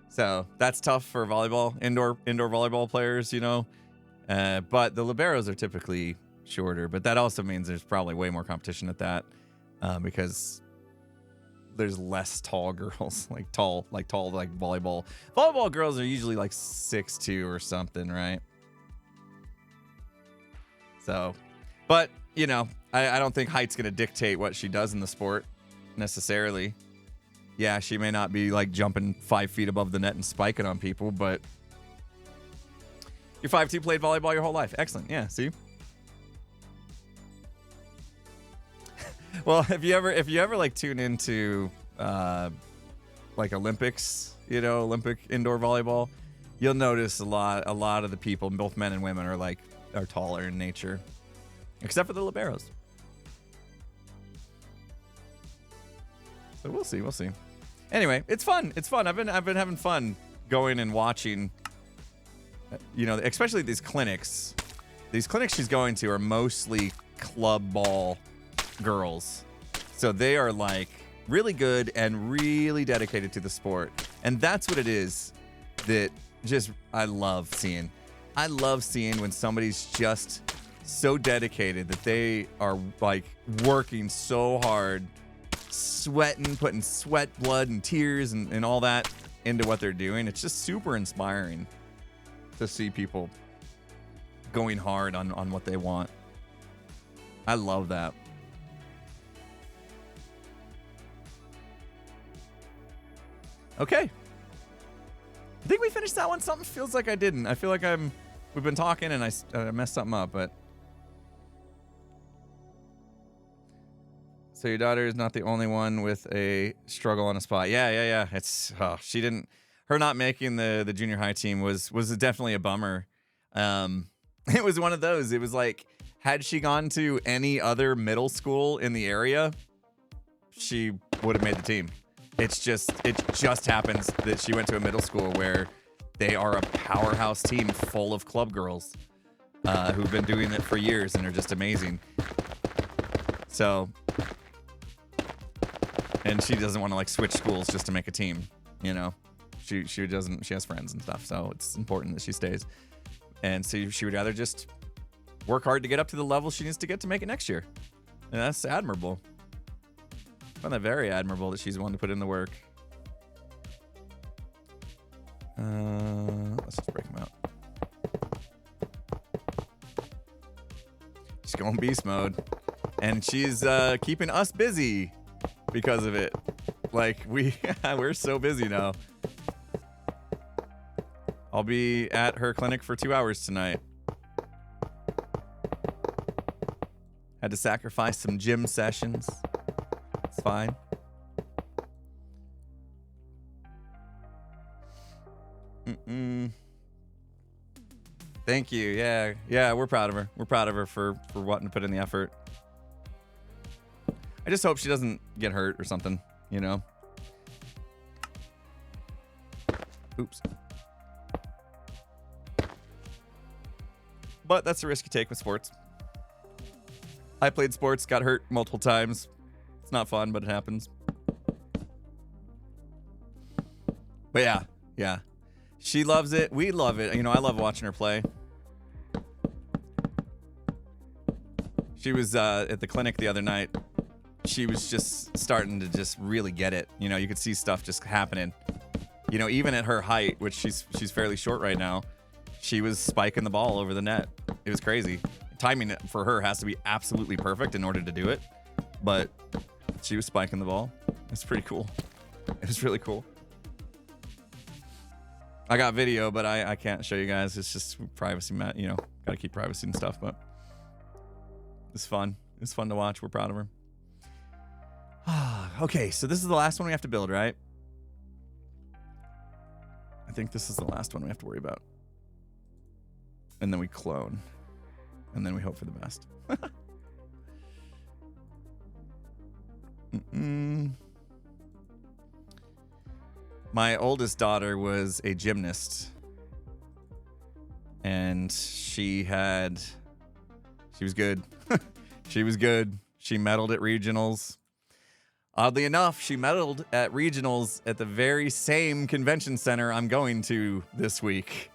So that's tough for volleyball, indoor volleyball players, you know. But the liberos are typically shorter, but that also means there's probably way more competition at that because there's less tall girls, like tall volleyball. Volleyball girls are usually like 6'2" or something, right? So, but you know, I don't think height's gonna dictate what she does in the sport necessarily. Yeah, she may not be like jumping 5 feet above the net and spiking on people, but you're 5'2", played volleyball your whole life. Excellent. Yeah, see? Well, if you ever like tune into like Olympics, you know, Olympic indoor volleyball, you'll notice a lot of the people, both men and women, are taller in nature, except for the liberos. So we'll see. Anyway, it's fun. I've been having fun going and watching. You know, especially these clinics. These clinics she's going to are mostly club ball girls. So they are like really good and really dedicated to the sport. And that's what it is that just I love seeing. I love seeing when somebody's just so dedicated that they are like working so hard, sweating, putting sweat, blood, and tears and all that into what they're doing. It's just super inspiring to see people going hard on what they want. I love that. Okay. I think we finished that one. Something feels like I didn't. I feel like we've been talking and I messed something up, but. So your daughter is not the only one with a struggle on a spot. Yeah. It's, her not making the junior high team was definitely a bummer. It was one of those. It was like, had she gone to any other middle school in the area, she would have made the team. It just happens that she went to a middle school where they are a powerhouse team full of club girls who've been doing it for years and are just amazing. So, and she doesn't want to like switch schools just to make a team, you know. She has friends and stuff, so it's important that she stays. And so she would rather just work hard to get up to the level she needs to get to make it next year. And that's admirable. I find that very admirable that she's the one to put in the work. Let's just break them out. She's going beast mode. And she's keeping us busy because of it. Like, we're so busy now. I'll be at her clinic for 2 hours tonight. Had to sacrifice some gym sessions. It's fine. Thank you. Yeah, we're proud of her. We're proud of her for wanting to put in the effort. I just hope she doesn't get hurt or something, you know? Oops. But that's the risk you take with sports. I played sports, got hurt multiple times. It's not fun, but it happens. But yeah. She loves it. We love it. You know, I love watching her play. She was at the clinic the other night. She was just starting to just really get it. You know, you could see stuff just happening. You know, even at her height, which she's fairly short right now, she was spiking the ball over the net. It was crazy. Timing for her has to be absolutely perfect in order to do it. But she was spiking the ball. It's pretty cool. It was really cool. I got video, but I can't show you guys. It's just privacy, you know, got to keep privacy and stuff. But it's fun. It's fun to watch. We're proud of her. Okay, so this is the last one we have to build, right? I think this is the last one we have to worry about. And then we clone. And then we hope for the best. My oldest daughter was a gymnast. And she was good. She was good. She medaled at regionals. Oddly enough, she medaled at regionals at the very same convention center I'm going to this week.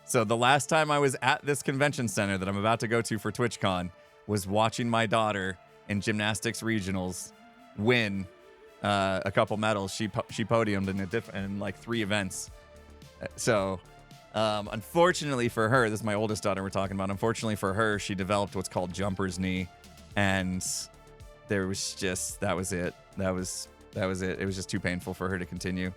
So the last time I was at this convention center that I'm about to go to for TwitchCon was watching my daughter in gymnastics regionals win a couple medals. She podiumed in like 3 events. So unfortunately for her, this is my oldest daughter we're talking about. Unfortunately for her, she developed what's called jumper's knee, and that was it. That was it. It was just too painful for her to continue.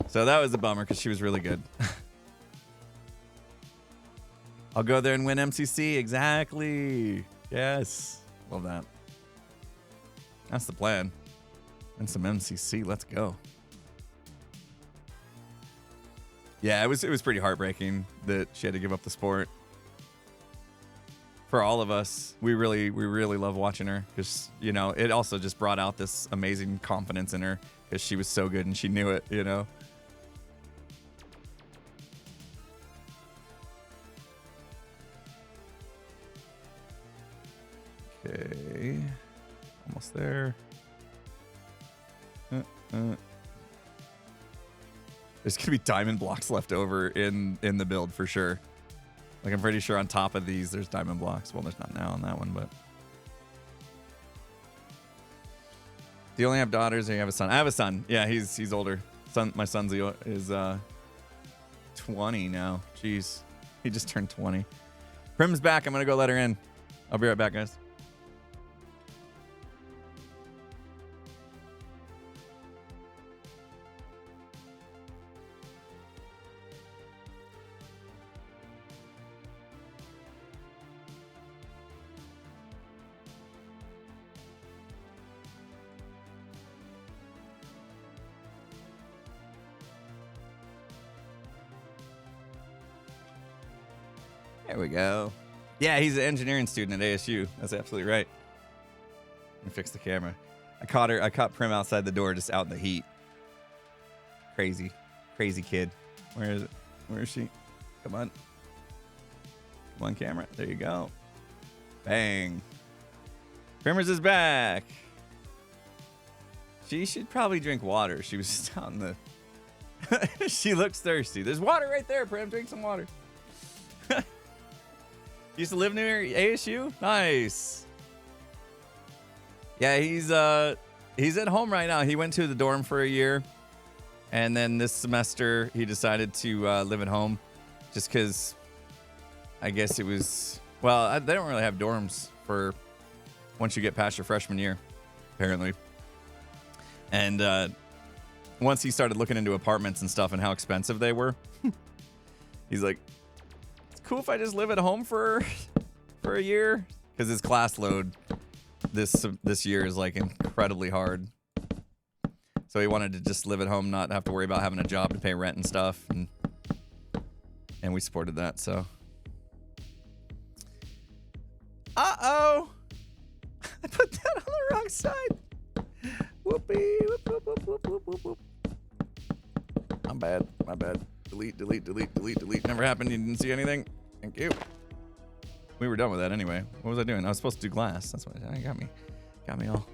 So that was a bummer because she was really good. I'll go there and win MCC. Exactly. Yes. Love that. That's the plan. And some MCC. Let's go. Yeah, it was pretty heartbreaking that she had to give up the sport. For all of us, we really love watching her because, you know, it also just brought out this amazing confidence in her because she was so good and she knew it, you know. Okay, almost there. There's gonna be diamond blocks left over in the build for sure. Like, I'm pretty sure on top of these, there's diamond blocks. Well, there's not now on that one, but. Do you only have daughters or you have a son? I have a son. Yeah, he's older. My son's is 20 now. Jeez. He just turned 20. Prim's back. I'm going to go let her in. I'll be right back, guys. There we go. Yeah, he's an engineering student at ASU. That's absolutely right. Let me fix the camera. I caught Prim outside the door, just out in the heat. Crazy kid. Where is it? Where is she? Come on. Come on, camera. There you go. Bang. Primers is back. She should probably drink water. She was just out in the... She looks thirsty. There's water right there, Prim. Drink some water. Used to live near ASU? Nice. Yeah, he's at home right now. He went to the dorm for a year, and then this semester he decided to live at home, just because I guess it was, well, they don't really have dorms for once you get past your freshman year, apparently. And once he started looking into apartments and stuff and how expensive they were, he's like, cool if I just live at home for a year, because his class load this year is like incredibly hard. So he wanted to just live at home, not have to worry about having a job to pay rent and stuff, and we supported that. So I put that on the wrong side. Whoopee, whoop, whoop, whoop, whoop, whoop, whoop, whoop. I'm bad. My bad. Delete. Never happened. You didn't see anything. Thank you. We were done with that anyway. What was I doing? I was supposed to do glass. That's what I got me all.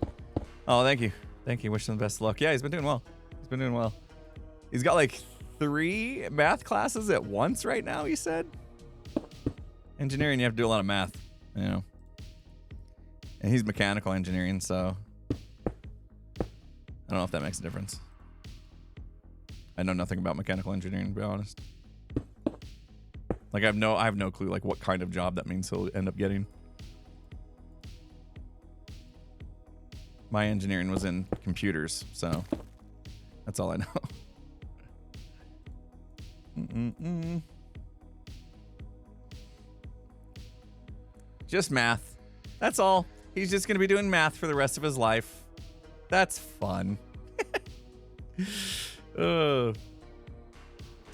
Oh, thank you. Wish him the best of luck. Yeah, he's been doing well. He's got like 3 math classes at once right now, he said. Engineering, you have to do a lot of math, you know. And he's mechanical engineering, so I don't know if that makes a difference. I know nothing about mechanical engineering, to be honest. Like, I have no clue, like, what kind of job that means he'll end up getting. My engineering was in computers, so that's all I know. Just math. That's all. He's just going to be doing math for the rest of his life. That's fun. All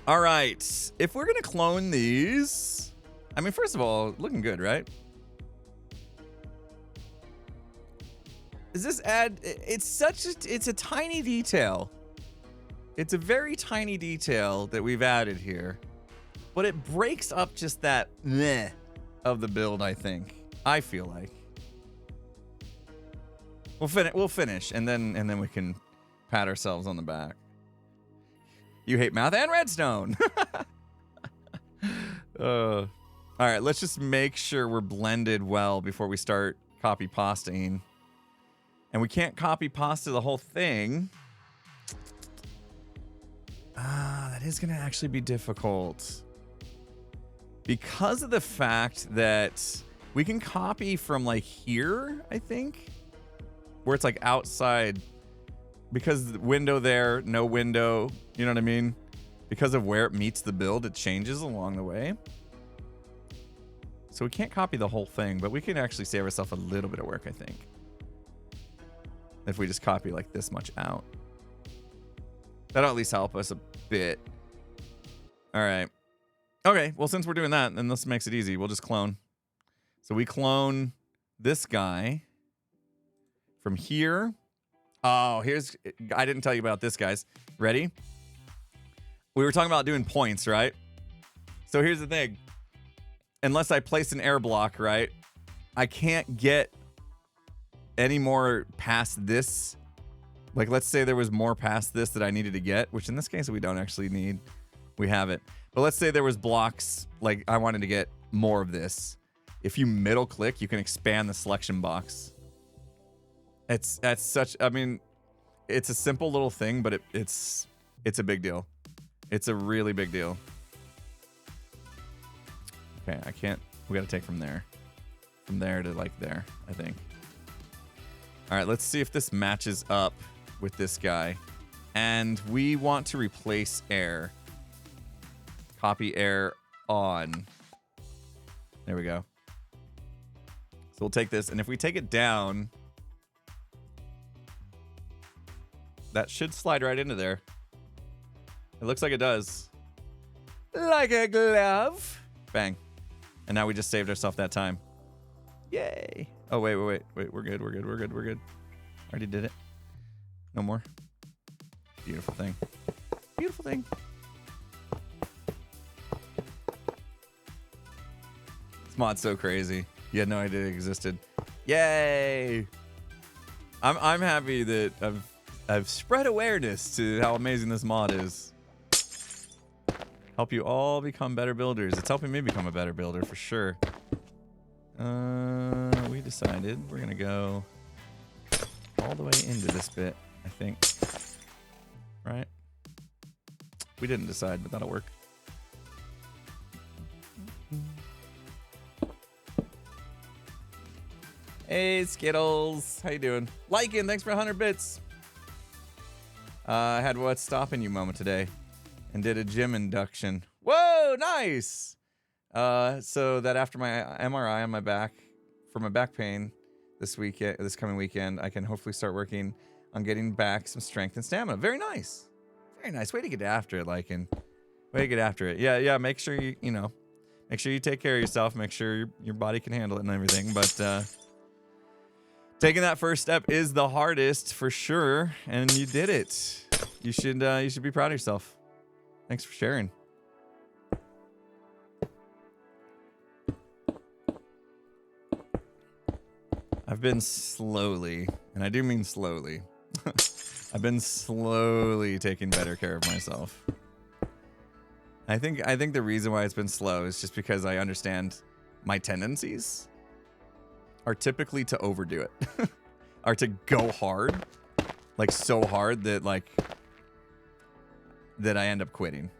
right. If we're going to clone these, I mean, first of all, looking good, right? Is this ad? It's a tiny detail. It's a very tiny detail that we've added here, but it breaks up just that meh of the build, I think. I feel like. We'll finish, and then we can pat ourselves on the back. You hate math and redstone. All right, let's just make sure we're blended well before we start copy pastaing. And we can't copy pasta the whole thing. That is going to actually be difficult. Because of the fact that we can copy from like here, I think. Where it's like outside. Because the window there, no window. You know what I mean? Because of where it meets the build, it changes along the way. So we can't copy the whole thing, but we can actually save ourselves a little bit of work, I think. If we just copy like this much out. That'll at least help us a bit. All right. Okay, well, since we're doing that, then this makes it easy. We'll just clone. So we clone this guy from here. Oh, I didn't tell you about this, guys. Ready? We were talking about doing points, right? So here's the thing. Unless I place an air block, right? I can't get any more past this. Like, let's say there was more past this that I needed to get, which in this case we don't actually need. We have it. But let's say there was blocks, like I wanted to get more of this. If you middle click, you can expand the selection box. That's such, I mean, it's a simple little thing, but it's a big deal. It's a really big deal. Okay, I can't, we gotta take from there. From there to like there, I think. All right, let's see if this matches up with this guy. And we want to replace air. Copy air on. There we go. So we'll take this, and if we take it down, that should slide right into there. It looks like it does. Like a glove. Bang. And now we just saved ourselves that time. Yay. Oh, wait. We're good. Already did it. No more. Beautiful thing. Beautiful thing. This mod's so crazy. You had no idea it existed. Yay! I'm happy that I've spread awareness to how amazing this mod is. Help you all become better builders. It's helping me become a better builder for sure. We decided we're gonna go all the way into this bit, I think. Right? We didn't decide, but that'll work. Hey, Skittles. How you doing? Lycan, thanks for 100 bits. I had what's stopping you moment today and did a gym induction. Whoa, nice. So that after my MRI on my back, for my back pain this coming weekend, I can hopefully start working on getting back some strength and stamina. Very nice. Very nice. Way to get after it, Lycan. Way to get after it. Yeah, make sure make sure you take care of yourself, make sure your body can handle it and everything, but taking that first step is the hardest for sure, and you did it. You should be proud of yourself. Thanks for sharing. I've been slowly, and I do mean slowly. I've been slowly taking better care of myself. I think the reason why it's been slow is just because I understand my tendencies are typically to overdo it. Are to go hard. Like so hard that that I end up quitting.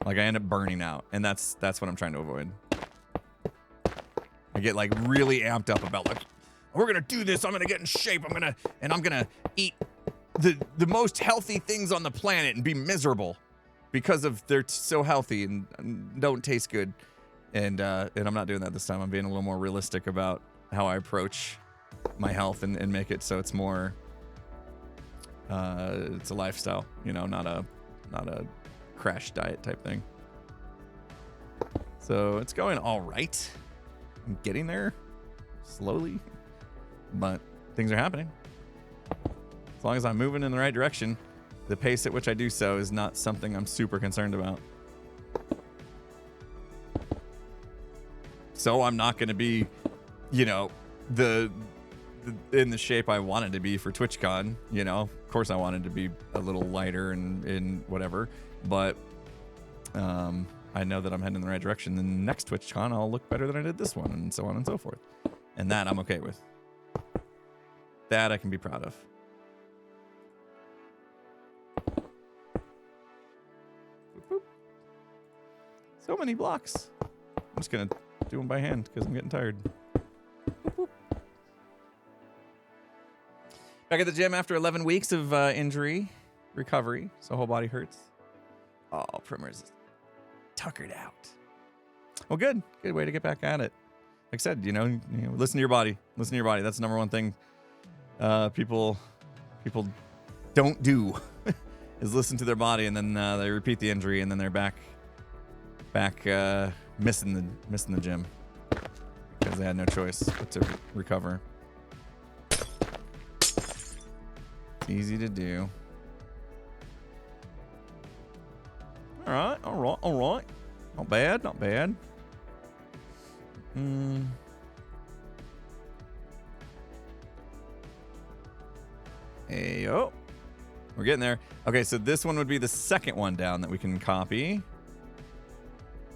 Like I end up burning out. And that's what I'm trying to avoid. I get like really amped up about like, we're gonna do this, I'm gonna get in shape, I'm gonna eat the most healthy things on the planet and be miserable because of they're so healthy and don't taste good. And I'm not doing that this time. I'm being a little more realistic about how I approach my health and make it so it's more it's a lifestyle, not a crash diet type thing. So it's going all right. I'm getting there slowly, but things are happening. As long as I'm moving in the right direction, the pace at which I do so is not something I'm super concerned about. So I'm not going to be, the in the shape I wanted to be for TwitchCon. Of course I wanted to be a little lighter and whatever, but I know that I'm heading in the right direction. The next TwitchCon I'll look better than I did this one, and so on and so forth. And that I'm okay with. That I can be proud of. So many blocks. I'm just gonna do them by hand because I'm getting tired. Back at the gym after 11 weeks of injury recovery, so whole body hurts. Oh, Primrose is tuckered out. Well, good way to get back at it. Like I said, listen to your body. Listen to your body. That's the number one thing people don't do is listen to their body, and then they repeat the injury, and then they're back missing the gym because they had no choice but to recover. Easy to do. All right. Not bad. Hey, yo. We're getting there. Okay, so this one would be the second one down that we can copy.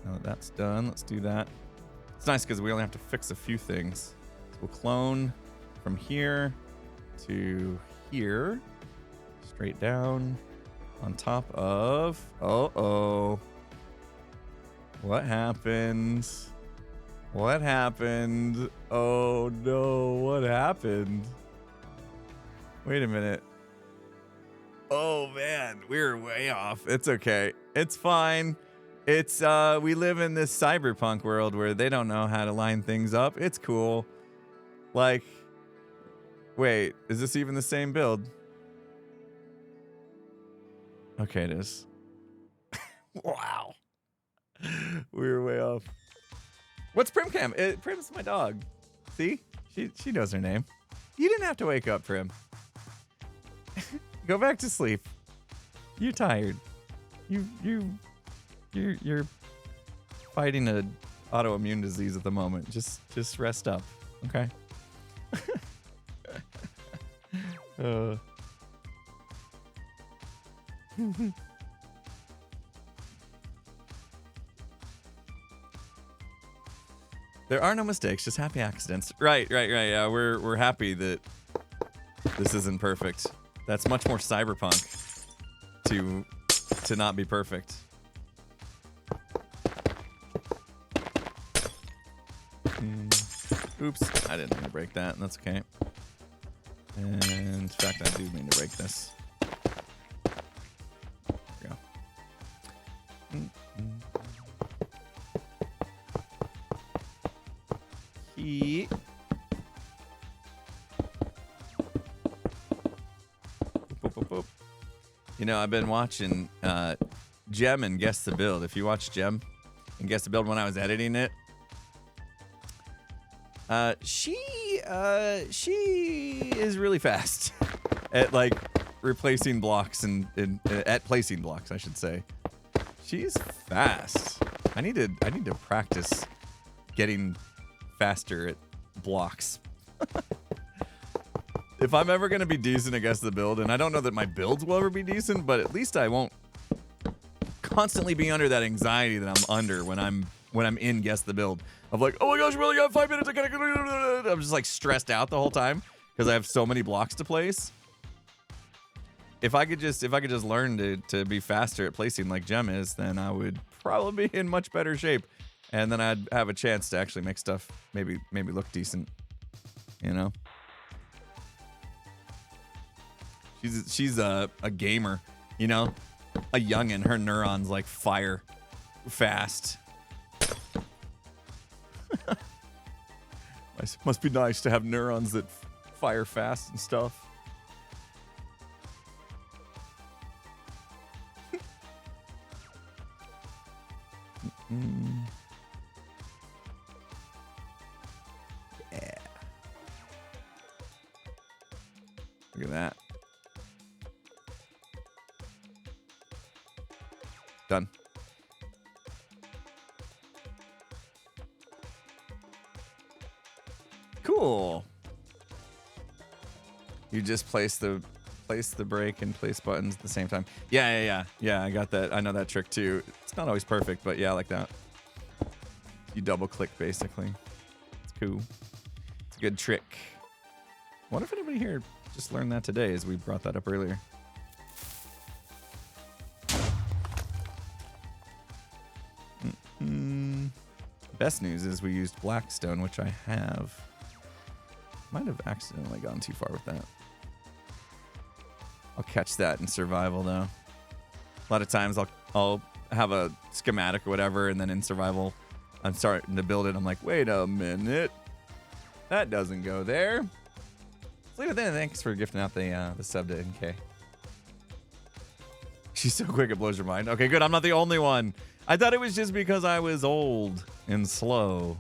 Now that that's done, let's do that. It's nice because we only have to fix a few things. So we'll clone from here to here, straight down on top of. What happened? Oh no, what happened? Wait a minute. Oh man, we're way off. It's okay. It's fine. It's we live in this cyberpunk world where they don't know how to line things up. It's cool. Like, wait, is this even the same build? Okay, it is. Wow. We were way off. What's Primcam? Prim's my dog. See? She knows her name. You didn't have to wake up, Prim. Go back to sleep. You're tired. You're fighting an autoimmune disease at the moment. Just rest up, okay? There are no mistakes, just happy accidents. Right. Yeah, we're happy that this isn't perfect. That's much more cyberpunk to not be perfect. Oops, I didn't mean to break that. That's okay. And in fact, I do mean to break this. There we go. Boop, boop, boop. I've been watching Gem and Guess the Build. If you watch Gem and Guess the Build when I was editing it, she is really fast at like replacing blocks and at placing blocks, I should say. She's fast. I need to practice getting faster at blocks. If I'm ever going to be decent against the build, and I don't know that my builds will ever be decent, but at least I won't constantly be under that anxiety that I'm under when I'm in Guess the Build of like, oh my gosh, we only got 5 minutes. I'm just like stressed out the whole time because I have so many blocks to place. If I could just learn to be faster at placing like Gem is, then I would probably be in much better shape, and then I'd have a chance to actually make stuff maybe look decent. She's a gamer, a youngin'. Her neurons like fire fast. Must be nice to have neurons that fire fast and stuff. Yeah. Look at that. Done. Cool. You just place the brake and place buttons at the same time. Yeah. I got that. I know that trick too. It's not always perfect, but yeah, I like that. You double click basically. It's cool. It's a good trick. I wonder if anybody here just learned that today, as we brought that up earlier. Best news is we used Blackstone, which I have. Might have accidentally gone too far with that. I'll catch that in survival, though. A lot of times I'll have a schematic or whatever, and then in survival, I'm starting to build it. I'm like, wait a minute. That doesn't go there. Let's leave it there. Thanks for gifting out the sub to NK. She's so quick it blows your mind. Okay, good. I'm not the only one. I thought it was just because I was old and slow.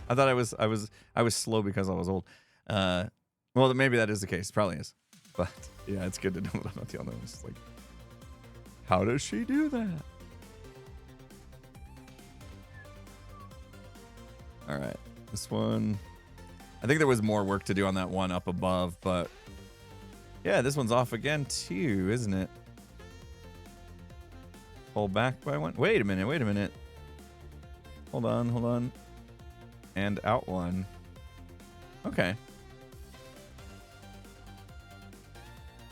I thought I was slow because I was old. Well, maybe that is the case. Probably is. But yeah, it's good to know that I'm not the only one. It's like, how does she do that? All right, this one. I think there was more work to do on that one up above, but yeah, this one's off again too, isn't it? Pull back by one. Wait a minute. Hold on. And out one. Okay.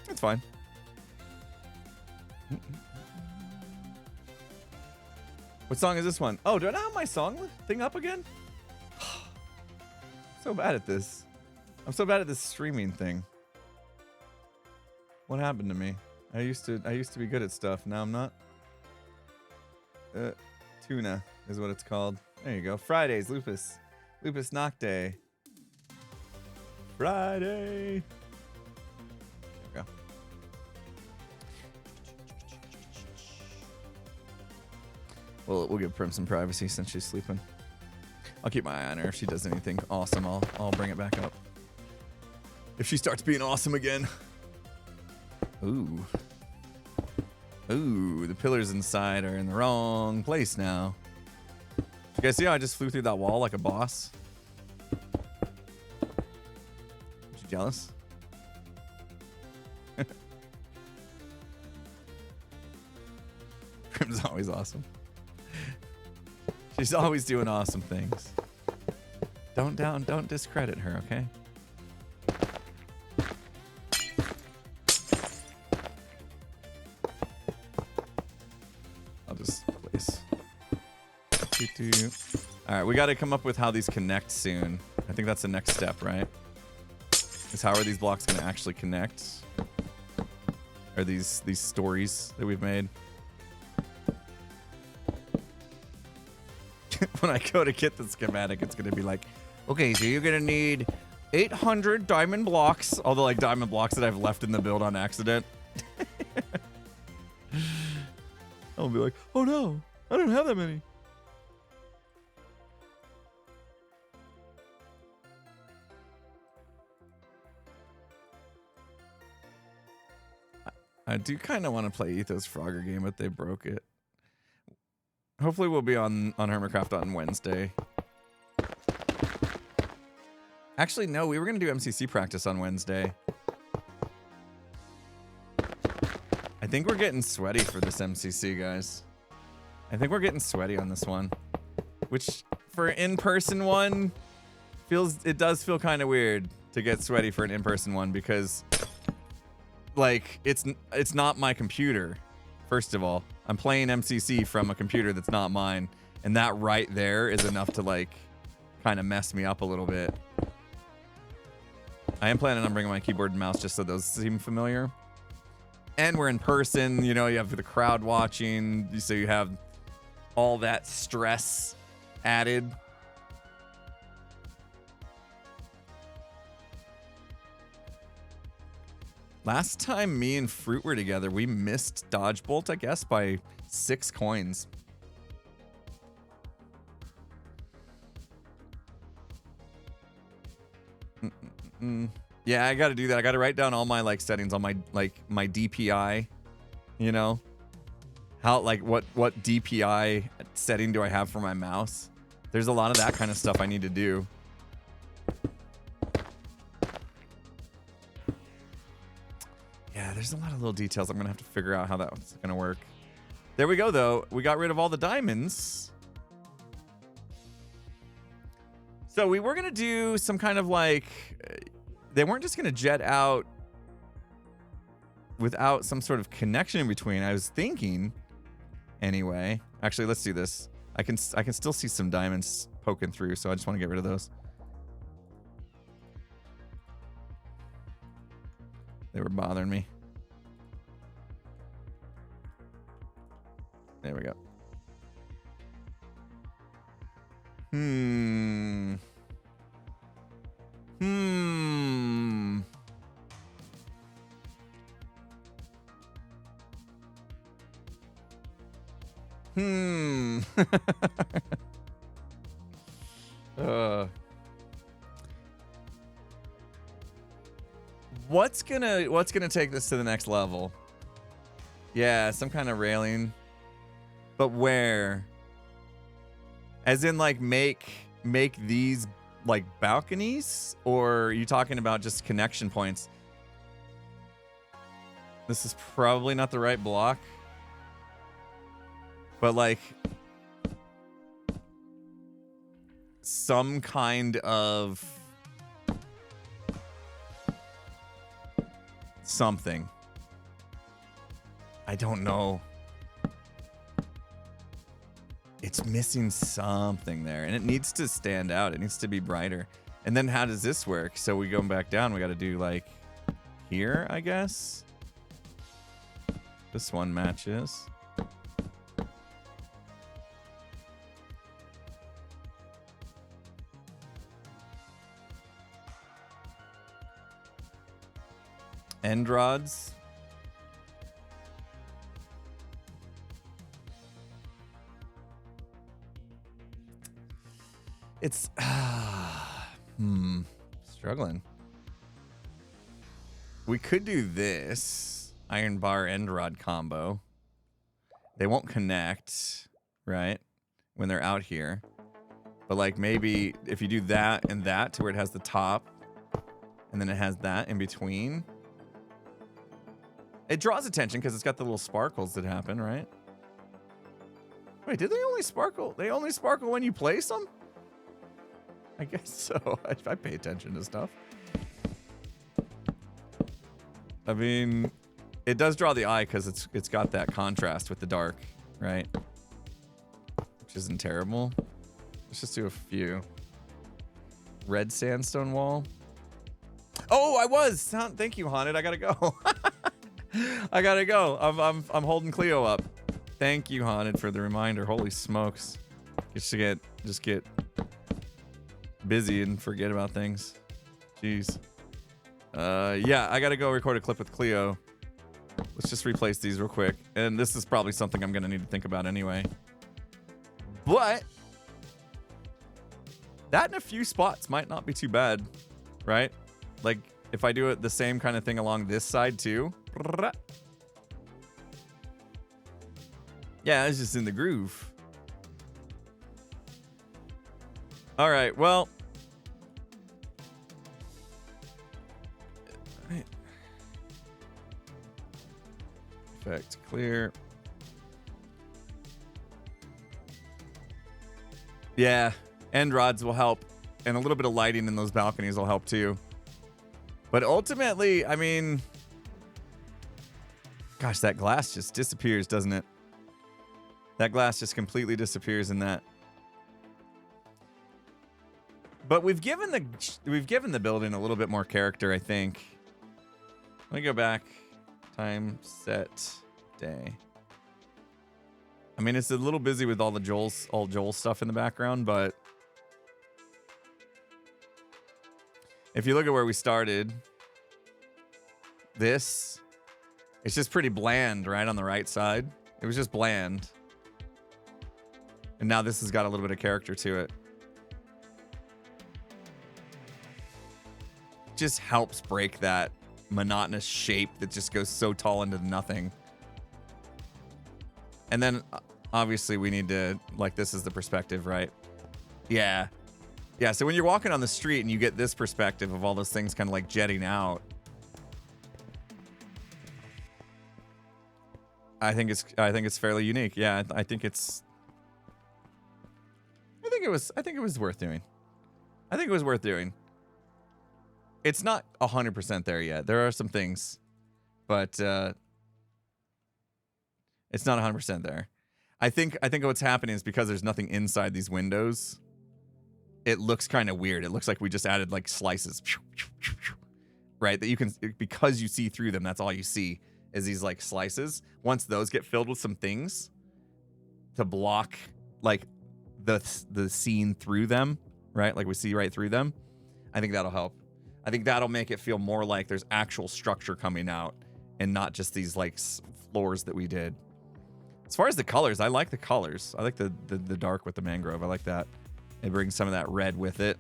That's fine. What song is this one? Oh, do I not have my song thing up again? So bad at this. I'm so bad at this streaming thing. What happened to me? I used to be good at stuff. Now I'm not. Tuna is what it's called. There you go. Fridays, Lupus Knock Day. Friday. There we go. Well, we'll give Prim some privacy since she's sleeping. I'll keep my eye on her. If she does anything awesome, I'll bring it back up. If she starts being awesome again. Ooh, the pillars inside are in the wrong place now. You guys see how I just flew through that wall like a boss? Aren't you jealous? Prim's always awesome. She's always doing awesome things. Don't discredit her, okay? I'll just place. All right, we got to come up with how these connect soon. I think that's the next step, right? Is how are these blocks going to actually connect? Are these stories that we've made? When I go to get the schematic, it's going to be like, okay, so you're going to need 800 diamond blocks. All the like diamond blocks that I've left in the build on accident. I'll be like, oh no, I don't have that many. I do kind of want to play Ethos Frogger game, but they broke it. Hopefully we'll be on Hermitcraft on Wednesday. Actually, no, we were going to do MCC practice on Wednesday. I think we're getting sweaty for this MCC, guys. I think we're getting sweaty on this one. Which, for an in-person one, it does feel kind of weird to get sweaty for an in-person one because, like, it's not my computer, first of all. I'm playing MCC from a computer that's not mine, and that right there is enough to, like, kind of mess me up a little bit. I am planning on bringing my keyboard and mouse just so those seem familiar. And we're in person, you know, you have the crowd watching, so you have all that stress added. Last time me and Fruit were together, we missed Dodge Bolt, I guess, by 6 coins. Yeah, I got to do that. I got to write down all my like settings on my my DPI, you know? How like what DPI setting do I have for my mouse? There's a lot of that kind of stuff I need to do. Yeah, there's a lot of little details I'm going to have to figure out how that's going to work. There we go though. We got rid of all the diamonds. So we were going to do some kind of like, they weren't just going to jet out without some sort of connection in between. I was thinking anyway. Actually, let's do this. I can still see some diamonds poking through, so I just want to get rid of those. They were bothering me. There we go. What's gonna take this to the next level? Yeah, some kind of railing. But where? As in like make these like balconies, or are you talking about just connection points? This is probably not the right block. But like some kind of something. I don't know. It's missing something there, and it needs to stand out. It needs to be brighter. And then how does this work? So we go back down. We got to do like here, I guess. This one matches. End rods. It's struggling. We could do this iron bar end rod combo. They won't connect, right? When they're out here. But like maybe if you do that and that to where it has the top and then it has that in between. It draws attention because it's got the little sparkles that happen, right? Wait, did they only sparkle? They only sparkle when you place them? I guess so. I pay attention to stuff. I mean, it does draw the eye because it's got that contrast with the dark, right? Which isn't terrible. Let's just do a few. Red sandstone wall. Oh, I was. Thank you, Haunted. I gotta go. I gotta go. I'm holding Cleo up. Thank you, Haunted, for the reminder. Holy smokes. Just get busy and forget about things. Jeez. Yeah, I gotta go record a clip with Cleo. Let's just replace these real quick. And this is probably something I'm gonna need to think about anyway. But that in a few spots might not be too bad, right? Like if I do it the same kind of thing along this side too. Yeah, it's just in the groove. All right, well. Effect clear. Yeah, end rods will help. And a little bit of lighting in those balconies will help too. But ultimately, I mean, gosh, that glass just disappears, doesn't it? That glass just completely disappears in that. But we've given the building a little bit more character, I think. Let me go back. Time, set, day. I mean, it's a little busy with all Joel stuff in the background, but if you look at where we started, this, it's just pretty bland, right, on the right side. It was just bland. And now this has got a little bit of character to it. Just helps break that monotonous shape that just goes so tall into nothing. And then obviously we need to, like, this is the perspective, right? Yeah. Yeah, so when you're walking on the street and you get this perspective of all those things kind of like jetting out, I think it's fairly unique. Yeah, I think it was worth doing. I think it was worth doing. It's not 100% there yet. There are some things, but it's not 100% there. I think what's happening is because there's nothing inside these windows, it looks kind of weird. It looks like we just added like slices, right? That you can, because you see through them, that's all you see is these like slices. Once those get filled with some things to block like the scene through them, right? Like we see right through them. I think that'll help. I think that'll make it feel more like there's actual structure coming out and not just these like floors that we did. As far as the colors, I like the colors. I like the dark with the mangrove. I like that. It brings some of that red with it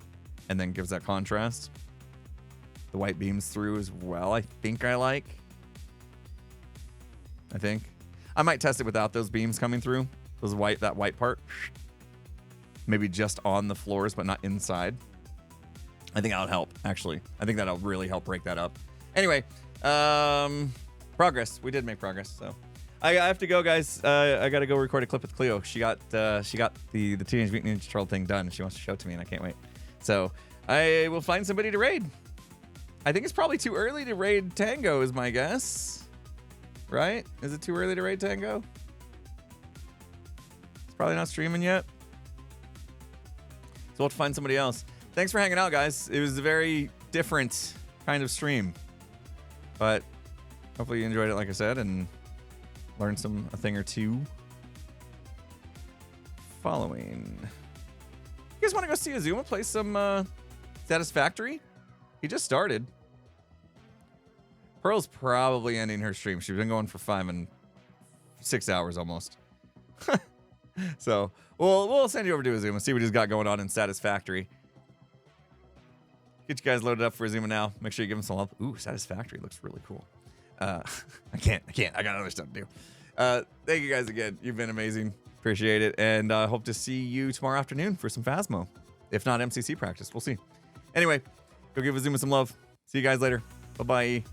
and then gives that contrast. The white beams through as well. I think I like. I might test it without those beams coming through. That white part. Maybe just on the floors, but not inside. I think that'll help, actually. I think that'll really help break that up. Anyway, progress. We did make progress, so. I have to go, guys. I got to go record a clip with Cleo. She got the Teenage Mutant Ninja Turtle thing done. She wants to show it to me, and I can't wait. So I will find somebody to raid. I think it's probably too early to raid Tango, is my guess. Right? Is it too early to raid Tango? It's probably not streaming yet. So we'll have to find somebody else. Thanks for hanging out, guys. It was a very different kind of stream. But hopefully you enjoyed it, like I said, and learned a thing or two. Following. You guys want to go see Azuma play some Satisfactory? He just started. Pearl's probably ending her stream. She's been going for 5 and 6 hours almost. So we'll send you over to Azuma, see what he's got going on in Satisfactory. Get you guys loaded up for Azuma now. Make sure you give him some love. Ooh, Satisfactory looks really cool. I can't. I got other stuff to do. Thank you guys again. You've been amazing. Appreciate it. And I hope to see you tomorrow afternoon for some Phasmo. If not MCC practice, we'll see. Anyway, go give Azuma some love. See you guys later. Bye-bye.